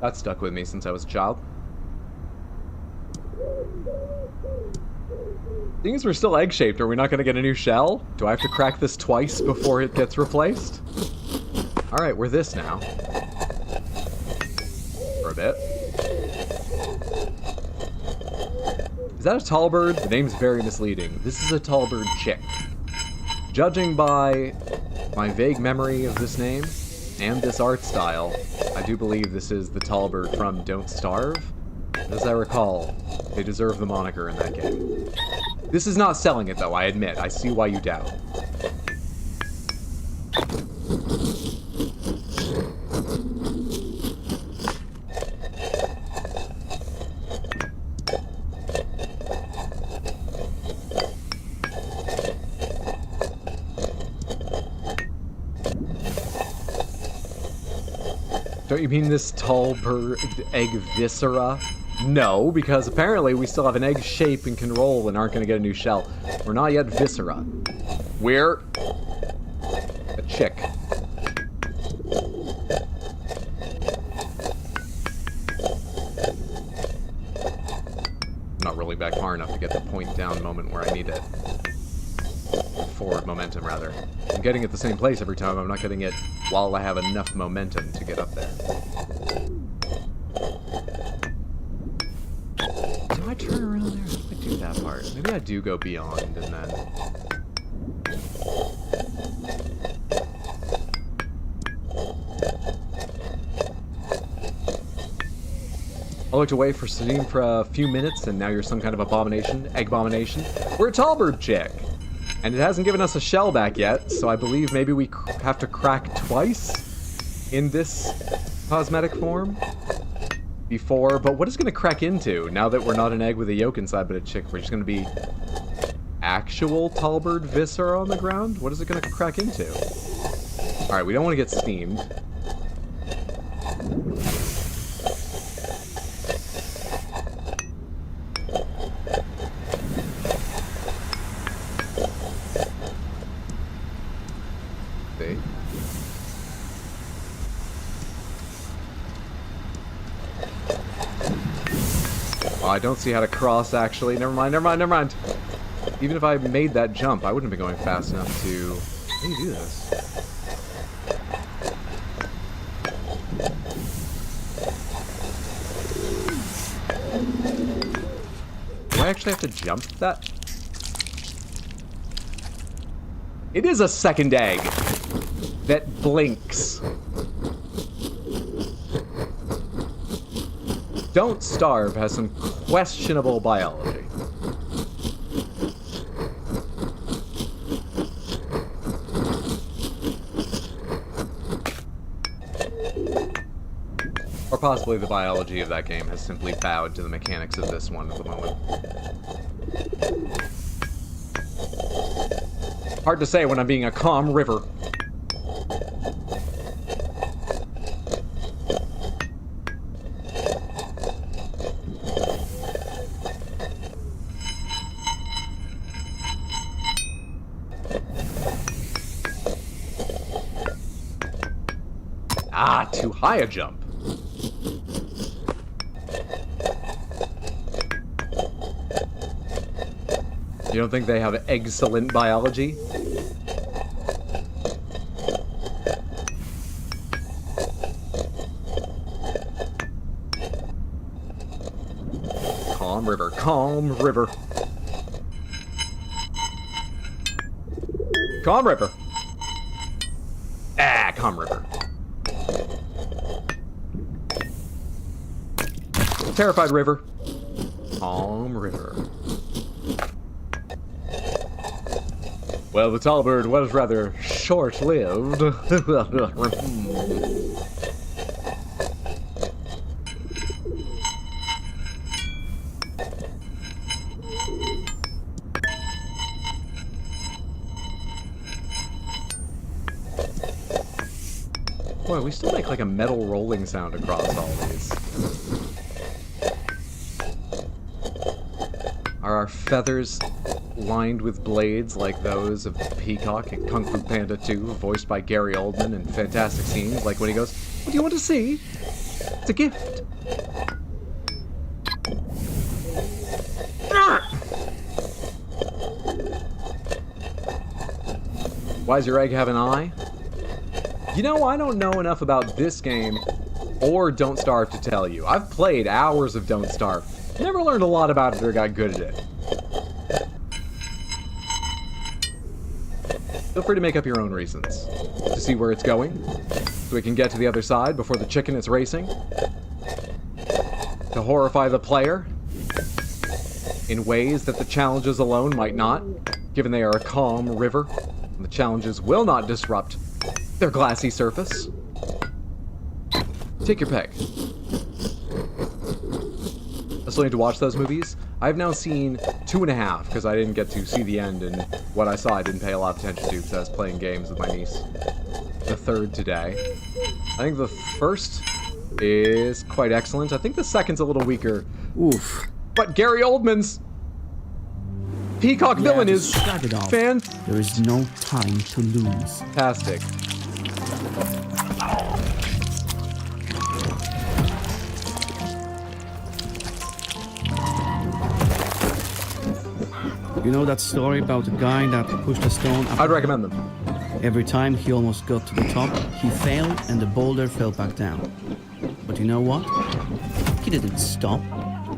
That stuck with me since I was a child. Things were still egg-shaped. Are we not going to get a new shell? Do I have to crack this twice before it gets replaced? Alright, we're this now. For a bit. Is that a tallbird? The name's very misleading. This is a tallbird chick. Judging by my vague memory of this name and this art style, I do believe this is the tallbird from Don't Starve. As I recall, they deserve the moniker in that game. This is not selling it, though, I admit. I see why you doubt. Don't you mean this tallbird egg viscera? No, because apparently we still have an egg shape and can roll and aren't going to get a new shell. We're not yet viscera. We're a chick. I'm not really back far enough to get the point down moment where I need it. forward momentum, rather. I'm getting at the same place every time. I'm not getting it while I have enough momentum to get up there. Do I turn around there? How do I do that part? Maybe I do go beyond and then... I looked away for Steam for a few minutes, and now you're some kind of abomination, egg abomination. We're a Talbert chick, and it hasn't given us a shell back yet, so I believe maybe we have to crack twice in this cosmetic form before. But what is going to crack into now that we're not an egg with a yolk inside, but a chick? We're just going to be actual Talbert viscera on the ground? What is it going to crack into? All right, we don't want to get steamed. I don't see how to cross, actually. Never mind. Even if I made that jump, I wouldn't have been going fast enough to... How do you do this? Do I actually have to jump that? It is a second egg that blinks. Don't Starve has some questionable biology. Or possibly the biology of that game has simply bowed to the mechanics of this one at the moment. Hard to say when I'm being a calm river. Ah, too high a jump. You don't think they have excellent biology? Calm river, calm river. Calm river. Ah, calm river. Terrified river. Calm river. Well, the Talbert was rather short-lived. Boy, we still make like a metal rolling sound across all these. Are our feathers lined with blades like those of the peacock in Kung Fu Panda 2, voiced by Gary Oldman in fantastic scenes, like when he goes, "What do you want to see? It's a gift." Why does your egg have an eye? You know, I don't know enough about this game or Don't Starve to tell you. I've played hours of Don't Starve. Never learned a lot about it or got good at it. Feel free to make up your own reasons to see where it's going, so we can get to the other side before the chicken is racing, to horrify the player in ways that the challenges alone might not, given they are a calm river, and the challenges will not disrupt their glassy surface. Take your pick. I still need to watch those movies. I've now seen 2.5 because I didn't get to see the end, and what I saw I didn't pay a lot of attention to because I was playing games with my niece. The third today. I think the first is quite excellent. I think the second's a little weaker. Oof. But Gary Oldman's Peacock villain is There is no time to lose. fantastic. You know that story about the guy that pushed a stone up? I'd recommend them. Every time he almost got to the top, he failed and the boulder fell back down. But you know what? He didn't stop,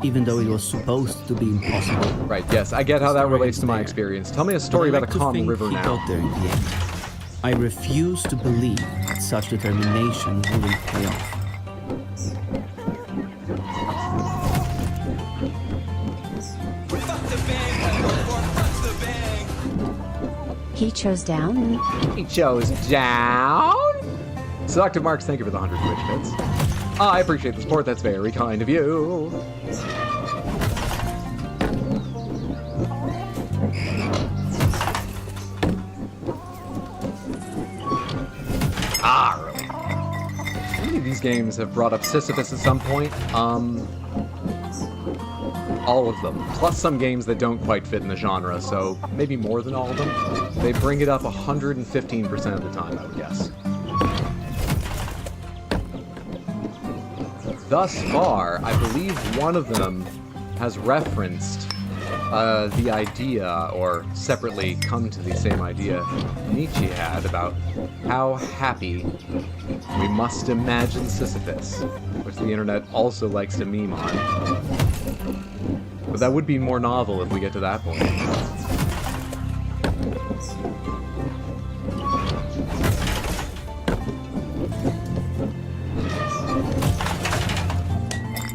even though it was supposed to be impossible. Right, yes, I get how that Story relates to my there. experience. Tell me a story But I about a like to calm think river he now. got there in the end. I refuse to believe that such determination wouldn't pay off. He chose down. He chose down. Seductive Marks, thank you for the 100 Twitch bits. I appreciate the support, that's very kind of you. Really? How many of these games have brought up Sisyphus at some point? All of them, plus some games that don't quite fit in the genre, so maybe more than all of them. They bring it up 115% of the time, I would guess. Thus far, I believe one of them has referenced the idea, or separately come to the same idea Nietzsche had about how happy we must imagine Sisyphus, which the internet also likes to meme on. But that would be more novel if we get to that point.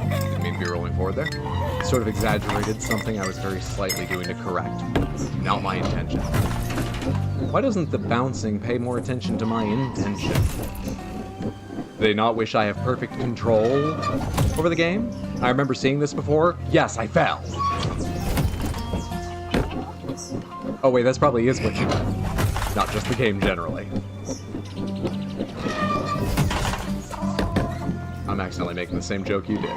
Didn't mean to be rolling forward there. Sort of exaggerated something I was very slightly doing to correct. Not my intention. Why doesn't the bouncing pay more attention to my intention? Do they not wish I have perfect control over the game? I remember seeing this before. Yes, I fell. Oh wait, that's probably is what you meant. Not just the game generally. I'm accidentally making the same joke you did.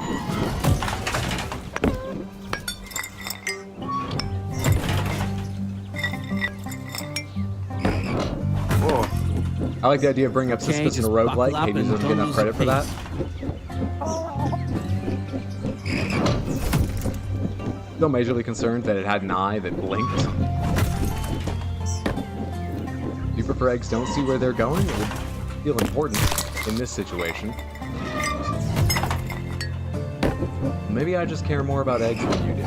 Whoa. I like the idea of bringing up Sisyphus in a roguelike. Hades doesn't get enough credit for that. Still majorly concerned that it had an eye that blinked. Do you prefer eggs don't see where they're going? It would feel important in this situation. Maybe I just care more about eggs than you do.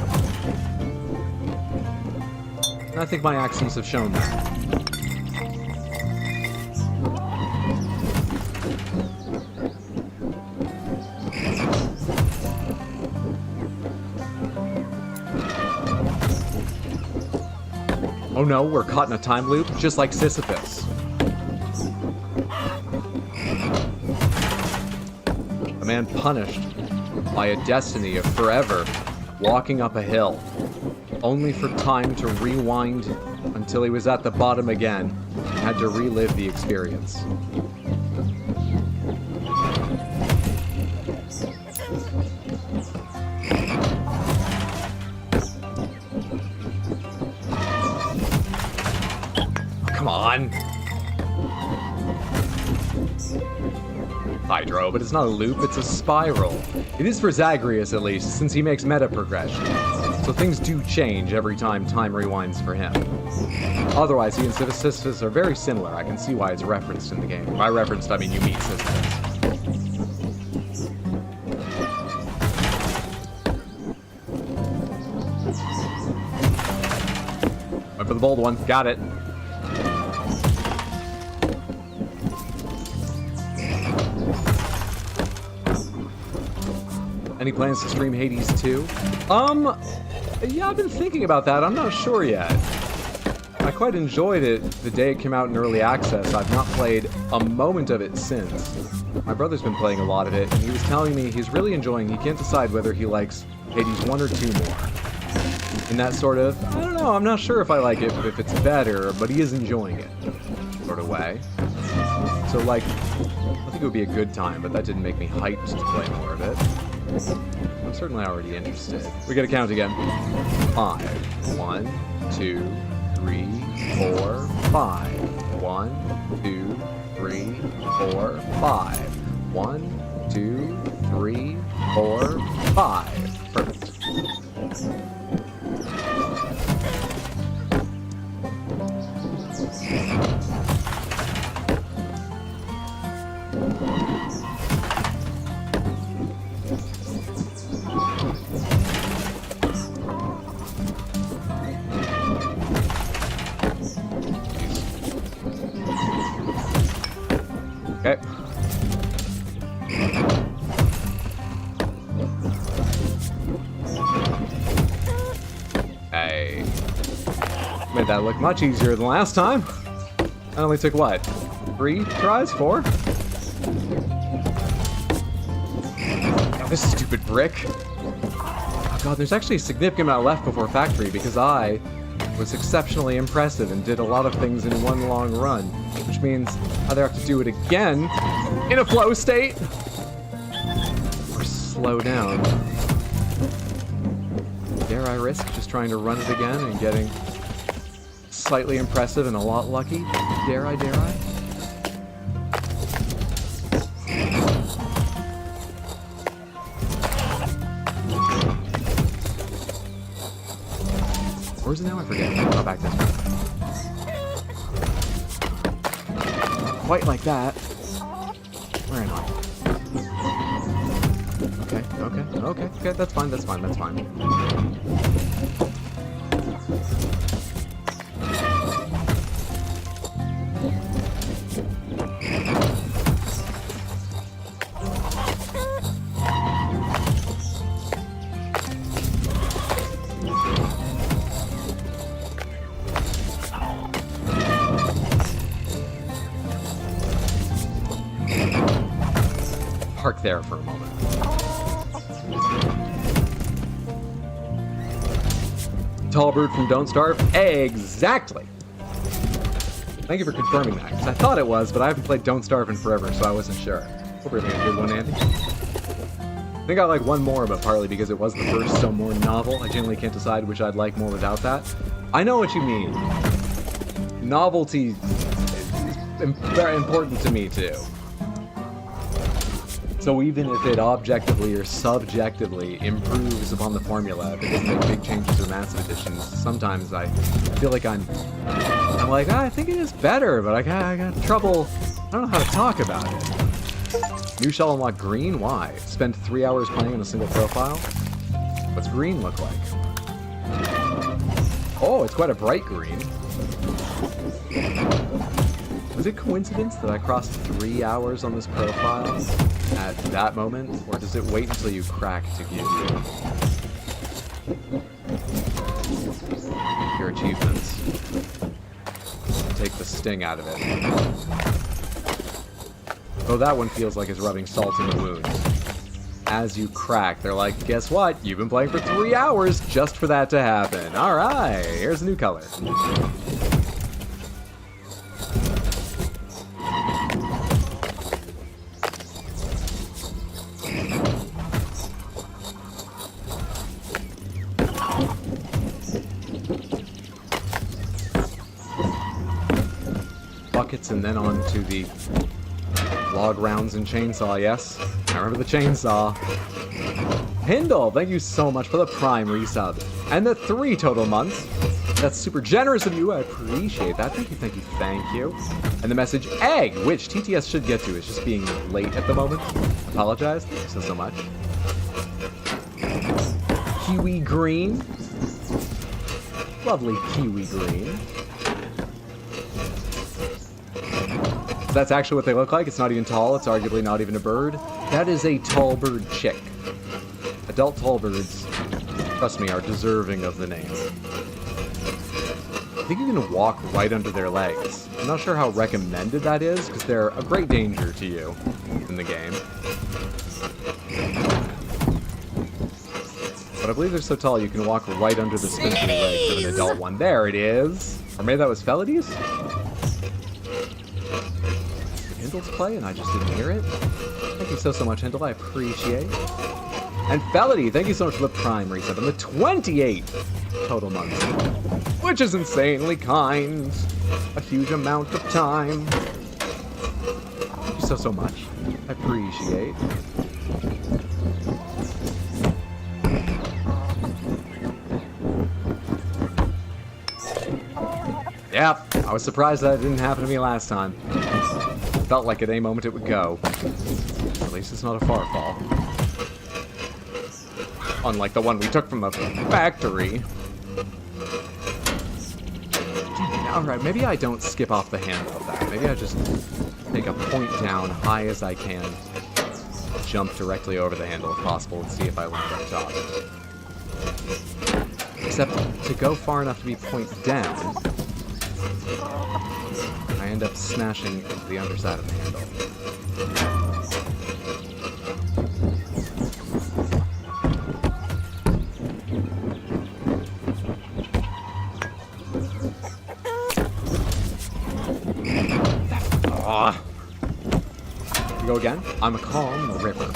And I think my actions have shown that. Oh no, we're caught in a time loop, just like Sisyphus. A man punished by a destiny of forever walking up a hill, only for time to rewind until he was at the bottom again and had to relive the experience. Come on! Hydro, but it's not a loop, it's a spiral. It is for Zagreus, at least, since he makes meta progression. So things do change every time time rewinds for him. Otherwise, he and Sisyphus are very similar. I can see why it's referenced in the game. By referenced, I mean you meet Sisyphus. Went for the bold one. Got it. Any plans to stream Hades 2? Yeah, I've been thinking about that. I'm not sure yet. I quite enjoyed it the day it came out in early access. I've not played a moment of it since. My brother's been playing a lot of it, and he was telling me he's really enjoying. He can't decide whether he likes Hades 1 or 2 more. In that sort of, I don't know, I'm not sure if I like it, if it's better, but he is enjoying it, sort of way. So, like, I think it would be a good time, but that didn't make me hyped to play more of it. I'm certainly already interested. We gotta count again. 5. 1, 2, 3, 4, 5. 1, 2, 3, 4, 5. 1, 2, 3, 4, 5. Perfect. Made that look much easier than last time. I only took, what, 3 tries? 4? Oh, this stupid brick. Oh god, there's actually a significant amount left before factory because I was exceptionally impressive and did a lot of things in one long run, which means I either have to do it again in a flow state or slow down. Dare I risk just trying to run it again and getting slightly impressive and a lot lucky? Dare I, dare I? Where's it now? I forget. Oh, back this way. Quite like that. Where am I? Okay, that's fine, that's fine. Park there for a moment. Tall bird from Don't Starve? Exactly! Thank you for confirming that, because I thought it was, but I haven't played Don't Starve in forever, so I wasn't sure. Hope you're having a good one, Andy. I think I like one more, but partly because it was the first, so more novel. I generally can't decide which I'd like more without that. I know what you mean. Novelty is very important to me, too. So even if it objectively or subjectively improves upon the formula, if it doesn't make big changes or massive additions, sometimes I feel like I'm like, I think it is better, but I got trouble. I don't know how to talk about it. New shell unlock green? Why? Spend 3 hours playing on a single profile? What's green look like? Oh, it's quite a bright green. Was it coincidence that I crossed 3 hours on this profile at that moment, or does it wait until you crack to give you your achievements? Take the sting out of it. Oh, that one feels like it's rubbing salt in the wound. As you crack, they're like, guess what? You've been playing for 3 hours just for that to happen. Alright, here's a new color. Buckets and then on to the log rounds and chainsaw, yes? I remember the chainsaw. Hindle, thank you so much for the Prime resub. And the 3 total months. That's super generous of you, I appreciate that. Thank you. And the message, egg, which TTS should get to, is just being late at the moment. Apologize, thank you so much. Kiwi green. Lovely kiwi green. That's actually what they look like. It's not even tall. It's arguably not even a bird. That is a tall bird chick. Adult tall birds, trust me, are deserving of the name. I think you can walk right under their legs. I'm not sure how recommended that is, because they're a great danger to you in the game. But I believe they're so tall you can walk right under the spindly legs of an adult one. There it is! Or maybe that was Felidys? Hindle's play and I just didn't hear it. Thank you so much, Hindle. I appreciate it. And Felody, thank you so much for the Prime resub and the 28 total months, which is insanely kind. A huge amount of time. Thank you so much. I appreciate. Yep, I was surprised that it didn't happen to me last time. Felt like at any moment it would go. At least it's not a far fall. Unlike the one we took from the factory. Alright, maybe I don't skip off the handle of that. Maybe I just take a point down high as I can. Jump directly over the handle if possible and see if I land up top. Except to go far enough to be point down, I end up smashing the underside of the handle. Ah. You go again? I'm a calm river.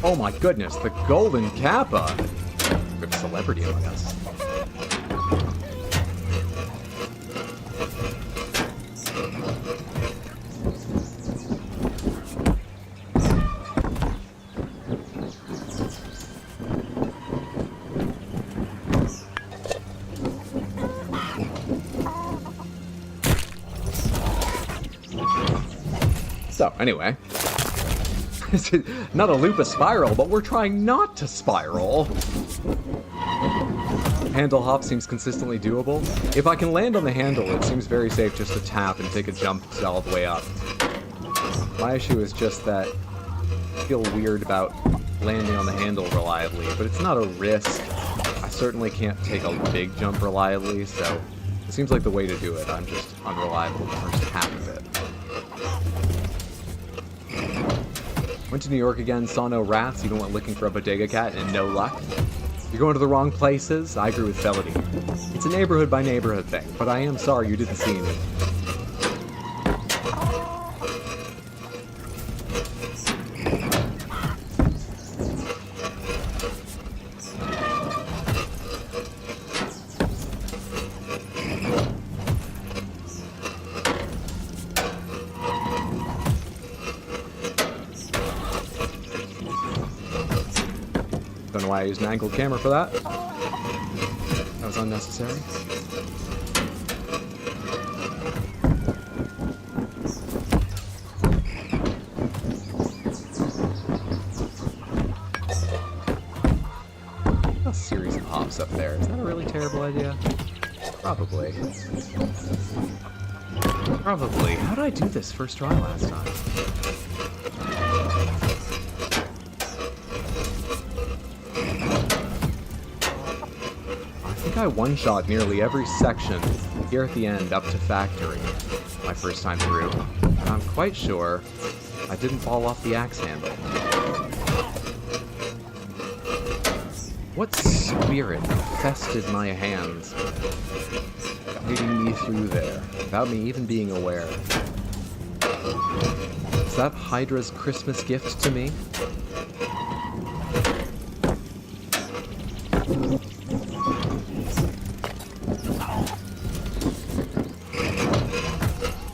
Oh my goodness, the Golden Kappa! Good celebrity among us. So, anyway. Not a loop, a spiral, but we're trying not to spiral. Handle hop seems consistently doable. If I can land on the handle, it seems very safe just to tap and take a jump all the way up. My issue is just that I feel weird about landing on the handle reliably, but it's not a risk. I certainly can't take a big jump reliably, so it seems like the way to do it. I'm just unreliable the first half of it. Went to New York again, saw no rats, even went looking for a bodega cat, and no luck. You're going to the wrong places. I agree with Felony. It's a neighborhood by neighborhood thing, but I am sorry you didn't see any. Don't know why I used an angled camera for that. That was unnecessary. A series of hops up there. Is that a really terrible idea? Probably. Probably. How did I do this first try last time? I one-shot nearly every section here at the end up to factory my first time through, and I'm quite sure I didn't fall off the axe handle. What spirit infested my hands, leading me through there without me even being aware? Is that Hydra's Christmas gift to me?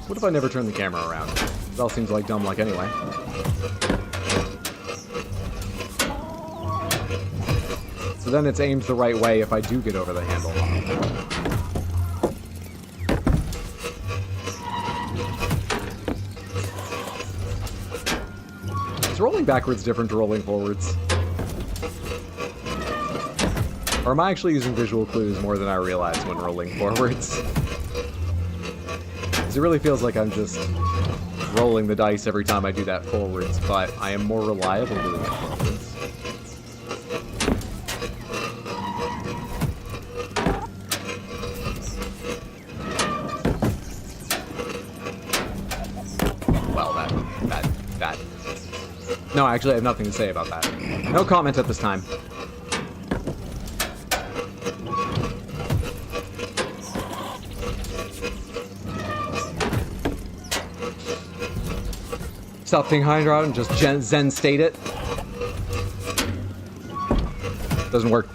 What if I never turn the camera around? It all seems like dumb luck anyway. So then it's aimed the right way if I do get over the handle. Is rolling backwards different to rolling forwards? Or am I actually using visual clues more than I realize when rolling forwards? It really feels like I'm just rolling the dice every time I do that forwards, but I am more reliable doing it forwards. Well, that. No, actually, I have nothing to say about that. No comment at this time. Stop being Hydra and just Zen state it. Doesn't work.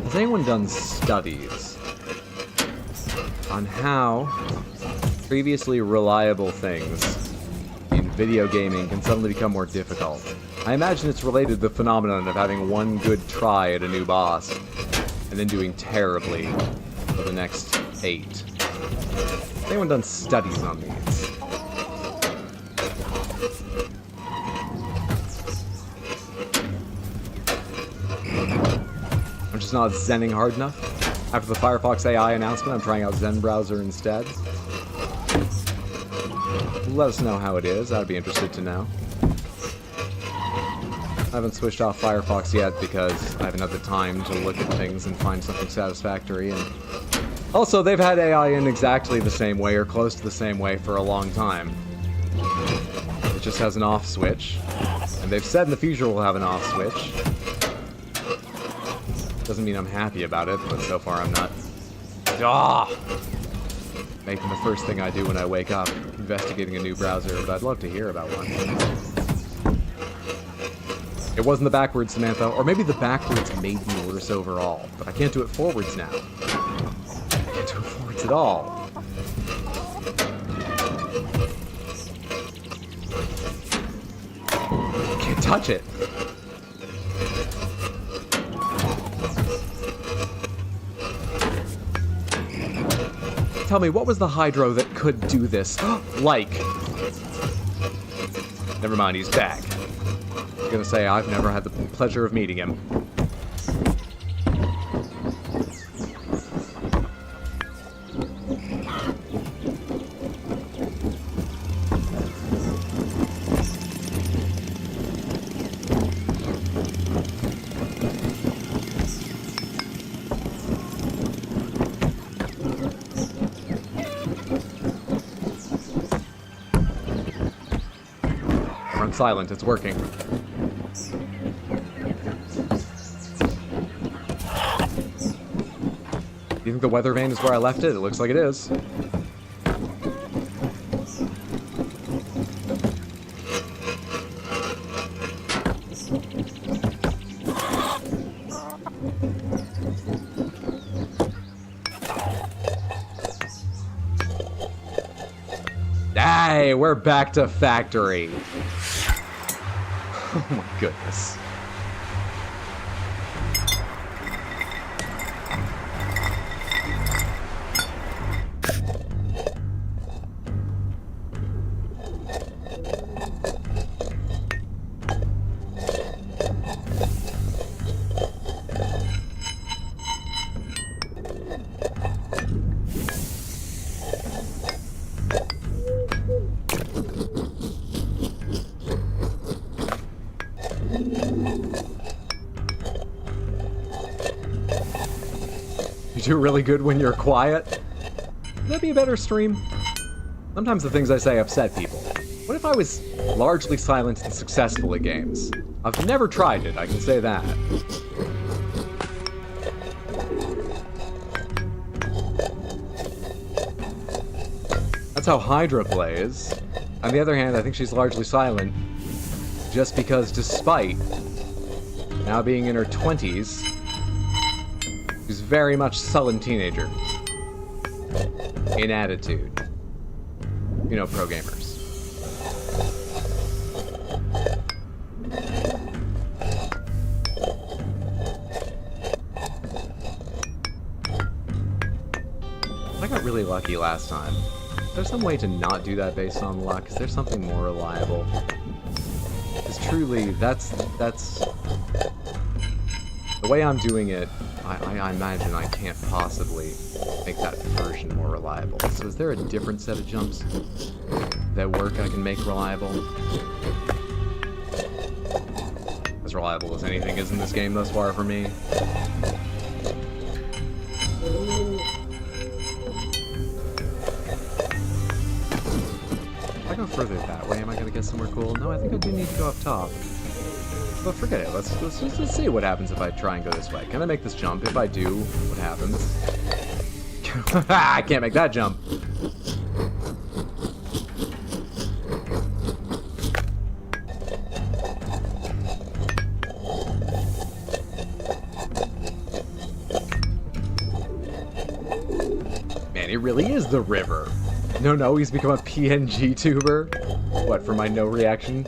Has anyone done studies on how previously reliable things in video gaming can suddenly become more difficult I imagine it's related to the phenomenon of having one good try at a new boss, and then doing terribly for the next 8. Has anyone done studies on these? I'm just not zenning hard enough. After the Firefox AI announcement, I'm trying out Zen Browser instead. Let us know how it is. I'd be interested to know. I haven't switched off Firefox yet because I haven't had the time to look at things and find something satisfactory. And also, they've had AI in exactly the same way or close to the same way for a long time. It just has an off switch. And they've said in the future we'll have an off switch. Doesn't mean I'm happy about it, but so far I'm not. Making the first thing I do when I wake up, investigating a new browser, but I'd love to hear about one. It wasn't the backwards, Samantha, or maybe the backwards made me worse overall, but I can't do it forwards now. I can't do it forwards at all. I can't touch it. Tell me, what was the Hydro that could do this? Like. Never mind, he's back. I was gonna say, I've never had the pleasure of meeting him. Silent, it's working. Do you think the weather vane is where I left it? It looks like it is. Hey, we're back to factory. Oh my goodness. Do really good when you're quiet? Would that be a better stream? Sometimes the things I say upset people. What if I was largely silent and successful at games? I've never tried it, I can say that. That's how Hydra plays. On the other hand, I think she's largely silent just because despite now being in her 20s, she's very much sullen teenager in attitude. You know, pro gamers. I got really lucky last time. There's some way to not do that based on luck. Is there something more reliable? Because truly, that's the way I'm doing it. I imagine I can't possibly make that version more reliable. So is there a different set of jumps that work I can make reliable? As reliable as anything is in this game thus far for me. If I go further that way, am I going to get somewhere cool? No, I think I do need to go up top. But forget it, let's see what happens if I try and go this way. Can I make this jump? If I do, what happens? I can't make that jump. Man, it really is the river. No, he's become a PNG tuber. What, for my no reaction?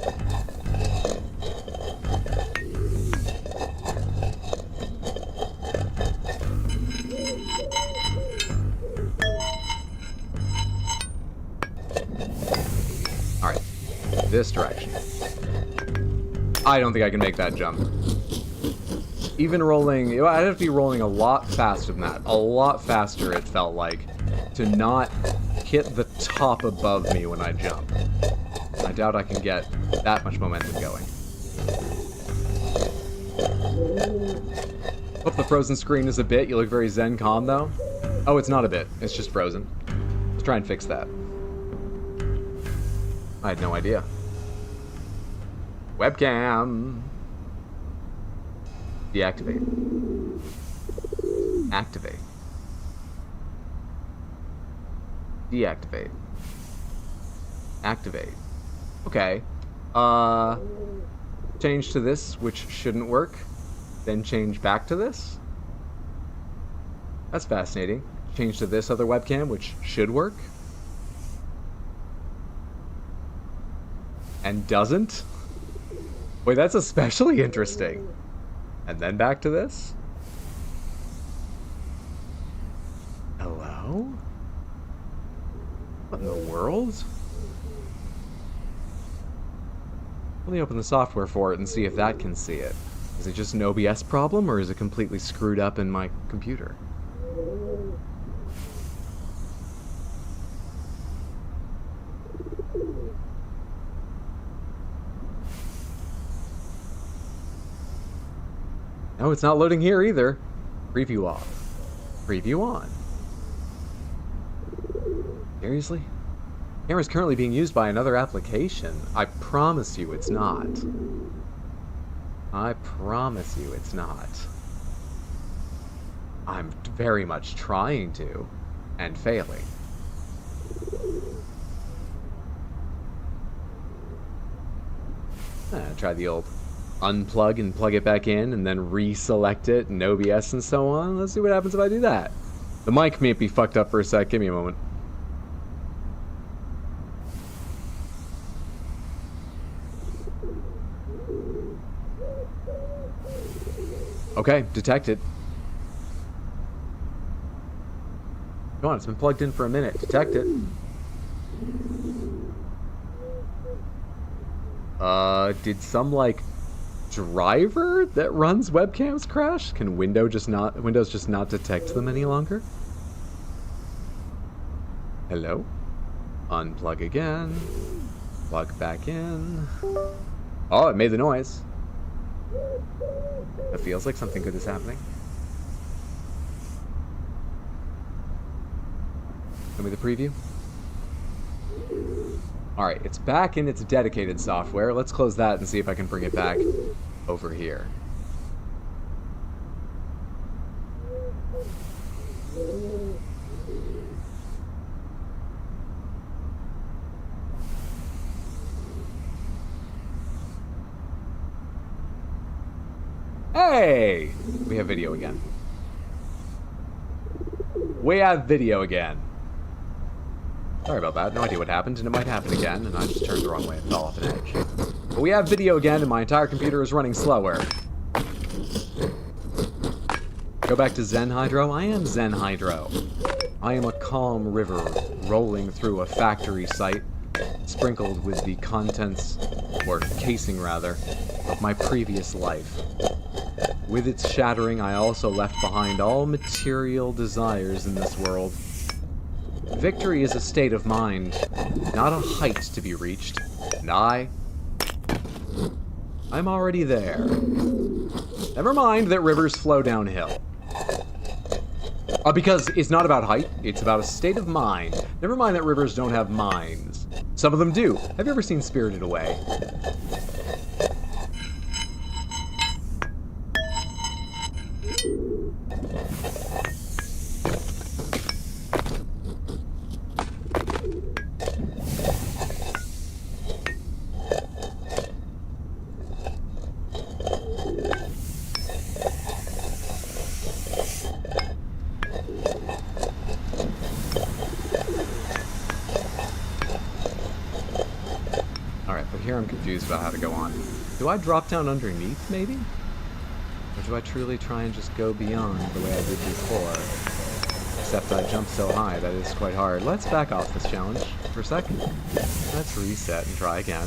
this direction. I don't think I can make that jump. Even rolling, I'd have to be rolling a lot faster than that. A lot faster, it felt like, to not hit the top above me when I jump. I doubt I can get that much momentum going. Hope the frozen screen is a bit. You look very zen calm, though. Oh, it's not a bit. It's just frozen. Let's try and fix that. I had no idea. Webcam. Deactivate. Activate. Deactivate. Activate. Okay. Change to this, which shouldn't work. Then change back to this. That's fascinating. Change to this other webcam, which should work. And doesn't? Wait, that's especially interesting. And then back to this? Hello? What in the world? Let me open the software for it and see if that can see it. Is it just an OBS problem, or is it completely screwed up in my computer? No, it's not loading here either. Preview off. Preview on. Seriously? Camera's currently being used by another application. I promise you it's not. I promise you it's not. I'm very much trying to, and failing. Try the old unplug and plug it back in, and then reselect it and OBS and so on. Let's see what happens if I do that. The mic may be fucked up for a sec. Give me a moment. Okay, detected. Come on, it's been plugged in for a minute. Detect it. Did some, like, driver that runs webcams crash? Can Windows just not detect them any longer? Hello? Unplug again. Plug back in. Oh, it made the noise. It feels like something good is happening. Show me the preview. Alright, it's back in its dedicated software. Let's close that and see if I can bring it back over here. Hey! We have video again. We have video again. Sorry about that. No idea what happened, and it might happen again, and I just turned the wrong way and fell off an edge. But we have video again, and my entire computer is running slower. Go back to Zen Hydro? I am Zen Hydro. I am a calm river rolling through a factory site, sprinkled with the contents, or casing rather, of my previous life. With its shattering, I also left behind all material desires in this world. Victory is a state of mind, not a height to be reached, and I'm already there. Never mind that rivers flow downhill. Because it's not about height, it's about a state of mind. Never mind that rivers don't have minds. Some of them do. Have you ever seen Spirited Away? I'm confused about how to go on. Do I drop down underneath, maybe? Or do I truly try and just go beyond the way I did before? Except I jumped so high that it's quite hard. Let's back off this challenge for a second. Let's reset and try again.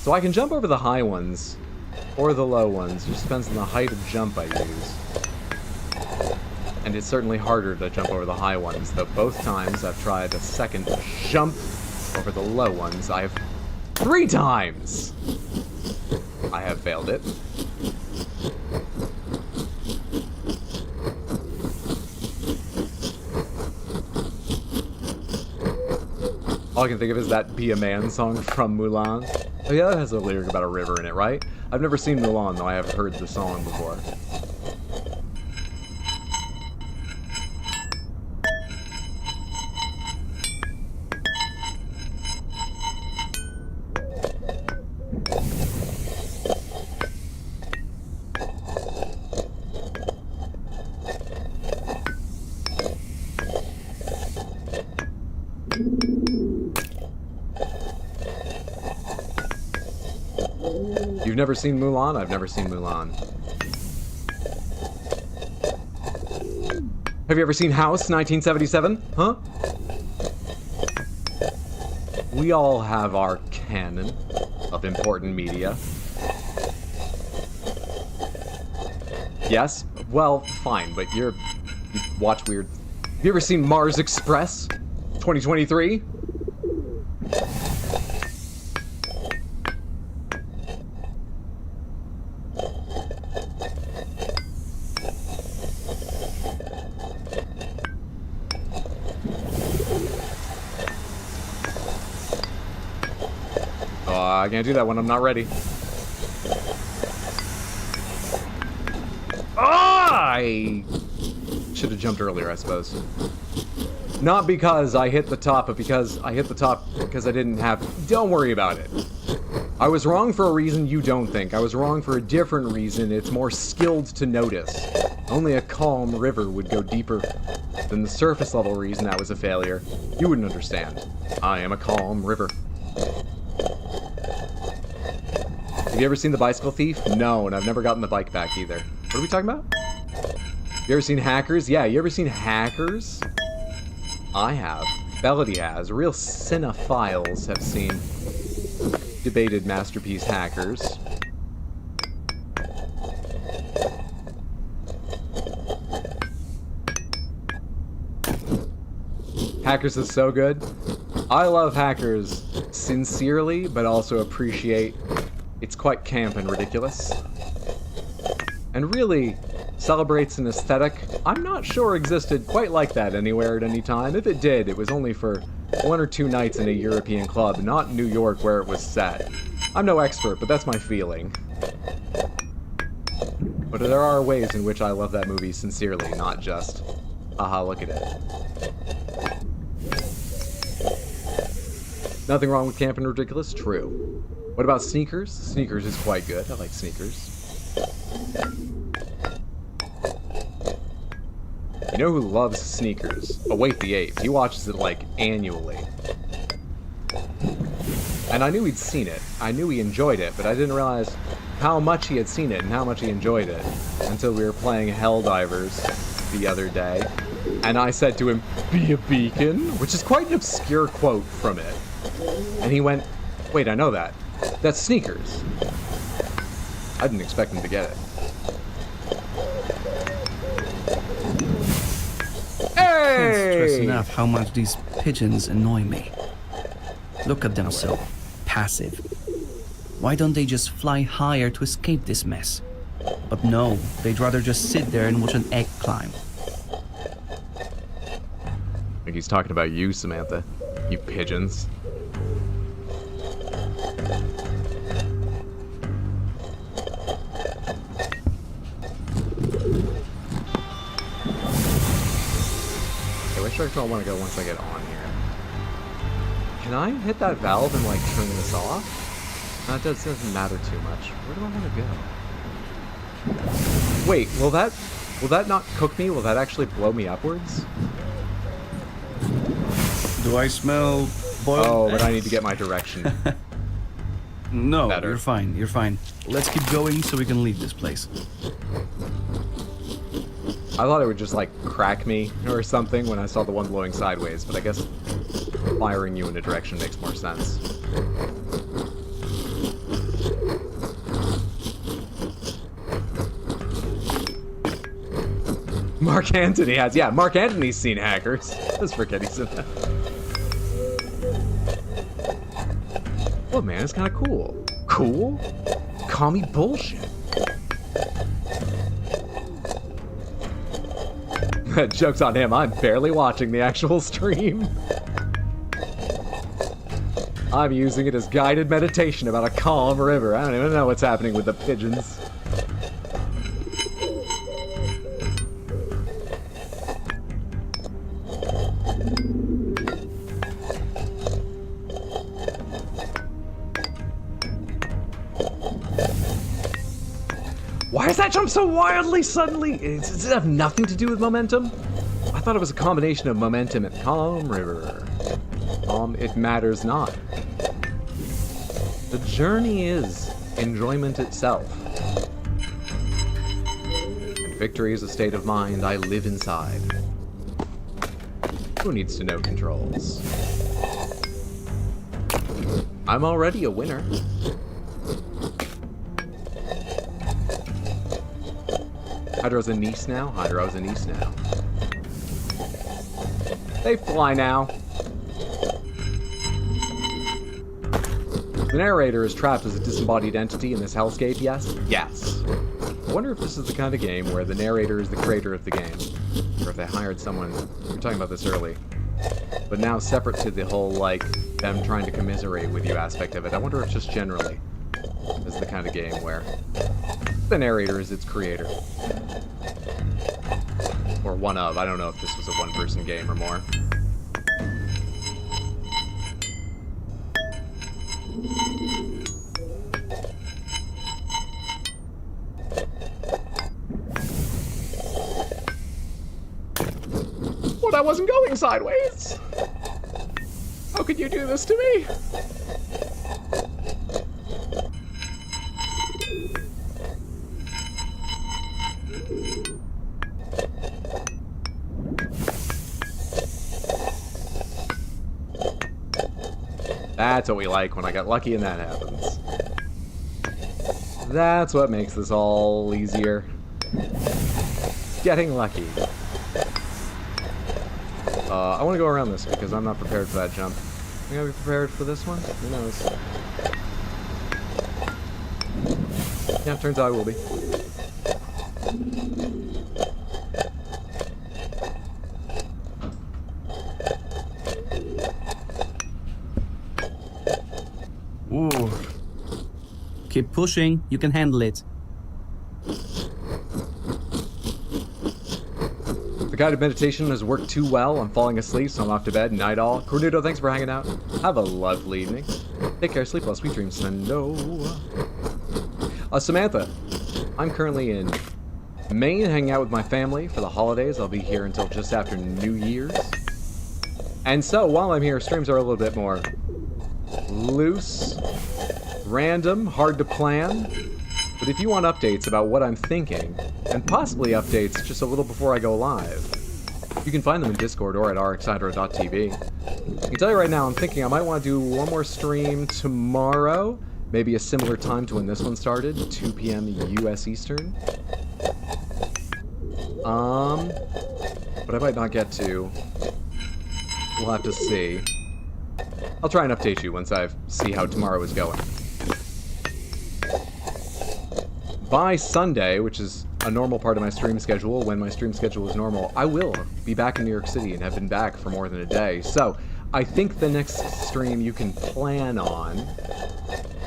So I can jump over the high ones, or the low ones. It just depends on the height of jump I use. And it's certainly harder to jump over the high ones, though both times I've tried a second jump over the low ones, I have 3 times! I have failed it. All I can think of is that Be a Man song from Mulan. Oh yeah, that has a lyric about a river in it, right? I've never seen Mulan, though I have heard the song before. You've never seen Mulan? I've never seen Mulan. Have you ever seen House 1977? Huh? We all have our canon of important media. Yes? Well, fine, but you watch weird. Have you ever seen Mars Express 2023? I can't do that when I'm not ready. I should have jumped earlier, I suppose. Not because I hit the top, but because I hit the top because I didn't have... Don't worry about it. I was wrong for a reason you don't think. I was wrong for a different reason. It's more skilled to notice. Only a calm river would go deeper than the surface level reason that was a failure. You wouldn't understand. I am a calm river. Have you ever seen The Bicycle Thief? No, and I've never gotten the bike back either. What are we talking about? You ever seen Hackers? Yeah, you ever seen Hackers? I have. Felody has. Real cinephiles have seen debated masterpiece Hackers. Hackers is so good. I love Hackers sincerely, but also appreciate it's quite camp and ridiculous. And really celebrates an aesthetic I'm not sure existed quite like that anywhere at any time. If it did, it was only for 1 or 2 nights in a European club, not New York where it was set. I'm no expert, but that's my feeling. But there are ways in which I love that movie sincerely, not just, aha, look at it. Nothing wrong with camp and ridiculous? True. What about Sneakers? Sneakers is quite good. I like Sneakers. You know who loves Sneakers? Await the Ape. He watches it, like, annually. And I knew he'd seen it. I knew he enjoyed it, but I didn't realize how much he had seen it and how much he enjoyed it until we were playing Helldivers the other day. And I said to him, "Be a beacon?" Which is quite an obscure quote from it. And he went, "Wait, I know that. That's Sneakers." I didn't expect him to get it. Can't stress enough how much these pigeons annoy me. Look at them so passive. Why don't they just fly higher to escape this mess? But no, they'd rather just sit there and watch an egg climb. I think he's talking about you, Samantha. You pigeons. Which direction do I want to go once I get on here? Can I hit that valve and, like, turn this off? That doesn't matter too much. Where do I want to go? Wait, will that not cook me? Will that actually blow me upwards? Do I smell boiled Oh, but I eggs? need to get my direction. No, better. you're fine, you're fine. Let's keep going so we can leave this place. I thought it would just, like, crack me or something when I saw the one blowing sideways, but I guess firing you in a direction makes more sense. Mark Antony has. Yeah, Mark Antony's seen hackers. Let's forget he's in that. Oh man, it's kind of cool. Cool? Call me bullshit. Joke's on him. I'm barely watching the actual stream. I'm using it as guided meditation about a calm river. I don't even know what's happening with the pigeons. Why does that jump so wildly suddenly? Does it have nothing to do with momentum? I thought it was a combination of momentum and calm river. It matters not. The journey is enjoyment itself. And victory is a state of mind I live inside. Who needs to know controls? I'm already a winner. Hydro's a niece now? Hydro's a niece now. They fly now. The narrator is trapped as a disembodied entity in this hellscape, yes? Yes. I wonder if this is the kind of game where the narrator is the creator of the game. Or if they hired someone, we were talking about this early. But now separate to the whole, like, them trying to commiserate with you aspect of it. I wonder if just generally is the kind of game where the narrator is its creator. Or one of. I don't know if this was a one-person game or more. What, I wasn't going sideways? How could you do this to me? That's what we like when I get lucky and that happens. That's what makes this all easier. Getting lucky. I want to go around this because I'm not prepared for that jump. Am I gonna be prepared for this one? Who knows? Yeah, turns out I will be. Ooh. Keep pushing, you can handle it. The guided meditation has worked too well. I'm falling asleep, so I'm off to bed. Night all. Cornudo, thanks for hanging out. Have a lovely evening. Take care, sleep well, sweet dreams, Sendo. Samantha, I'm currently in Maine, hanging out with my family for the holidays. I'll be here until just after New Year's. And so, while I'm here, streams are a little bit more loose, random, hard to plan. But if you want updates about what I'm thinking, and possibly updates just a little before I go live, you can find them in Discord or at rxhydro.tv. I can tell you right now, I'm thinking I might want to do one more stream tomorrow, maybe a similar time to when this one started, 2 p.m. US Eastern. But I might not get to. We'll have to see. I'll try and update you once I see how tomorrow is going. By Sunday, which is a normal part of my stream schedule, when my stream schedule is normal, I will be back in New York City and have been back for more than a day. So, I think the next stream you can plan on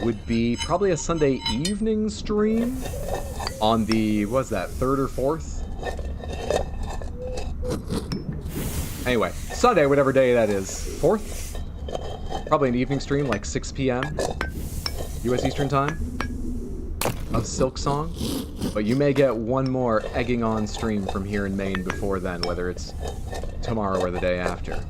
would be probably a Sunday evening stream on the, what's that, 3rd or 4th? Anyway, Sunday, whatever day that is. 4th? Probably an evening stream, like 6 p.m. US Eastern Time. Of Silksong. But you may get one more egging on stream from here in Maine before then, whether it's tomorrow or the day after.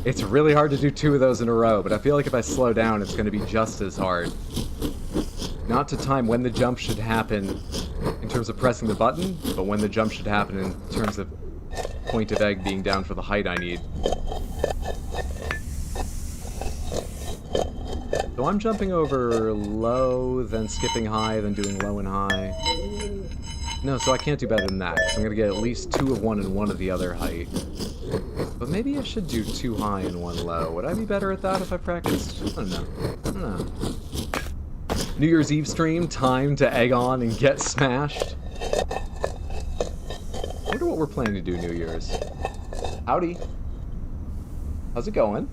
It's really hard to do 2 of those in a row, but I feel like if I slow down, it's going to be just as hard. Not to time when the jump should happen in terms of pressing the button, but when the jump should happen in terms of point of egg being down for the height I need. So I'm jumping over low, then skipping high, then doing low and high. No, so I can't do better than that, because I'm going to get at least 2 of one and 1 of the other height. But maybe I should do 2 high and 1 low. Would I be better at that if I practiced? I don't know. I don't know. New Year's Eve stream, time to egg on and get smashed. I wonder what we're planning to do New Year's. Howdy. How's it going?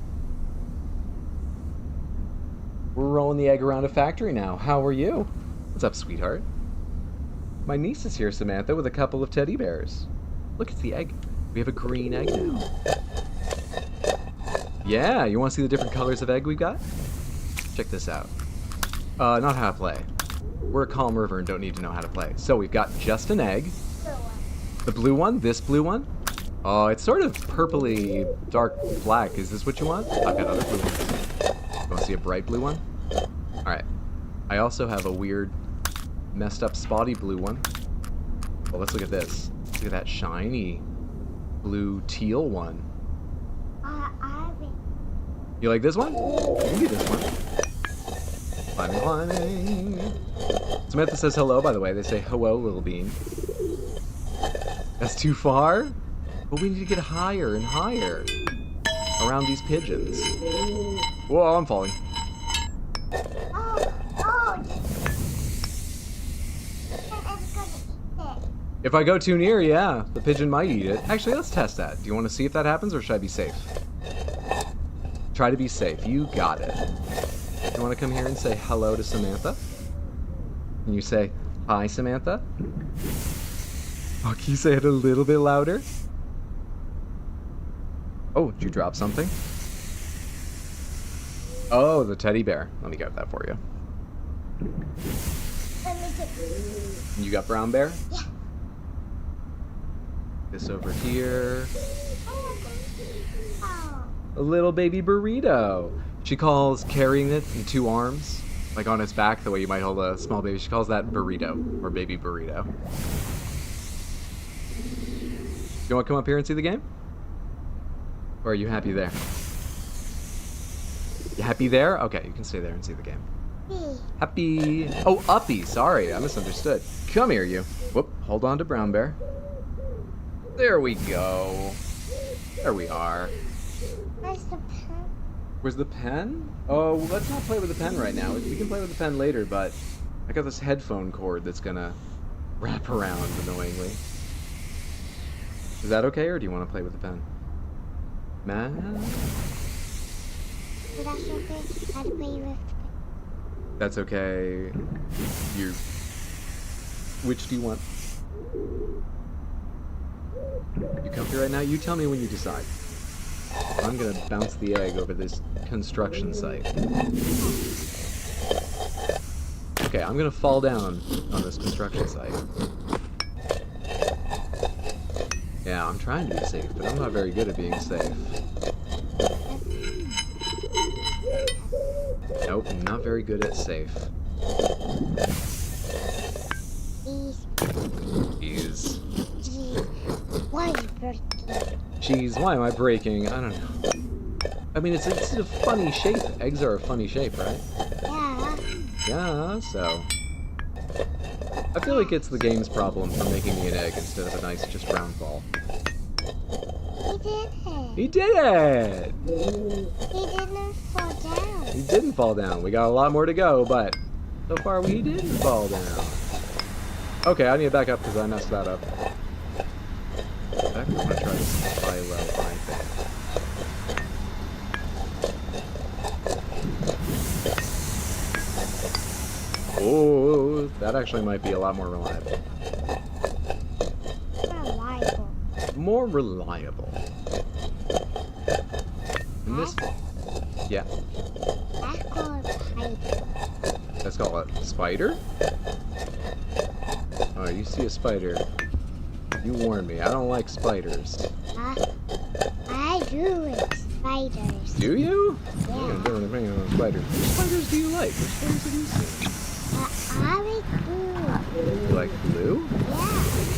We're rolling the egg around a factory now. How are you? What's up, sweetheart? My niece is here, Samantha, with a couple of teddy bears. Look, it's the egg. We have a green egg now. Yeah, you want to see the different colors of egg we've got? Check this out. Not how to play. We're a calm river and don't need to know how to play. So we've got just an egg. The blue one, this blue one. Oh, it's sort of purpley dark black. Is this what you want? I've got other blue ones. You want to see a bright blue one? Alright. I also have a weird, messed up spotty blue one. Well, let's look at this. Look at that shiny blue teal one. You like this one? You can do this one. Climbing, climbing. Samantha says hello, by the way. They say hello, little bean. That's too far? But we need to get higher and higher around these pigeons. Whoa, I'm falling. If I go too near, yeah, the pigeon might eat it. Actually, let's test that. Do you want to see if that happens, or should I be safe? Try to be safe. You got it. You want to come here and say hello to Samantha? Can you say, hi, Samantha? Oh, can you say it a little bit louder? Oh, did you drop something? Oh, the teddy bear. Let me get that for you. You got brown bear? Yeah. This over here. A little baby burrito. She calls carrying it in 2 arms, like on its back, the way you might hold a small baby. She calls that burrito, or baby burrito. You want to come up here and see the game? Or are you happy there? You happy there? Okay, you can stay there and see the game. Happy. Oh, Uppy. Sorry, I misunderstood. Come here, you. Whoop. Hold on to Brown Bear. There we go. There we are. Where's the pen? Where's the pen? Oh, let's not play with the pen right now. We can play with the pen later, but I got this headphone cord that's gonna wrap around annoyingly. Is that okay, or do you want to play with the pen? Man? So that's okay? I'll play with. That's okay. You. Which do you want? You comfy right now? You tell me when you decide. I'm gonna bounce the egg over this construction site. Okay, I'm gonna fall down on this construction site. Yeah, I'm trying to be safe, but I'm not very good at being safe. Nope, I'm not very good at safe. Jeez. Why are you breaking? Jeez, why am I breaking? I don't know. I mean, it's a funny shape. Eggs are a funny shape, right? Yeah. Yeah, so... I feel like it's the game's problem for making me an egg instead of a nice, just round ball. He did it. He did it! He didn't fall down. He didn't fall down. We got a lot more to go, but so far we didn't fall down. Okay, I need to back up because I messed that up. I'm gonna try this high low high thing. Oh, that actually might be a lot more reliable. Reliable. More reliable. And this, yeah, That's called pipe. let's call it a spider. Oh, you see a spider? You warned me. I don't like spiders. I do it. spiders. Do you? Yeah. I'm different opinion on spiders. Which spiders do you like? Which spiders have you seen? I like blue. You like blue? Yeah.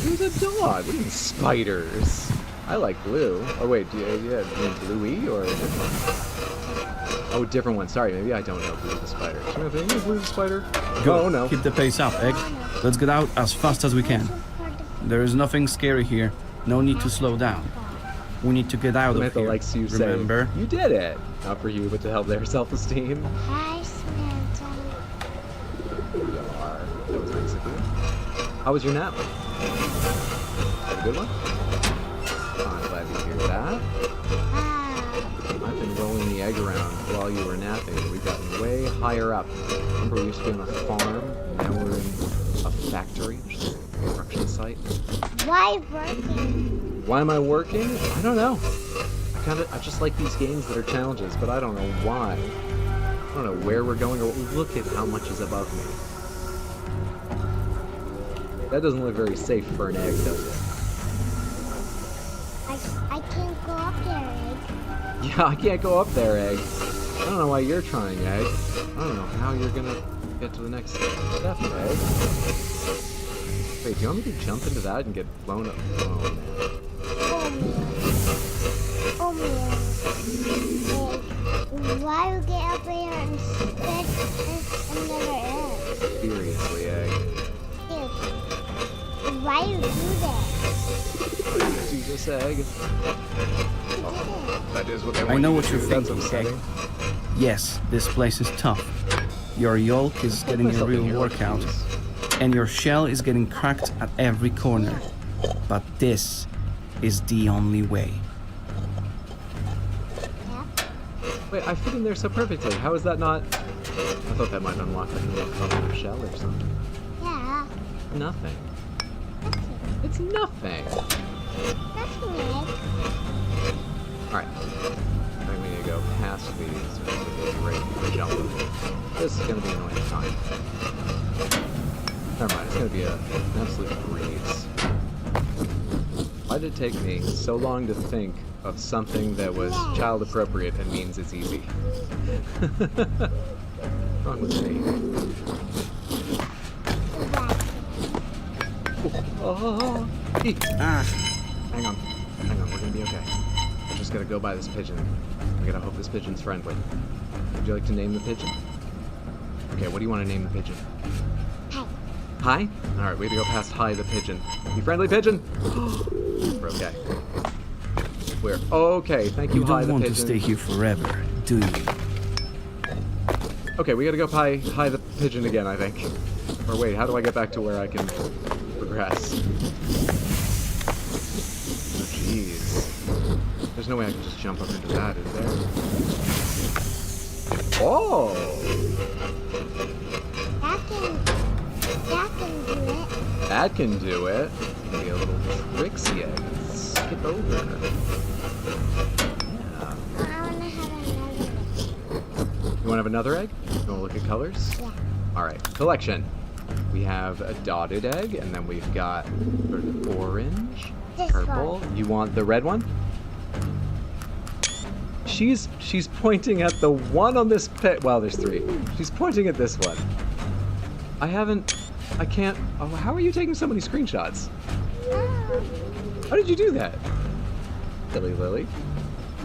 Who's a dog? What do you mean spiders? I like blue. Oh wait, do you mean Bluey or a different one? Oh, different one. Sorry, maybe I don't know Blue the spider. Do you know Blue the spider? Good. Oh no. Keep the pace up, Egg. Let's get out as fast as we can. There is nothing scary here. No need to slow down. We need to get out of Samantha here. likes you Remember? say, you did it. Not for you, but to help their self-esteem. Hi, Samantha. You are. That was nice of you. How was your nap? Have a good one? I'm glad to hear that. Ah, I've been rolling the egg around while you were napping. We've gotten way higher up. Remember, we used to be on a farm. Now we're in a factory, which is a construction site. why working? Why am I working? I don't know. I just like these games that are challenges, but I don't know why. I don't know where we're going or look at how much is above me. That doesn't look very safe for an egg, does it? I can't go up there, Egg. Yeah, I can't go up there, egg. I don't know why you're trying, egg. I don't know how you're gonna get to the next step, egg. Wait, do you want me to jump into that and get blown up? Oh, man. Oh man. Egg. Why you get up there and spread another egg? Seriously, egg. Dude, why you do that? Do this, egg. You did it. That is what they I want know you what to you're do. That's thinking, upsetting. Yes, this place is tough. Your yolk is getting a Myself in real here, workout, please. and your shell is getting cracked at every corner. But this is the only way. Yep. Wait, I fit in there so perfectly. How is that not? I thought that might unlock like a little color shell or something. Yeah. Nothing. Nothing. It's nothing. Nothing, Egg. Alright. I think we need to go past these. We're going to be ready to jump them. This is going to be annoying time. Never mind, it's going to be an absolute breeze. Why did it take me so long to think of something that was child appropriate and means it's easy? Wrong with me. Oh, Ah, hang on, we're gonna be okay. I just gotta go by this pigeon. I gotta hope this pigeon's friendly. Would you like to name the pigeon? Okay, what do you want to name the pigeon? Hi. Hi? Alright, we have to go past Hi the pigeon. You friendly pigeon? We're okay. We're okay, thank you, you Hi don't the want to pigeon. stay here forever, do you? Okay, we gotta go Hi the pigeon again, I think. Or wait, how do I get back to where I can progress? Oh, jeez. There's no way I can just jump up into that, is there? Oh! That can do it. That can do it. Maybe a little tricksy egg. Skip over. Yeah. I wanna have another one. You wanna have another egg? You wanna look at colors? Yeah. Alright, collection. We have a dotted egg, and then we've got sort of orange, This purple. You want the red one? She's pointing at the one on this pit. Well, there's three. She's pointing at this one. I can't. Oh, how are you taking so many screenshots? Oh, How did you do that? Silly Lily.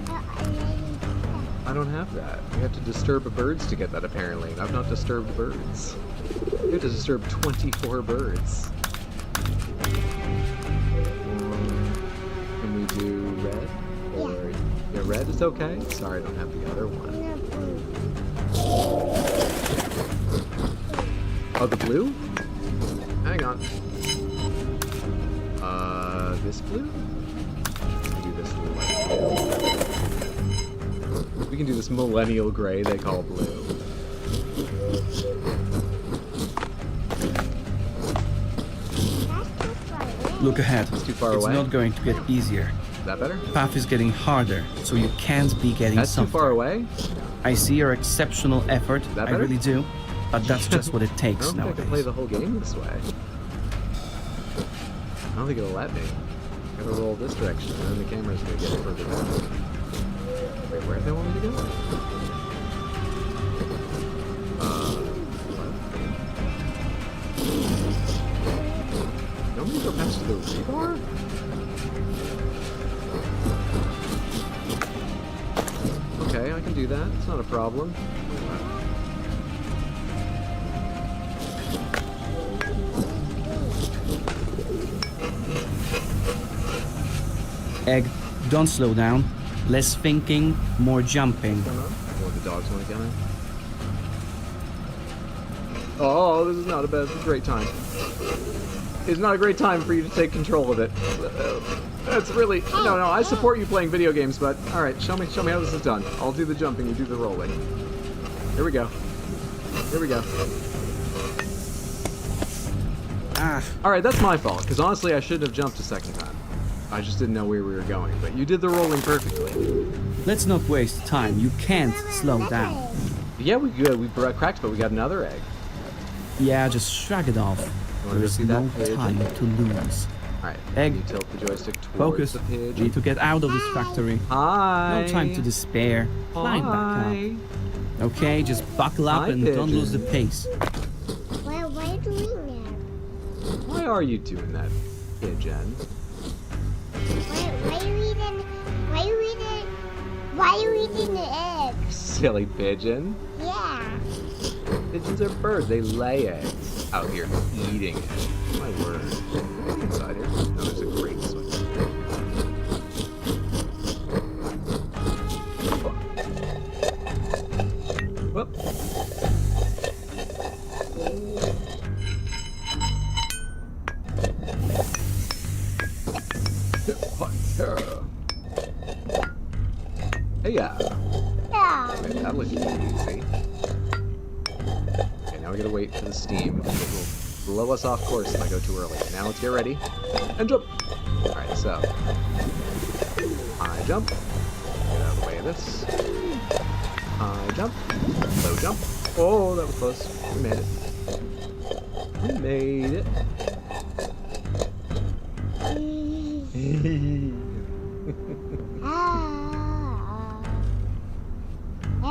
I really did that. I don't have that. You have to disturb birds to get that, apparently. And I've not disturbed birds. You have to disturb 24 birds. Can we do red? Or yeah, red is okay. Sorry, I don't have the other one. No blue. Oh, the blue? Hang on. This blue? We can do this light blue. We can do this millennial gray they call blue. That's too far away. Look ahead. It's too far It's away. not going to get easier. Is that better? Path is getting harder, so you can't be getting That's too something. far away? I see your exceptional effort. that I better? really do. But that's just what it I takes don't think I can play nowadays. the whole game this way. I don't think it'll let me. I gotta roll this direction, and then the camera's gonna get further down. Wait, where do they want me to go? What? You want me to go past the rebar? Okay, I can do that. It's not a problem. Egg, don't slow down. Less thinking, more jumping. Oh, the dogs want to get in. Oh, this is not a great time. It's not a great time for you to take control of it. That's really no. I support you playing video games, but all right, show me how this is done. I'll do the jumping, you do the rolling. Here we go. Here we go. Ah, All right, that's my fault. Because honestly, I shouldn't have jumped a second time. I just didn't know where we were going. But you did the rolling perfectly. let's not waste time. You can't slow down. Yeah, we cracked, but we got another egg. Yeah, just shrug it off. wanna There go is see that no pig? time to lose. All right. Egg. You tilt the joystick towards Focus. the pigeon. We need to get out of this factory. Hi. No time to despair. Climb back Hi. up. Okay, just buckle up Hi, and don't lose the pigeon. pace. Why are you doing that? Why are you doing that, pigeon? Why are you eating the eggs? Silly pigeon. Yeah. Pigeons are birds. They lay eggs. Out here eating it. My word. Anything inside here? No, there's a great swing. Whoop. Hey, yeah. Yeah. Okay, that looks easy. Okay, now we gotta wait for the steam. It will blow us off course if I go too early. Now let's get ready and jump. Alright, so high jump. Get out of the way of this. High jump. Low jump. Oh, that was close. We made it. We made it.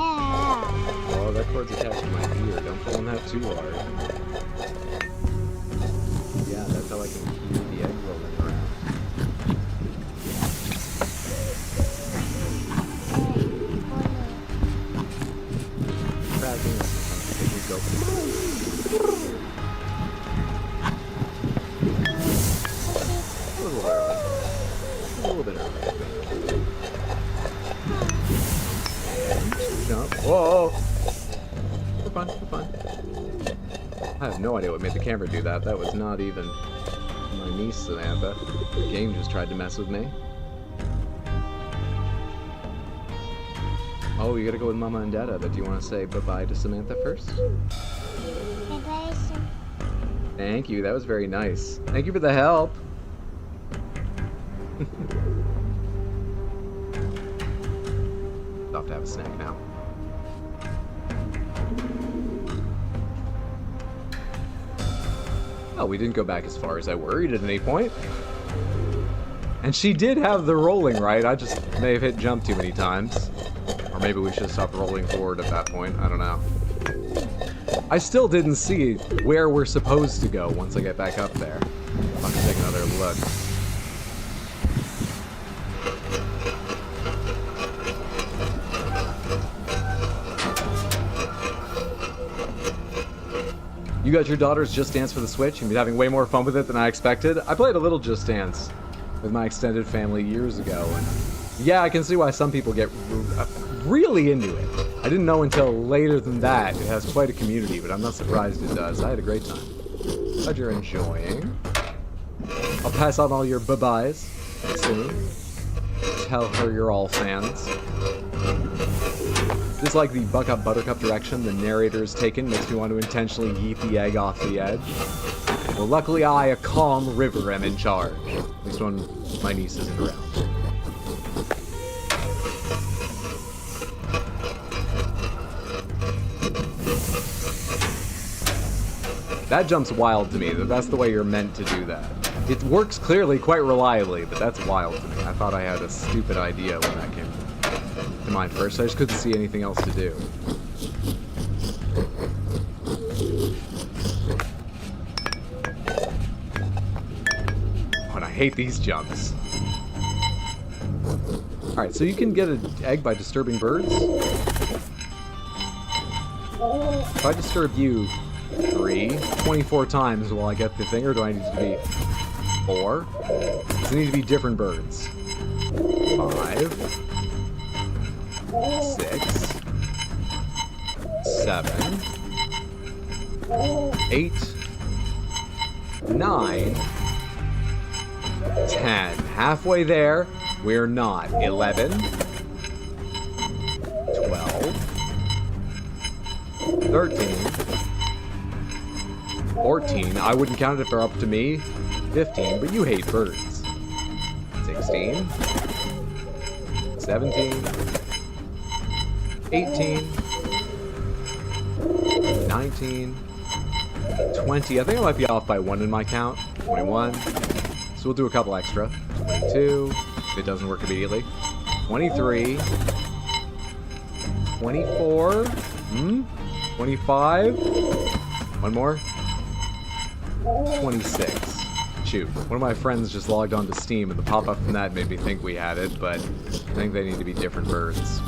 Oh, that cord's attached to my ear. Don't pull on that too hard. Yeah, that's how I can hear the egg rolling around. Cracking it. Sometimes we go. A little early. A little bit early. Jump. Whoa! We're fine, we're fine. I have no idea what made the camera do that. That was not even my niece, Samantha. The game just tried to mess with me. Oh, you gotta go with Mama and Dada, but do you want to say bye-bye to Samantha first? Thank you, that was very nice. Thank you for the help. I'll have to have a snack now. Oh, we didn't go back as far as I worried at any point. And she did have the rolling right. I just may have hit jump too many times. Or maybe we should have stopped rolling forward at that point. I don't know. I still didn't see where we're supposed to go once I get back up there. I'll have to take another look. You got your daughter's Just Dance for the Switch and be having way more fun with it than I expected. I played a little Just Dance with my extended family years ago, and yeah, I can see why some people get really into it. I didn't know until later than that it has quite a community, but I'm not surprised it does. I had a great time. Glad you're enjoying. I'll pass on all your bye-byes soon. Tell her you're all fans. Just like the Buck Up Buttercup direction the narrator has taken makes me want to intentionally yeet the egg off the edge. Well, luckily I, a calm river, am in charge. At least when my niece isn't around. That jump's wild to me. That's the way you're meant to do that. It works clearly quite reliably, but that's wild to me. I thought I had a stupid idea when that came from. to mind first. I just couldn't see anything else to do. Oh, and I hate these jumps. Alright, so you can get an egg by disturbing birds. If I disturb you 24 times, will I get the thing, or do I need to be 4? Does it need to be different birds? 5, 6, 7, 8, 9, 10. Halfway there. We're not. 11, 12, 13, 14. I wouldn't count it if they're up to me. 15, but you hate birds. 16, 17, 18, 19, 20. I think I might be off by 1 in my count. 21. So we'll do a couple extra. 22. If it doesn't work immediately. 23. 24. 25. One more. 26. Shoot. One of my friends just logged onto Steam, and the pop-up from that made me think we had it, but I think they need to be different birds.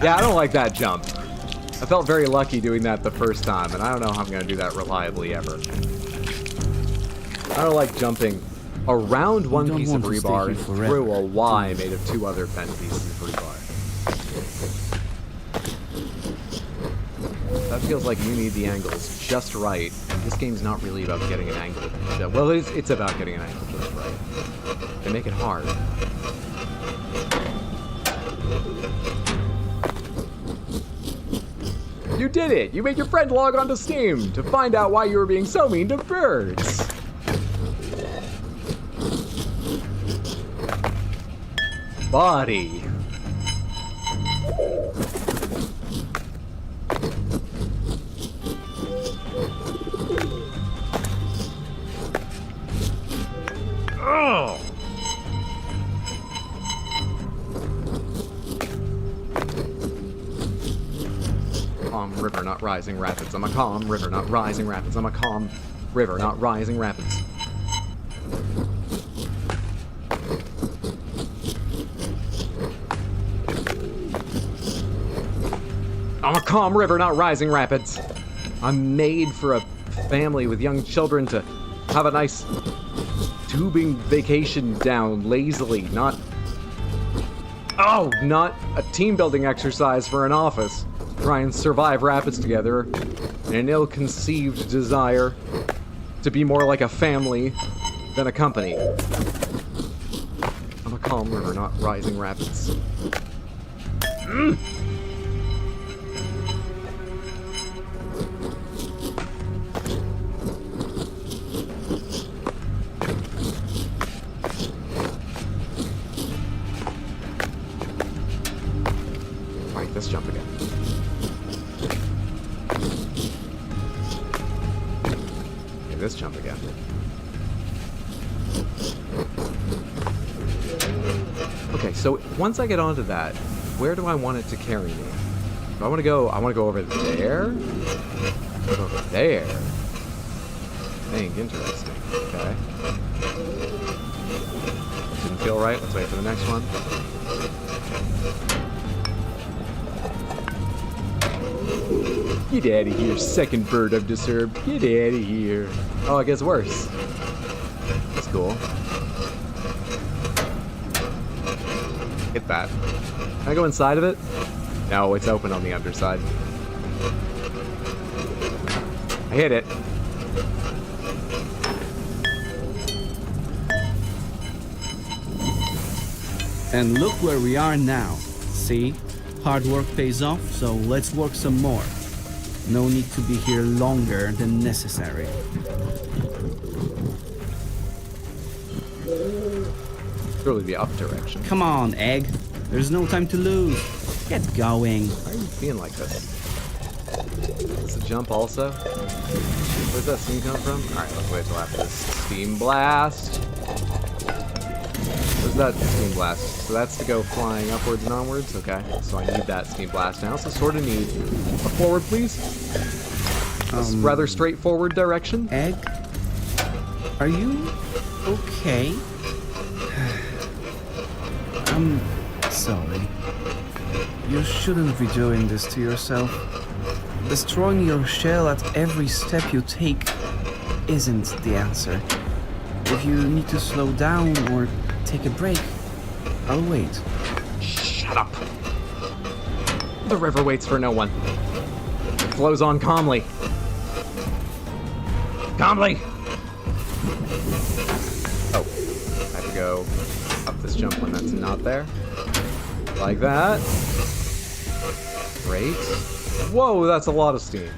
Yeah, I don't like that jump. I felt very lucky doing that the first time, and I don't know how I'm going to do that reliably ever. I don't like jumping around one piece of rebar and through a Y made of 2 other bent pieces of rebar. That feels like you need the angles just right. And this game's not really about getting an angle. Well, it's about getting an angle just right. They make it hard. You did it! You made your friend log onto Steam to find out why you were being so mean to birds! Body. Oh! Calm river, not rising rapids. I'm a calm river, not rising rapids. I'm a calm river, not rising rapids. I'm a calm river, not rising rapids. I'm made for a family with young children to have a nice tubing vacation down lazily, not a team building exercise for an office. Try and survive rapids together in an ill-conceived desire to be more like a family than a company. I'm a calm river, not rising rapids. Alright, let's jump again. Let's jump again. Okay, so once I get onto that, where do I want it to carry me? Do I want to go over there? Over there? Dang, interesting. Okay. Didn't feel right. Let's wait for the next one. Get out of here, second bird I've disturbed. Get out of here. Oh, it gets worse. That's cool. Hit that. Can I go inside of it? No, it's open on the underside. I hit it. And look where we are now. See? Hard work pays off, so let's work some more. No need to be here longer than necessary. Surely the up direction. Come on, Egg. There's no time to lose. Get going. Why are you being like this? Is the jump also? Where's that steam come from? Alright, let's wait till after this steam blast. Where's that steam blast? So that's to go flying upwards and onwards? Okay, so I need that steam blast now. So sort of need a forward, please. A rather straightforward direction. Egg? Are you okay? I'm sorry. You shouldn't be doing this to yourself. Destroying your shell at every step you take isn't the answer. If you need to slow down or take a break, I'll wait. Shut up. The river waits for no one. It flows on calmly. Calmly! Oh, I have to go up this jump when that's not there. Like that. Great. Whoa, that's a lot of steam.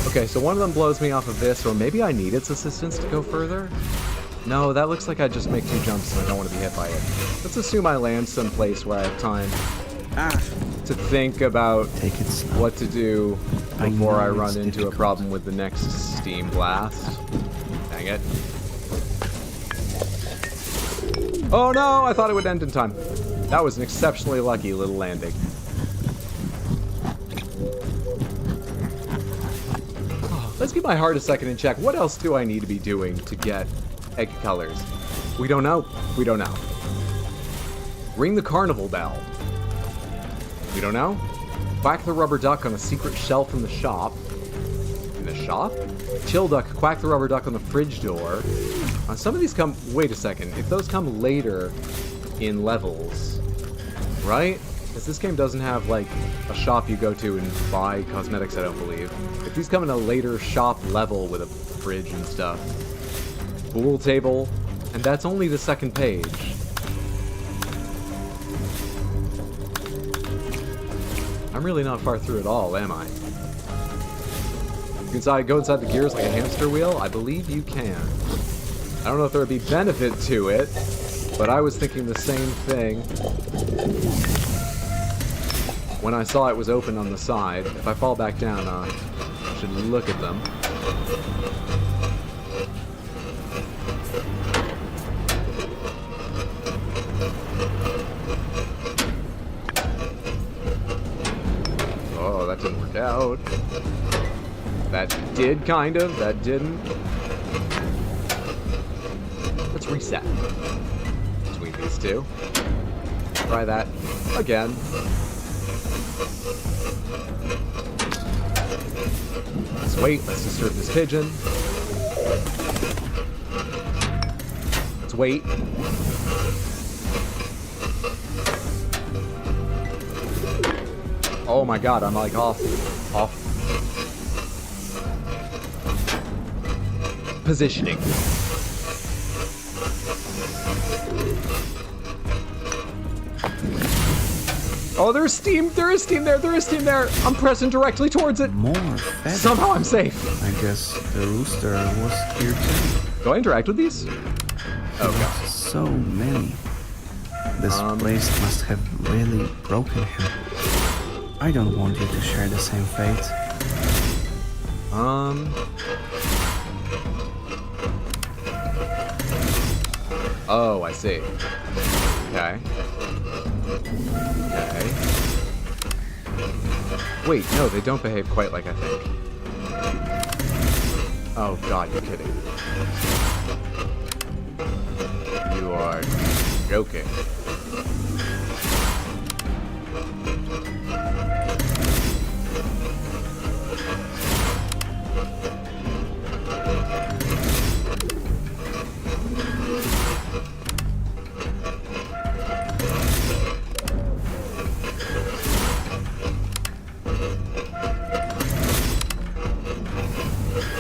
Okay, so one of them blows me off of this, or maybe I need its assistance to go further? No, that looks like I just make 2 jumps and I don't want to be hit by it. Let's assume I land someplace where I have time to think about Take it slow. what to do I before know I run it's into a difficult. problem with the next steam blast. Dang it. Oh no, I thought it would end in time. That was an exceptionally lucky little landing. Let's give my heart a second and check. What else do I need to be doing to get egg colors? We don't know. We don't know. Ring the carnival bell. We don't know. Quack the rubber duck on a secret shelf in the shop. In the shop? Chill duck, quack the rubber duck on the fridge door. Some of these come... Wait a second. If those come later in levels, right? Because this game doesn't have, like, a shop you go to and buy cosmetics, I don't believe. If these come in a later shop level with a fridge and stuff. Pool table. And that's only the second page. I'm really not far through at all, am I? You can go inside the gears like a hamster wheel? I believe you can. I don't know if there would be benefit to it, but I was thinking the same thing when I saw it was open on the side. If I fall back down, I should look at them. Oh, that didn't work out. That did, kind of. That didn't. Let's reset between these two. Try that again. Let's wait. Let's disturb this pigeon. Let's wait. Oh my god, I'm like off positioning. Oh, there's steam! There is steam there! There is steam there! I'm pressing directly towards it! More feathers. Somehow I'm safe! I guess the rooster was here too. Do I interact with these? Oh god. So many. This place must have really broken him. I don't want you to share the same fate. Oh, I see. Okay. Okay. Wait, no, they don't behave quite like I think. Oh god, you're kidding. You are joking.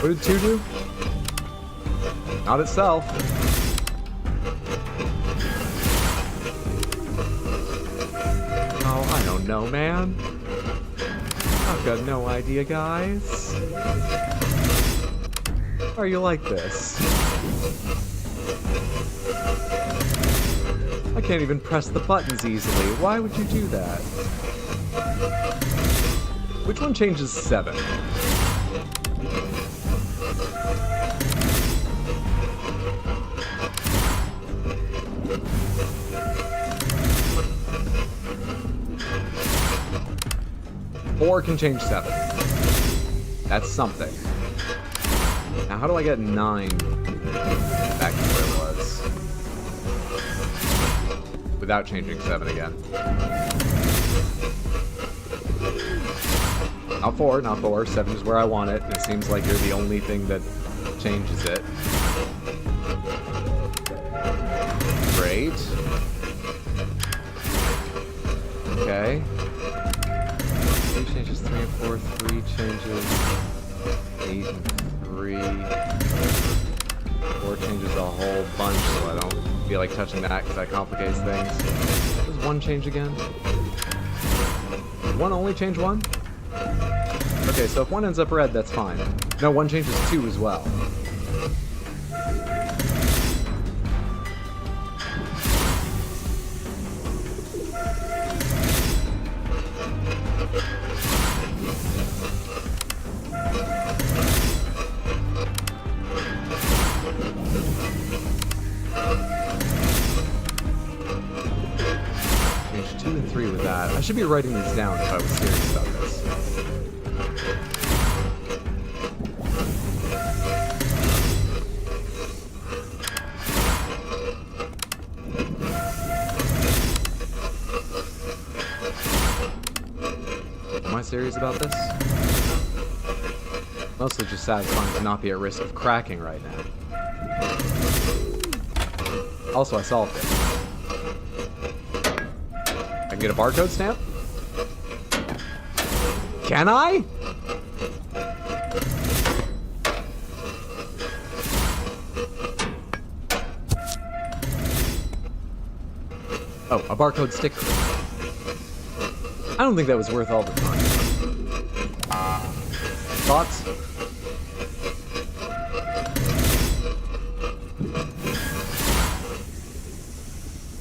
What did 2 do? Not itself. Oh, I don't know, man. I've got no idea, guys. Why are you like this? I can't even press the buttons easily. Why would you do that? Which one changes 7? Four can change 7. That's something. Now, how do I get 9 back to where it was? Without changing 7 again. Not 4, not 4. 7 is where I want it, and it seems like you're the only thing that changes it. Great. Okay. 3 changes 3 and 4. 3 changes 8 and 3. 4 changes a whole bunch, so I don't feel like touching that because that complicates things. Does 1 change again? Did 1 only change 1? Okay, so if 1 ends up red, that's fine. No, 1 changes 2 as well. Change 2 and 3 with that. I should be writing these down if I was serious about this. Am I serious about this? Mostly just satisfying to not be at risk of cracking right now. Also, I solved it. I can get a barcode stamp? Can I? Oh, a barcode sticker. I don't think that was worth all the time. Thoughts?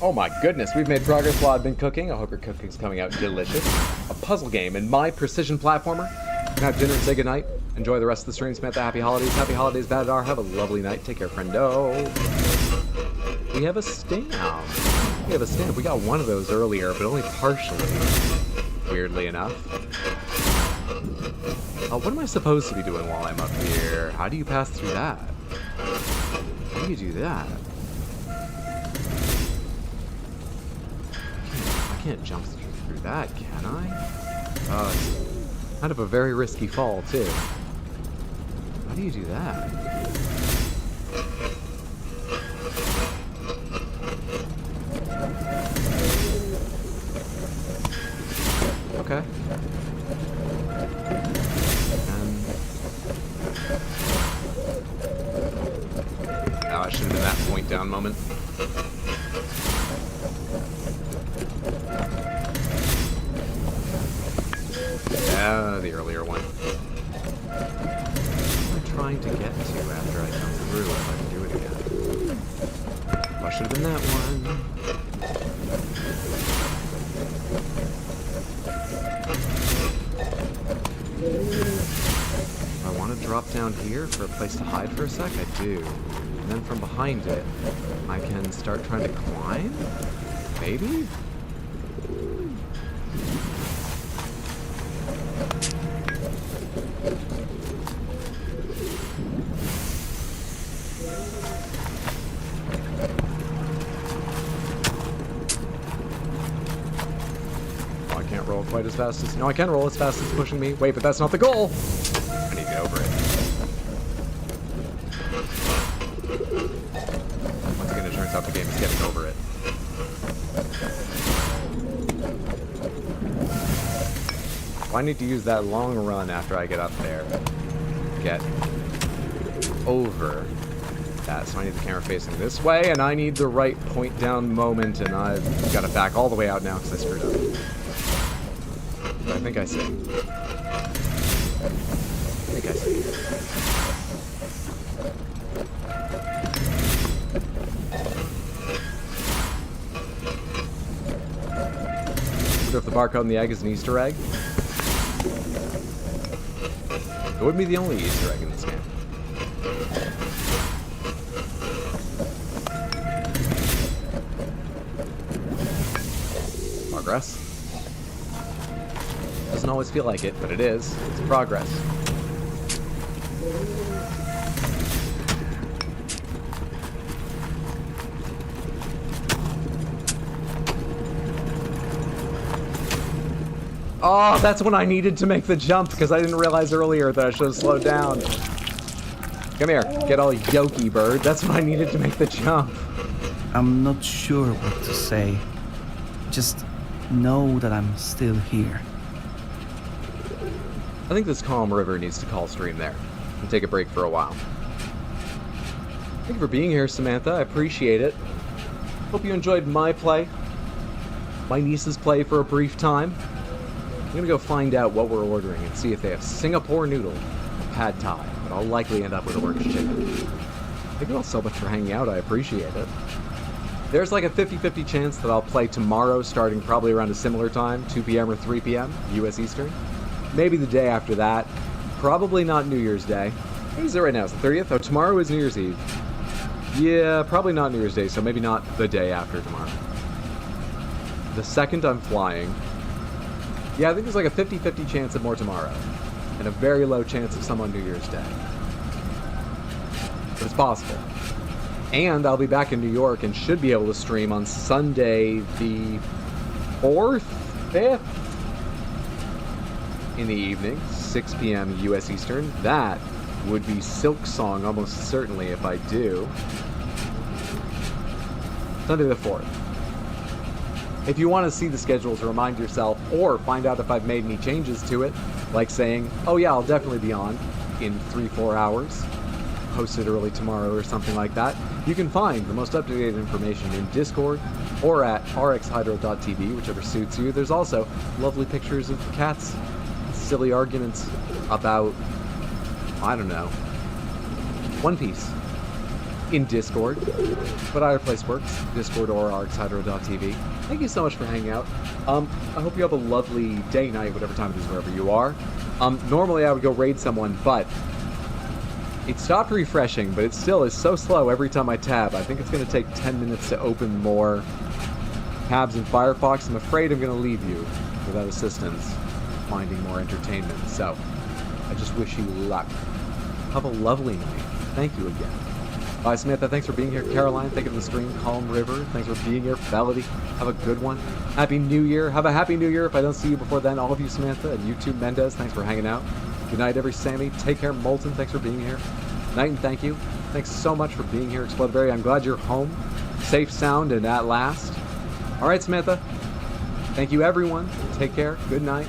Oh my goodness, we've made progress while I've been cooking. I hope your cooking's coming out delicious. A puzzle game and my precision platformer. You can have dinner and say goodnight. Enjoy the rest of the stream. Samantha, happy holidays. Happy holidays, Badadar. Have a lovely night. Take care, friendo. We have a stamp. We have a stamp. We got one of those earlier, but only partially. Weirdly enough. What am I supposed to be doing while I'm up here? How do you pass through that? How do you do that? I can't jump through that, can I? It's kind of a very risky fall, too. How do you do that? Okay. Oh, it should have been that point down moment. The earlier one. What am I trying to get to after I come through if I can do it again? Oh, I should have been that one. I want to drop down here for a place to hide for a sec? I do. And then from behind it, I can start trying to climb? Maybe? Roll quite as fast as... No, I can roll as fast as it's pushing me. Wait, but that's not the goal! I need to get over it. Once again, it turns out the game is getting over it. Well, I need to use that long run after I get up there. Get over that. So I need the camera facing this way, and I need the right point down moment, and I've got to back all the way out now because I screwed up. I think I see. I think I see. barcode on the egg is an Easter egg. It wouldn't be the only Easter egg in this game. Progress. Doesn't always feel like it, but it is. It's progress. Oh, that's when I needed to make the jump because I didn't realize earlier that I should have slowed down. Come here, get all yoky, bird. That's when I needed to make the jump. I'm not sure what to say. Just know that I'm still here. I think this calm river needs to call stream there and take a break for a while. Thank you for being here, Samantha. I appreciate it. Hope you enjoyed my play. My niece's play for a brief time. I'm gonna go find out what we're ordering and see if they have Singapore noodle and pad thai, but I'll likely end up with orange chicken. Thank you all so much for hanging out, I appreciate it. There's like a 50-50 chance that I'll play tomorrow starting probably around a similar time, 2 p.m. or 3 p.m. US Eastern. Maybe the day after that. Probably not New Year's Day. What is it right now? It's the 30th? Oh, tomorrow is New Year's Eve. Yeah, probably not New Year's Day, so maybe not the day after tomorrow. The second I'm flying. Yeah, I think there's like a 50-50 chance of more tomorrow. And a very low chance of some on New Year's Day. But it's possible. And I'll be back in New York and should be able to stream on Sunday the 4th? 5th? In the evening, 6 p.m. US Eastern. That would be Silk Song almost certainly if I do. Sunday the 4th. If you want to see the schedule to remind yourself or find out if I've made any changes to it, like saying, oh yeah, I'll definitely be on in 3-4 hours, post it early tomorrow or something like that, you can find the most up-to-date information in Discord or at rxhydro.tv, whichever suits you. There's also lovely pictures of cats, silly arguments about, I don't know, One Piece in Discord, but either place works, Discord or rxhydro.tv. Thank you so much for hanging out. I hope you have a lovely day, night, whatever time it is, wherever you are. Normally I would go raid someone, but it stopped refreshing, but it still is so slow every time I tab. I think it's going to take 10 minutes to open more tabs in Firefox. I'm afraid I'm going to leave you without assistance finding more entertainment. So, I just wish you luck. Have a lovely night. Thank you again. Bye, Samantha. Thanks for being here. Caroline, thank you for the stream. Calm River, thanks for being here. Felody, have a good one. Happy New Year. Have a happy New Year if I don't see you before then. All of you, Samantha, and you too, Mendez, thanks for hanging out. Good night, every Sammy. Take care, Molten. Thanks for being here. Night and thank you. Thanks so much for being here, Explodberry. I'm glad you're home, safe, sound, and at last. All right, Samantha. Thank you, everyone. Take care. Good night.